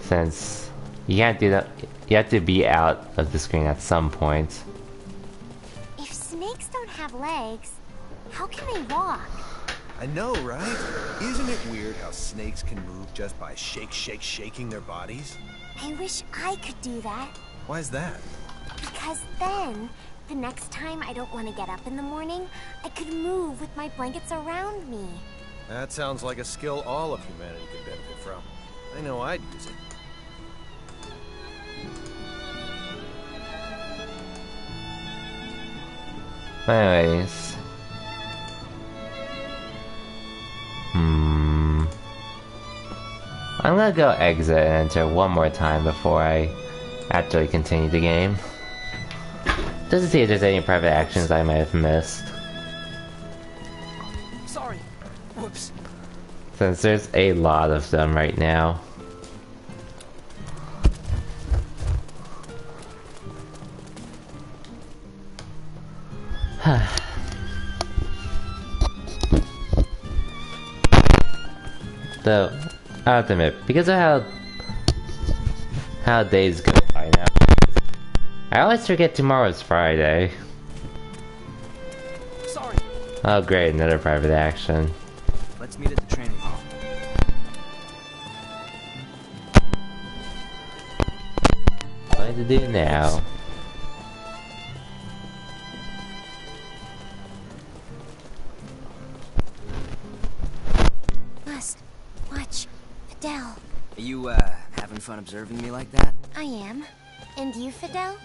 Since you can't do that, you have to be out of the screen at some point. If snakes don't have legs, how can they walk? I know, right? Isn't it weird how snakes can move just by shaking their bodies? I wish I could do that. Why is that? Because then, the next time I don't want to get up in the morning, I could move with my blankets around me. That sounds like a skill all of humanity could benefit from. I know I'd use it. Anyways. I'm gonna go exit and enter one more time before I actually continue the game. Just to see if there's any private actions I might have missed. Sorry. Whoops. Since there's a lot of them right now. Though, I have to admit, because of how days go by now, I always forget tomorrow's Friday. Sorry. Oh great, another private action. Let's meet at the training hall. What to do now? Watch. Fidel. Are you, having fun observing me like that? I am. And you, Fidel?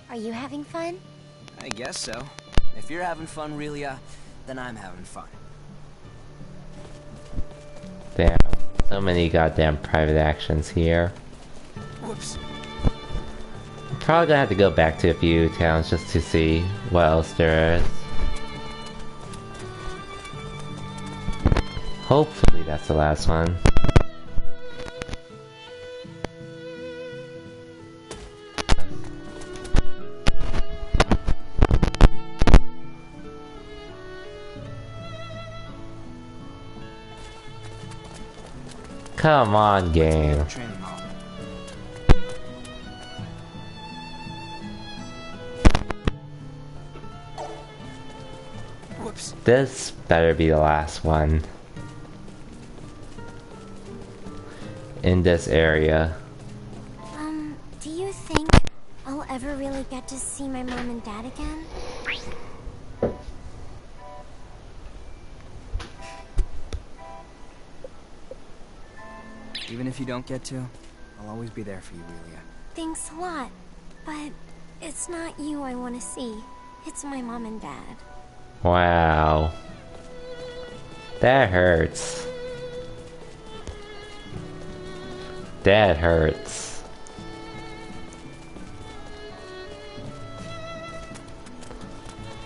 Are you having fun? I guess so. If you're having fun, Relia, then I'm having fun. Damn. So many goddamn private actions here. Whoops. I'm probably gonna have to go back to a few towns just to see what else there is. Hopefully that's the last one. Come on, game. Whoops. This better be the last one. In this area. Do you think I'll ever really get to see my mom and dad again? Even if you don't get to, I'll always be there for you, Relia. Thanks a lot, but it's not you I want to see. It's my mom and dad. Wow. That hurts. That hurts.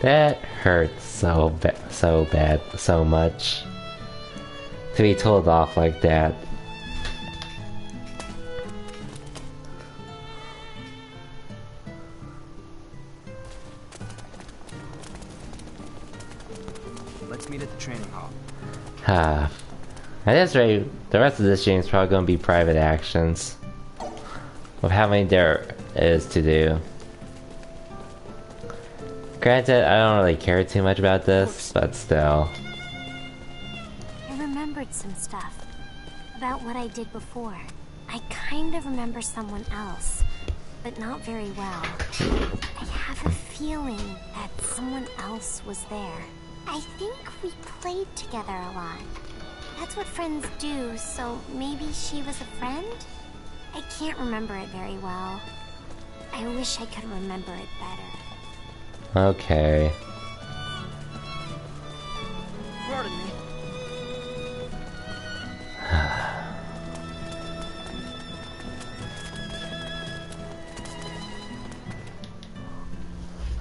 That hurts so bad, so much. To be told off like that. Let's meet at the training hall. At this rate, the rest of this game is probably going to be private actions. With how many there is to do. Granted, I don't really care too much about this, but still. I remembered some stuff. About what I did before. I kind of remember someone else, but not very well. I have a feeling that someone else was there. I think we played together a lot. That's what friends do, so maybe she was a friend? I can't remember it very well. I wish I could remember it better. Okay. Pardon me.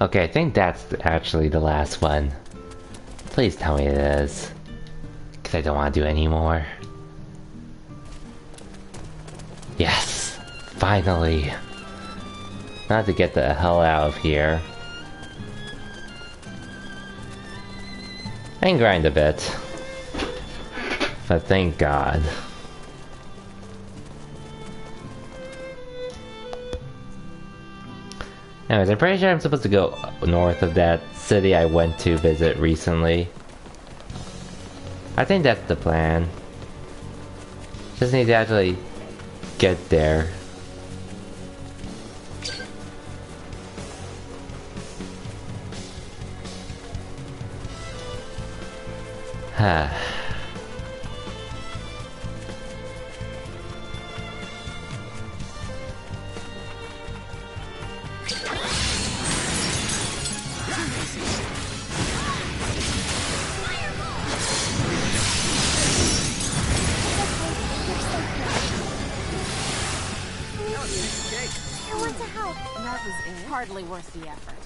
Okay, I think that's actually the last one. Please tell me it is. Because I don't want to do any more. Yes! Finally! Not to get the hell out of here. And grind a bit. But thank God. Anyways, I'm pretty sure I'm supposed to go north of that city I went to visit recently. I think that's the plan. Just need to actually get there. I want to help. That was hardly worth the effort.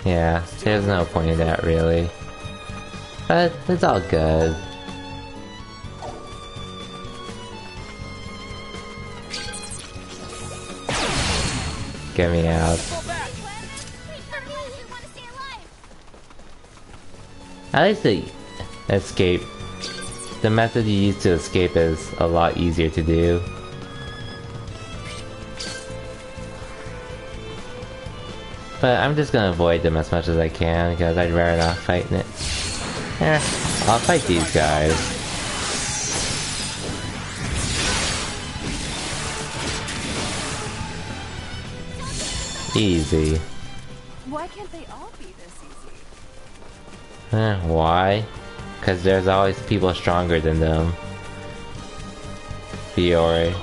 Yeah, there's no point in that really. But it's all good. Get me out. At least the escape. The method you use to escape is a lot easier to do. But I'm just gonna avoid them as much as I can because I'd rather not fight it. I'll fight these guys. Easy. Why can't they all be this easy? Why? Because there's always people stronger than them. Fiore.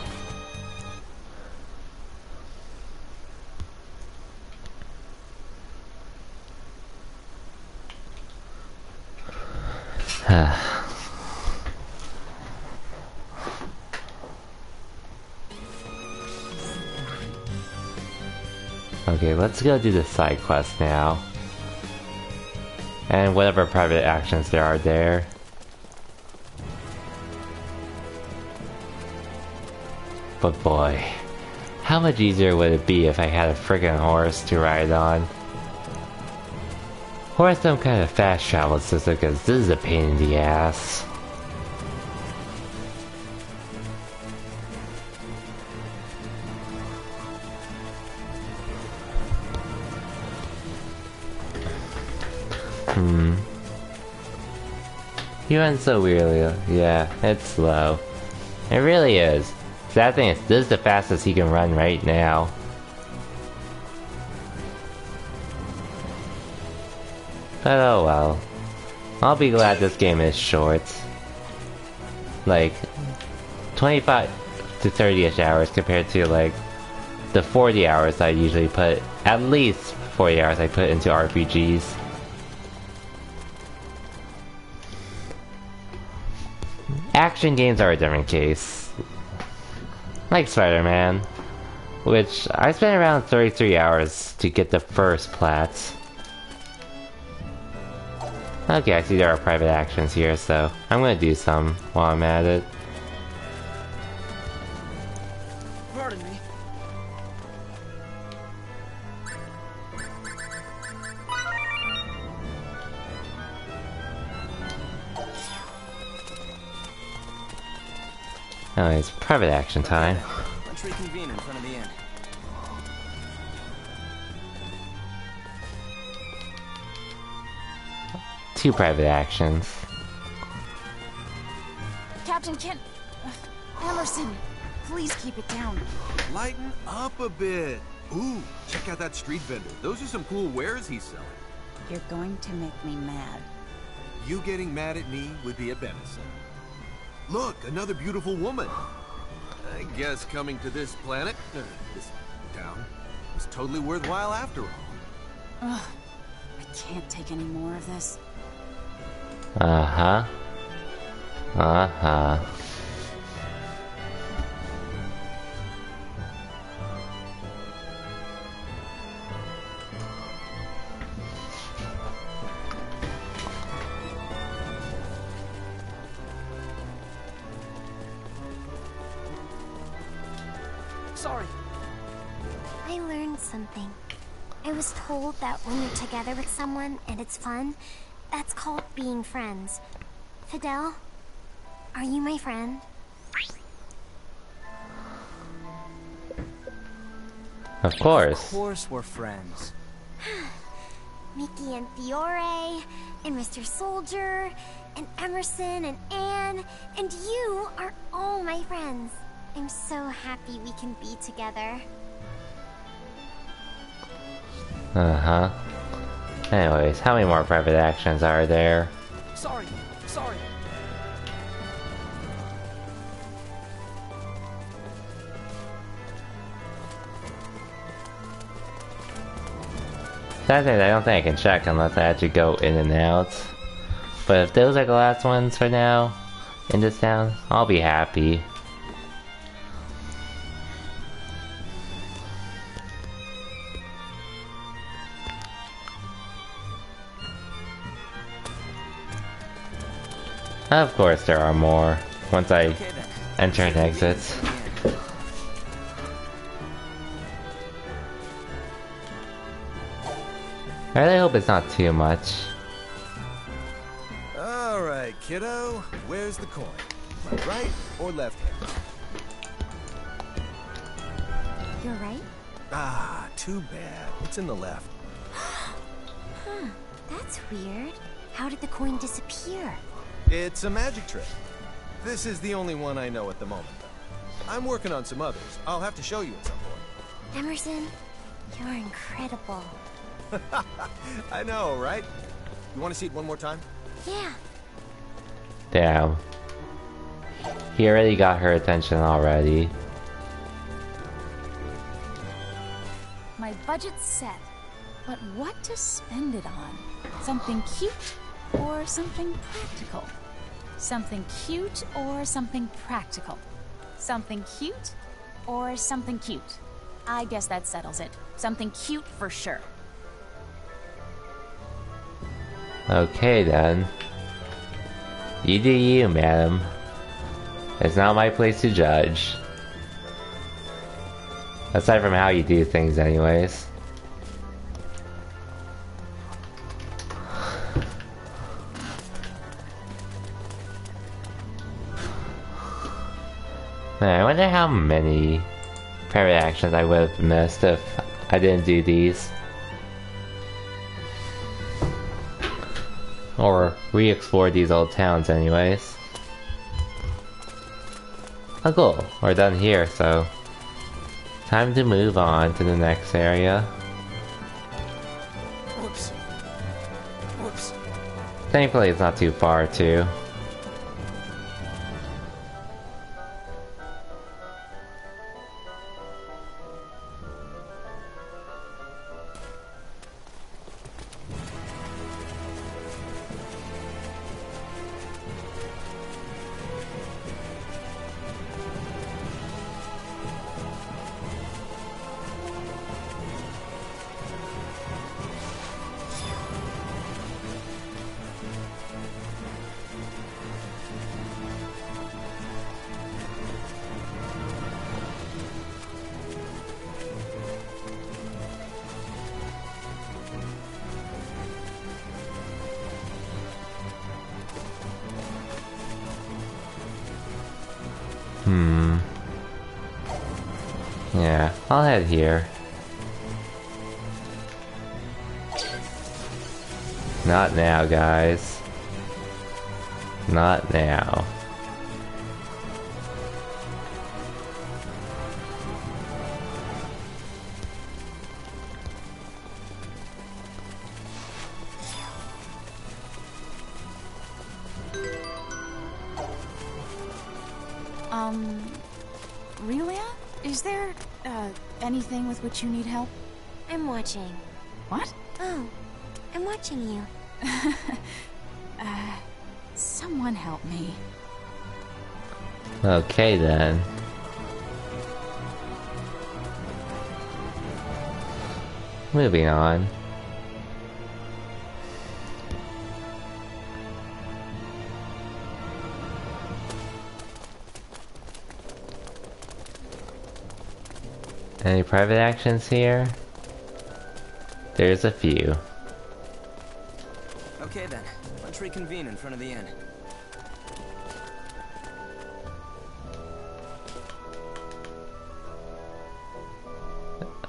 Okay, let's go do the side quest now. And whatever private actions there are there. But boy, how much easier would it be if I had a friggin' horse to ride on? Or some kind of fast travel system, because this is a pain in the ass. He went so weirdly. Yeah, it's slow. It really is. Sad thing is, this is the fastest he can run right now. But oh well. I'll be glad this game is short. Like, 25 to 30-ish hours compared to like the 40 hours I usually put, at least 40 hours I put into RPGs. Action games are a different case. Like Spider-Man, which I spent around 33 hours to get the first plats. Okay, I see there are private actions here, so I'm gonna do some while I'm at it. Pardon me. Anyways, private action time. Let's reconvene in front of the inn. Two private actions. Captain Kent... Emerson, please keep it down. Lighten up a bit. Ooh, check out that street vendor. Those are some cool wares he's selling. You're going to make me mad. You getting mad at me would be a benefit. Look, another beautiful woman. I guess coming to this planet, this town, was totally worthwhile after all. Ugh, I can't take any more of this. Uh-huh. Uh-huh. Sorry. I learned something. I was told that when you're together with someone and it's fun, that's called being friends. Fidel, are you my friend? Of course. Of course we're friends. Mickey and Fiore, and Mr. Soldier, and Emerson and Anne, and you are all my friends. I'm so happy we can be together. Uh-huh. Anyways, how many more private actions are there? Sorry. That thing I don't think I can check unless I actually go in and out. But if those are the last ones for now, in this town, I'll be happy. Of course there are more, once I enter and exit. I really hope it's not too much. Alright, kiddo. Where's the coin? My right or left hand? You're right? Ah, too bad. It's in the left. Huh, that's weird. How did the coin disappear? It's a magic trick. This is the only one I know at the moment, though. I'm working on some others. I'll have to show you at some point. Emerson, you're incredible. I know, right? You want to see it one more time? Yeah. Damn. He already got her attention already. My budget's set, but what to spend it on? Something cute or something practical? Something cute or something practical? Something cute or something cute? I guess that settles it. Something cute for sure. Okay then. You do you, madam. It's not my place to judge. Aside from how you do things anyways. Man, I wonder how many private actions I would have missed if I didn't do these. Or re-explore these old towns anyways. Oh cool, we're done here, so time to move on to the next area. Whoops. Thankfully it's not too far too. Yeah, I'll head here. Not now, guys. Not now. Relia? Is there, anything with which you need help? I'm watching. What? Oh, I'm watching you. Someone help me. Okay then. Moving on. Any private actions here? There's a few. Okay then, let's reconvene in front of the inn.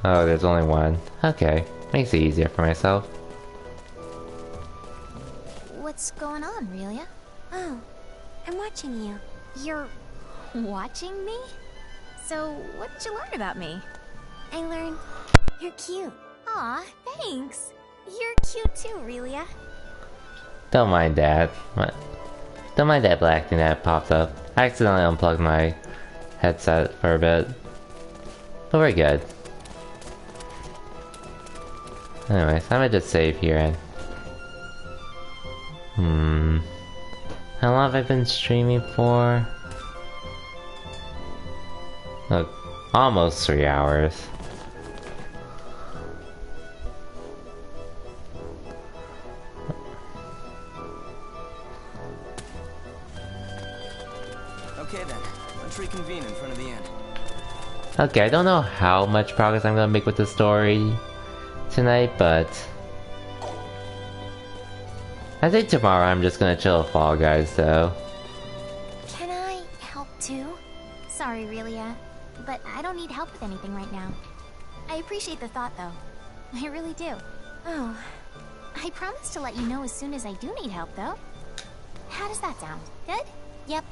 Oh, there's only one. Okay, makes it easier for myself. What's going on, Relia? Oh, I'm watching you. You're watching me? So, what did you learn about me? I learned you're cute. Aw, thanks. You're cute too, Relia. Don't mind that. Don't mind that black thing that popped up. I accidentally unplugged my headset for a bit. But we're good. Anyways, I'm gonna just save here and... How long have I been streaming for? Look, almost 3 hours. Okay then, let's reconvene in front of the inn. Okay, I don't know how much progress I'm gonna make with the story tonight, but... I think tomorrow I'm just gonna chill with Fall Guys, though. Can I help too? Sorry, Relia, but I don't need help with anything right now. I appreciate the thought, though. I really do. Oh, I promise to let you know as soon as I do need help, though. How does that sound? Good? Yep.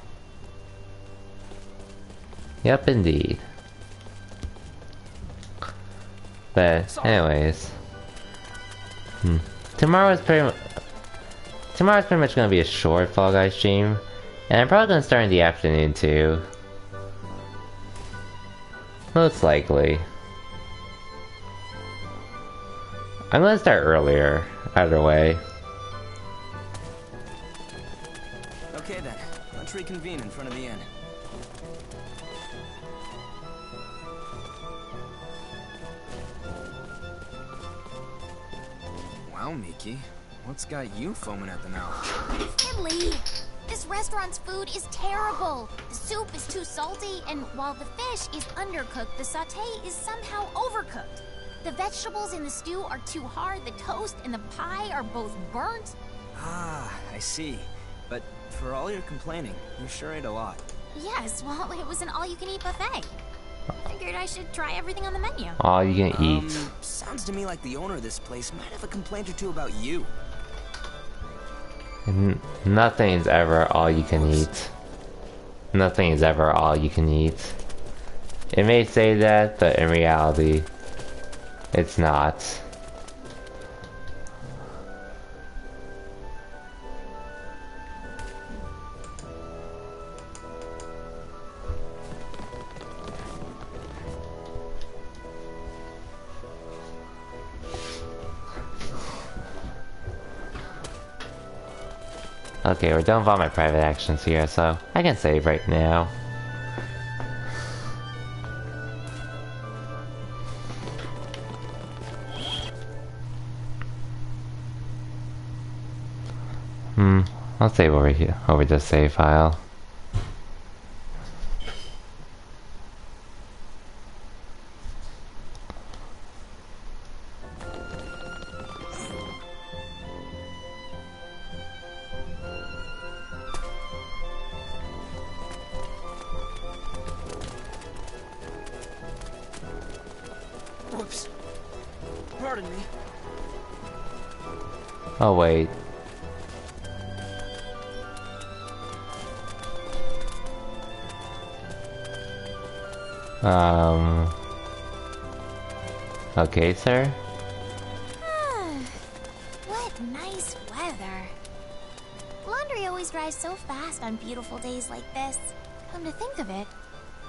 Yep, indeed. But, anyways. Tomorrow's pretty much gonna be a short Fall Guys stream. And I'm probably gonna start in the afternoon, too. Most likely. I'm gonna start earlier, either way. Okay then, let's reconvene in front of the inn. Wow, Miki, what's got you foaming at the mouth? Finley! This restaurant's food is terrible! The soup is too salty, and while the fish is undercooked, the sauté is somehow overcooked. The vegetables in the stew are too hard, the toast and the pie are both burnt. Ah, I see. But for all your complaining, you sure ate a lot. Yes, well, it was an all-you-can-eat buffet. Figured I should try everything on the menu. All you can eat. Sounds to me like the owner of this place might have a complaint or two about you. Nothing's ever all you can eat. Nothing is ever all you can eat. It may say that, but in reality, it's not. Okay, we're done with all my private actions here, so I can save right now. I'll save over here, over the save file. Oh wait. Okay, sir. What nice weather. Laundry always dries so fast on beautiful days like this. Come to think of it,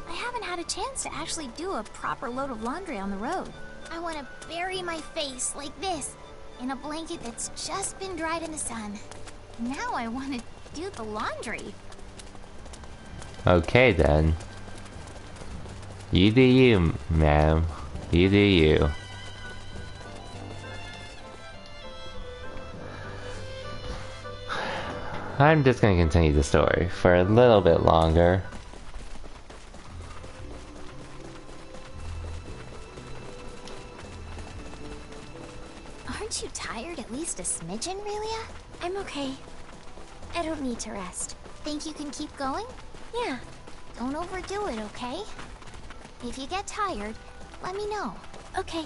I haven't had a chance to actually do a proper load of laundry on the road. I want to bury my face like this in a blanket that's just been dried in the sun. Now I want to do the laundry. Okay then. You do you, ma'am. You do you. I'm just gonna continue the story for a little bit longer. Aren't you tired at least a smidgen, Relia? I'm okay. I don't need to rest. Think you can keep going? Yeah. Don't overdo it, okay? If you get tired, let me know. Okay.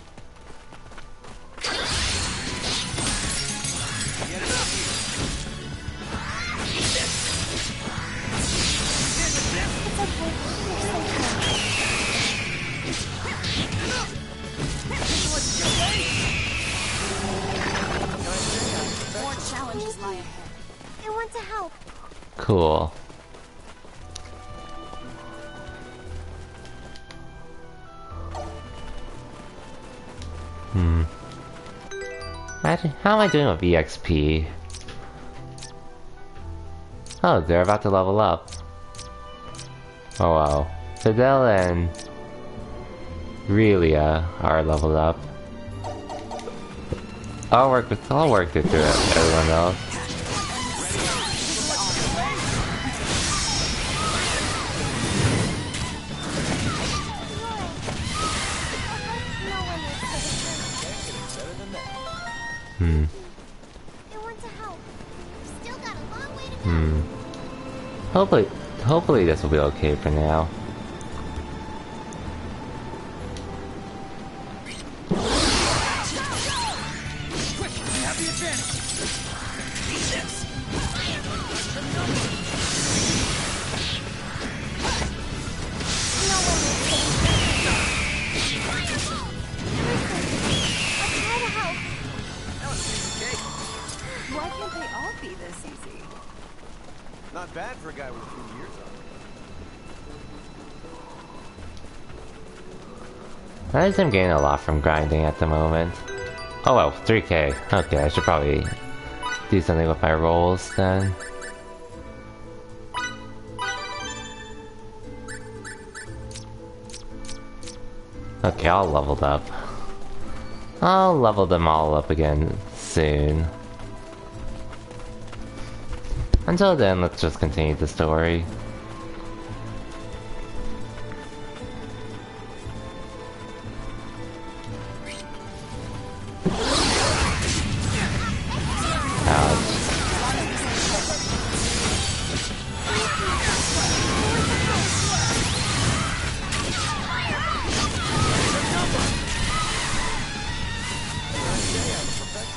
More challenges lie ahead. I want to help. Cool. Imagine, how am I doing with EXP? Oh, they're about to level up. Oh wow. Fidel and Relia are leveled up. I'll work it through everyone else. Hopefully this will be okay for now. Why can't they all be this easy? Not bad for a guy with a few years on. I am getting a lot from grinding at the moment. Oh well, 3k. Okay, I should probably do something with my rolls then. Okay, all leveled up. I'll level them all up again soon. Until then, let's just continue the story.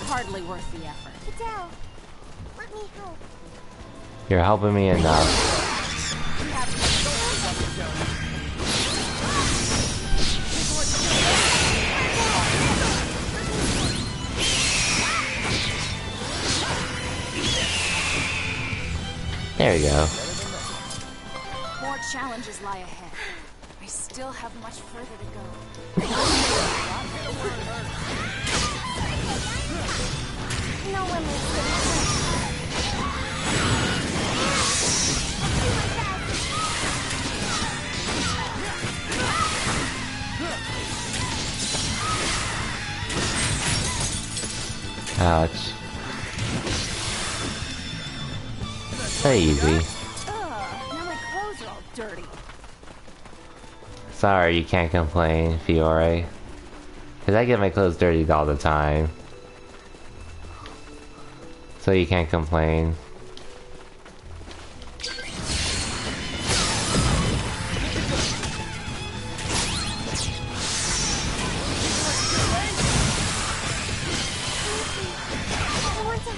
Hardly worth the effort. Fidel, let me help. You're helping me enough. There you go. More challenges lie ahead. I still have much further to go. No one lives. Ouch. So easy. Now my clothes are all dirty. Sorry, you can't complain, Fiore. Cause I get my clothes dirty all the time. So you can't complain. I want to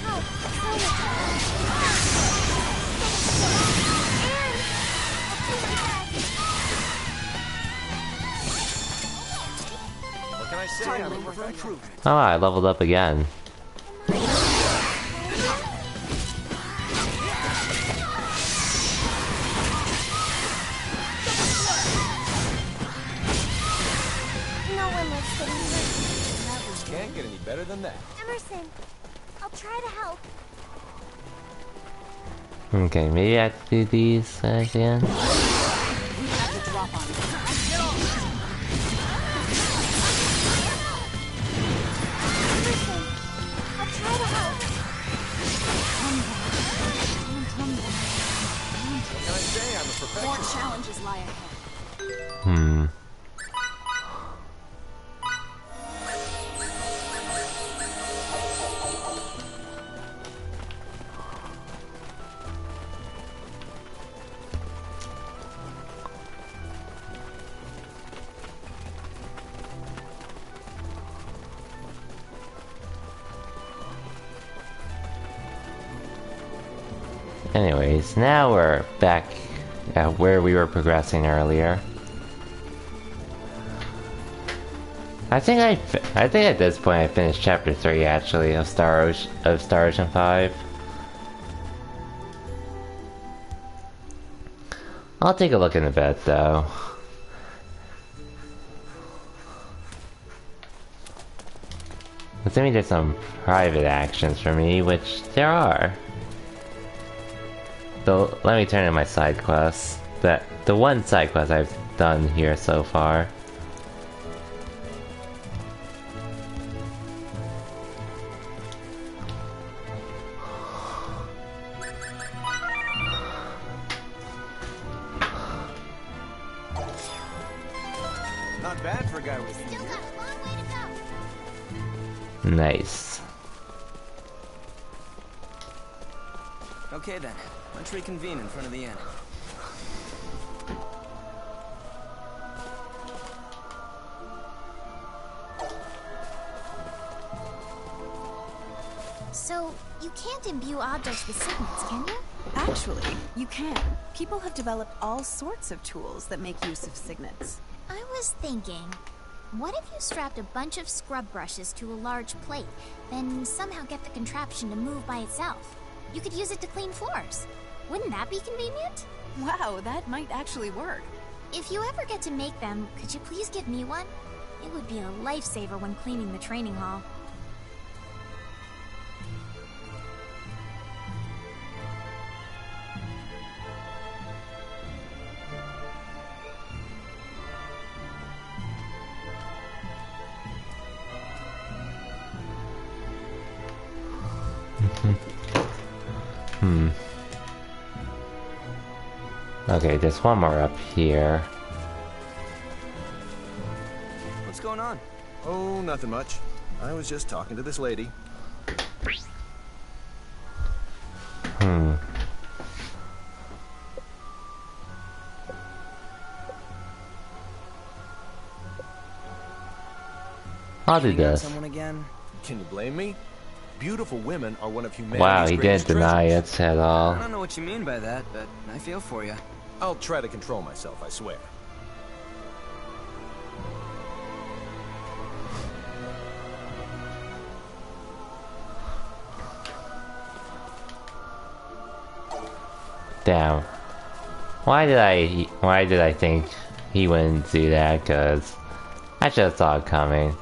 for improvement. Oh, I leveled up again. No one likes getting hurt. Can't get any better than that. Emerson, I'll try to help. Okay, maybe I have to do these again. We have to drop on it. Emerson, I'll try to help. What can I say? I'm a professional. More challenges lie ahead. Anyways, now we're back at where we were progressing earlier. I think at this point I finished chapter 3 actually of Star Ocean 5. I'll take a look in a bit though. Assuming there's some private actions for me, which there are. So let me turn to my side quests. The one side quest I've done here so far. Not bad for a guy with Still got a long way to go. Nice. Okay then, let's reconvene in front of the inn. So, you can't imbue objects with signets, can you? Actually, you can. People have developed all sorts of tools that make use of signets. I was thinking, what if you strapped a bunch of scrub brushes to a large plate, then somehow get the contraption to move by itself? You could use it to clean floors. Wouldn't that be convenient? Wow, that might actually work. If you ever get to make them, could you please give me one? It would be a lifesaver when cleaning the training hall. Okay, there's one more up here. What's going on? Oh, nothing much. I was just talking to this lady. I'll do Shooting at this. someone again? Can you blame me? Beautiful women are one of humanity's Wow, he greatest didn't deny treasures. it at all. I don't know what you mean by that, but I feel for you. I'll try to control myself, I swear. Damn. Why did I think he wouldn't do that? Cause I just saw it coming.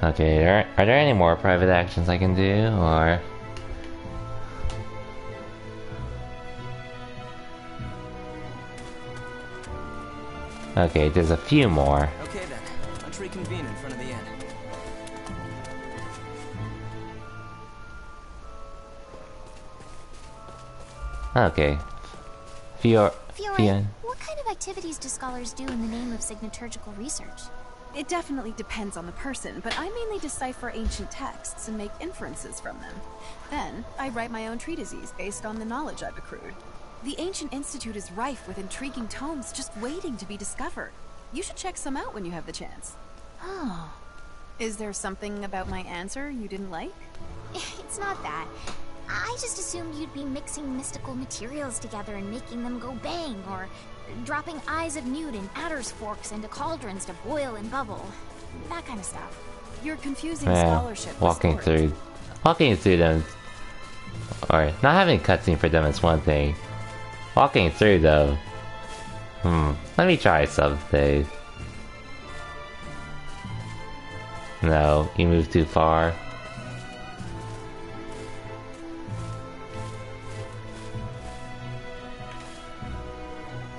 Okay, are there any more private actions I can do, or... Okay, there's a few more. Okay then, let's reconvene in front of the inn. Okay. Fiora, what kind of activities do scholars do in the name of signaturgical research? It definitely depends on the person, but I mainly decipher ancient texts and make inferences from them. Then, I write my own treatises based on the knowledge I've accrued. The Ancient Institute is rife with intriguing tomes just waiting to be discovered. You should check some out when you have the chance. Oh. Is there something about my answer you didn't like? It's not that. I just assumed you'd be mixing mystical materials together and making them go bang, or dropping Eyes of Newt and Adder's Forks into cauldrons to boil and bubble. That kind of stuff. You're confusing scholarship with walking through them, or not having a cutscene for them is one thing. Walking through though, let me try something. No, you moved too far.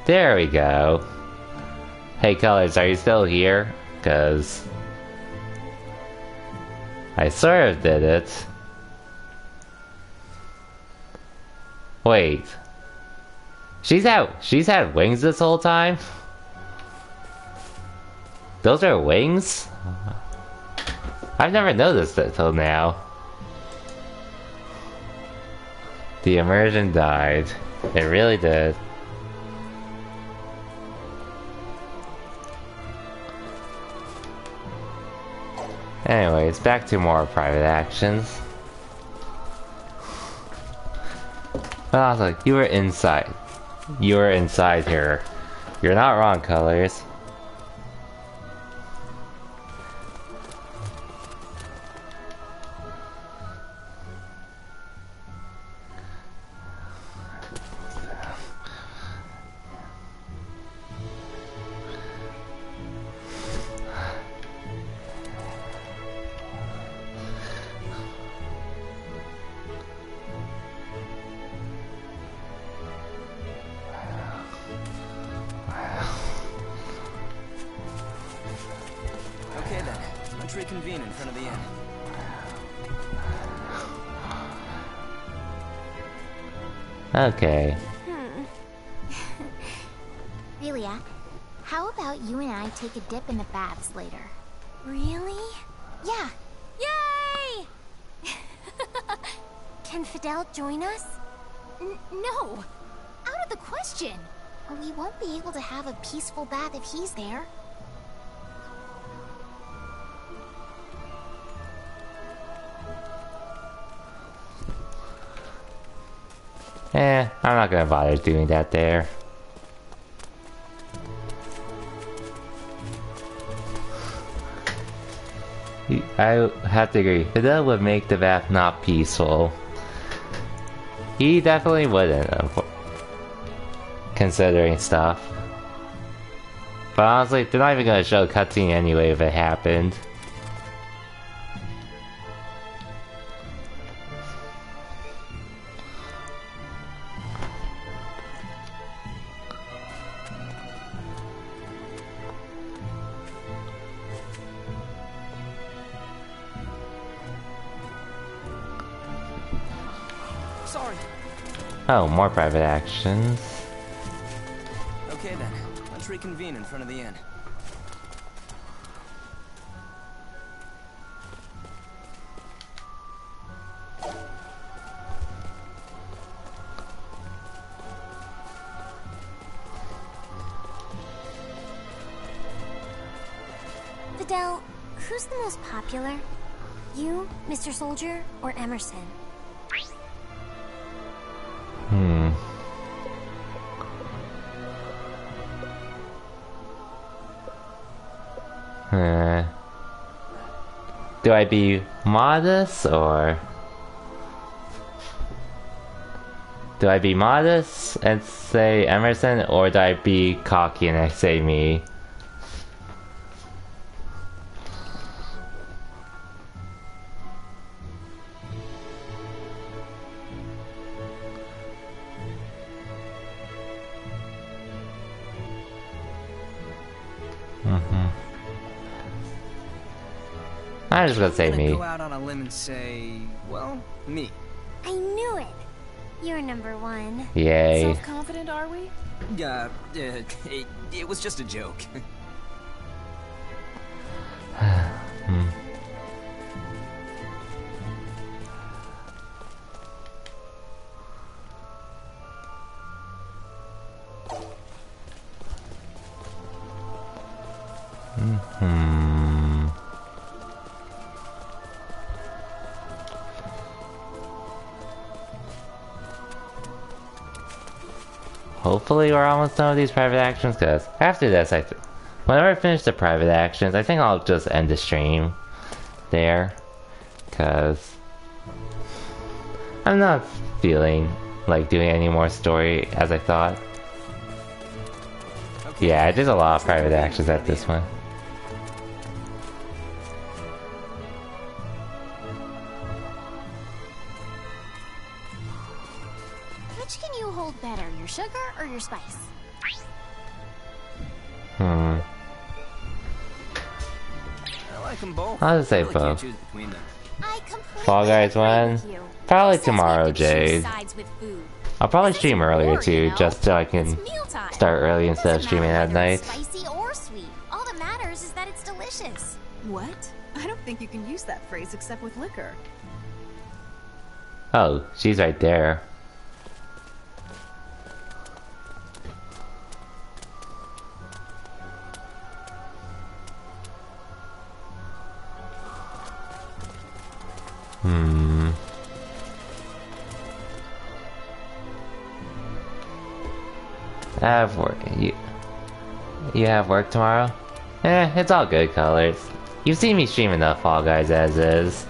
There we go. Hey Colors, are you still here? Cause I sort of did it. Wait. She's had wings this whole time? Those are wings? I've never noticed it till now. The immersion died. It really did. Anyways, back to more private actions. But I was like, you were inside. You were inside here. You're not wrong, Colors. Reconvene in front of the inn. Okay. Relia, how about you and I take a dip in the baths later? Really? Yeah. Yay! Can Fidel join us? No! Out of the question! We won't be able to have a peaceful bath if he's there. I'm not gonna bother doing that there. I have to agree, Fidel would make the bath not peaceful. He definitely wouldn't, considering stuff. But honestly, they're not even gonna show a cutscene anyway if it happened. Sorry. Oh, more private actions. Okay then, let's reconvene in front of the inn. Fidel, who's the most popular? You, Mr. Soldier, or Emerson? Do I be modest or do I be modest and say Emerson, or do I be cocky and I say me? I'm just gonna say me. Go out on a limb and say, well, me. I knew it. You're number one. Yay. Self-confident, are we? It was just a joke. Hopefully we're almost done with these private actions, because after this, whenever I finish the private actions, I think I'll just end the stream there, because I'm not feeling like doing any more story as I thought. Okay. Yeah, I did a lot of private actions at this one. Which can you hold better, your sugar or your spice? I like them both. I'll just say both. Fall Guys 1? Probably tomorrow, Jade. I'll probably stream earlier too, just so I can start early instead of streaming at night. Spicy or sweet. All that matters is that it's delicious. What? I don't think you can use that phrase except with liquor. Oh, she's right there. I have work. You have work tomorrow? It's all good, Colors. You've seen me stream enough Fall Guys as is.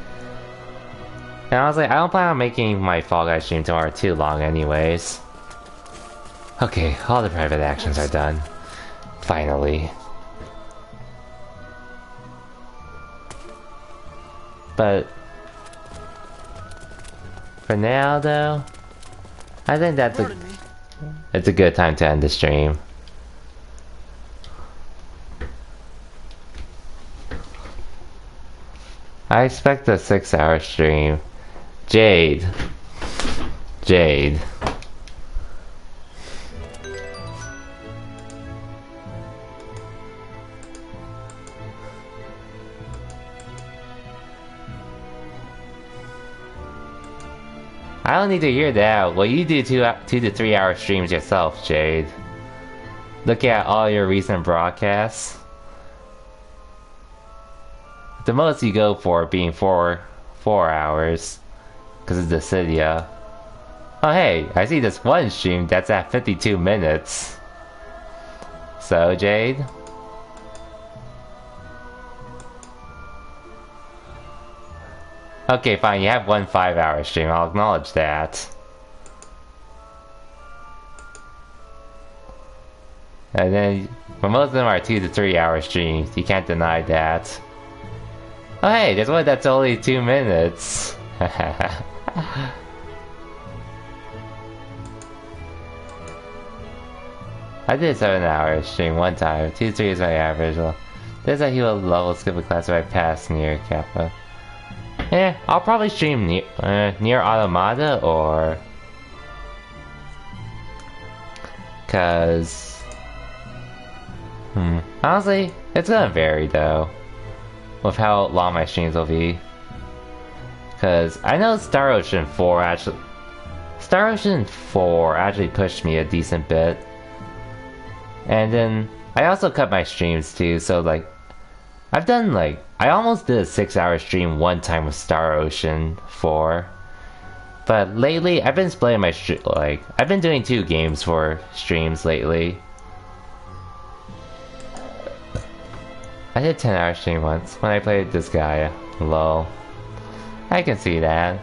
And honestly, I don't plan on making my Fall Guys stream tomorrow too long anyways. Okay, all the private actions are done. Finally. But for now though, I think it's a good time to end the stream. I expect a 6-hour stream. Jade. I don't need to hear that. Well, you do 2 to 3 hour streams yourself, Jade. Look at all your recent broadcasts. The most you go for being 4 hours. Because of Dissidia. Oh hey, I see this one stream that's at 52 minutes. So, Jade? Okay, fine, you have one 5-hour stream, I'll acknowledge that. And then, but most of them are 2 to 3 hour streams, you can't deny that. Oh hey, there's one that's only 2 minutes. I did a 7-hour stream one time, 2 to 3 is my average. There's a heal level skip a class if I pass near Kappa. I'll probably stream near Automata or... Cause... Honestly, it's gonna vary though. With how long my streams will be. Cause I know Star Ocean 4 actually pushed me a decent bit. And then I also cut my streams too, so like I almost did a 6-hour stream one time with Star Ocean 4. But lately, I've been splitting my I've been doing 2 games for streams lately. I did a 10-hour stream once when I played this guy. Lol. I can see that.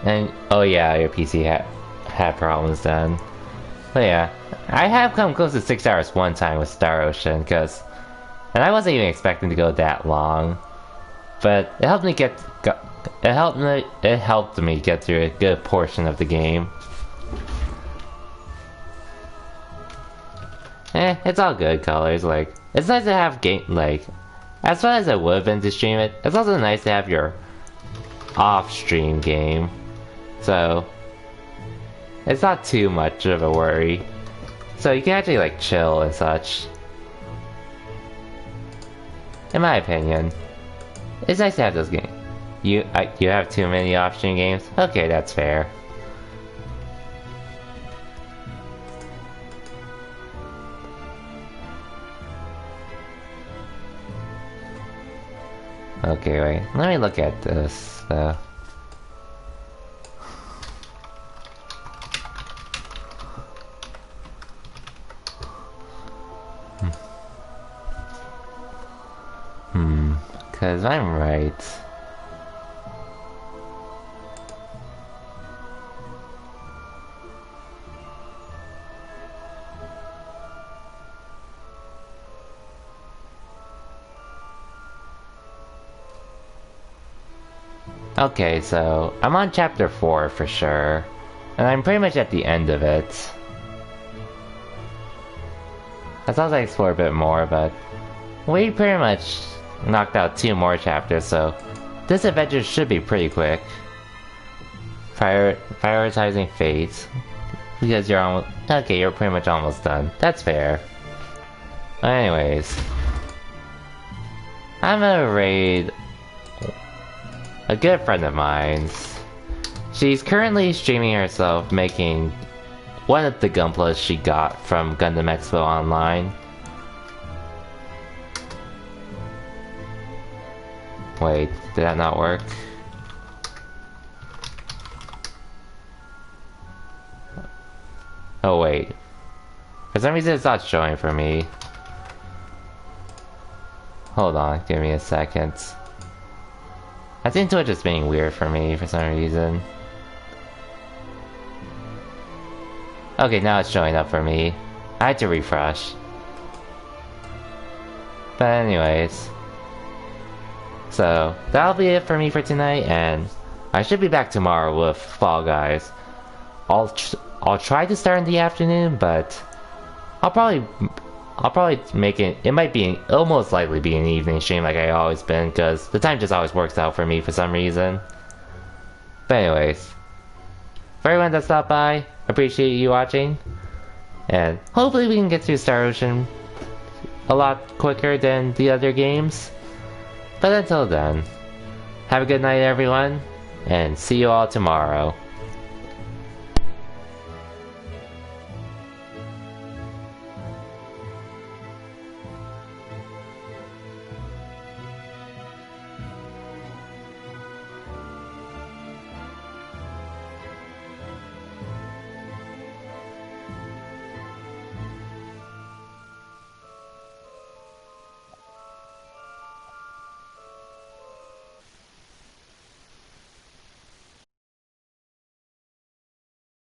And oh yeah, your PC had problems then. But yeah, I have come close to 6 hours one time with Star Ocean, and I wasn't even expecting to go that long, but it helped me get through a good portion of the game. It's all good, Colors. Like, it's nice to have as far as I would have been to stream it, it's also nice to have your off-stream game. So, it's not too much of a worry. So you can actually chill and such. In my opinion, it's nice to have those games. You have too many off-stream games? Okay, that's fair. Okay, wait. Let me look at this, though. Because I'm right. Okay, so I'm on chapter 4 for sure, and I'm pretty much at the end of it. I thought I'd explore a bit more, but we pretty much knocked out 2 more chapters, so this adventure should be pretty quick. Prioritizing fate, because you're almost okay. You're pretty much almost done. That's fair. Anyways, I'm gonna raid a good friend of mine's. She's currently streaming herself making one of the Gunplas she got from Gundam Expo Online. Wait, did that not work? Oh wait. For some reason it's not showing for me. Hold on, give me a second. I think Twitch is being weird for me for some reason. Okay, now it's showing up for me. I had to refresh. But anyways. So, that'll be it for me for tonight, and I should be back tomorrow with Fall Guys. I'll try to start in the afternoon, but I'll probably make it. It'll most likely be an evening stream like I always been, because the time just always works out for me for some reason. But anyways, for everyone that stopped by, appreciate you watching, and hopefully we can get through Star Ocean a lot quicker than the other games. But until then, have a good night everyone, and see you all tomorrow.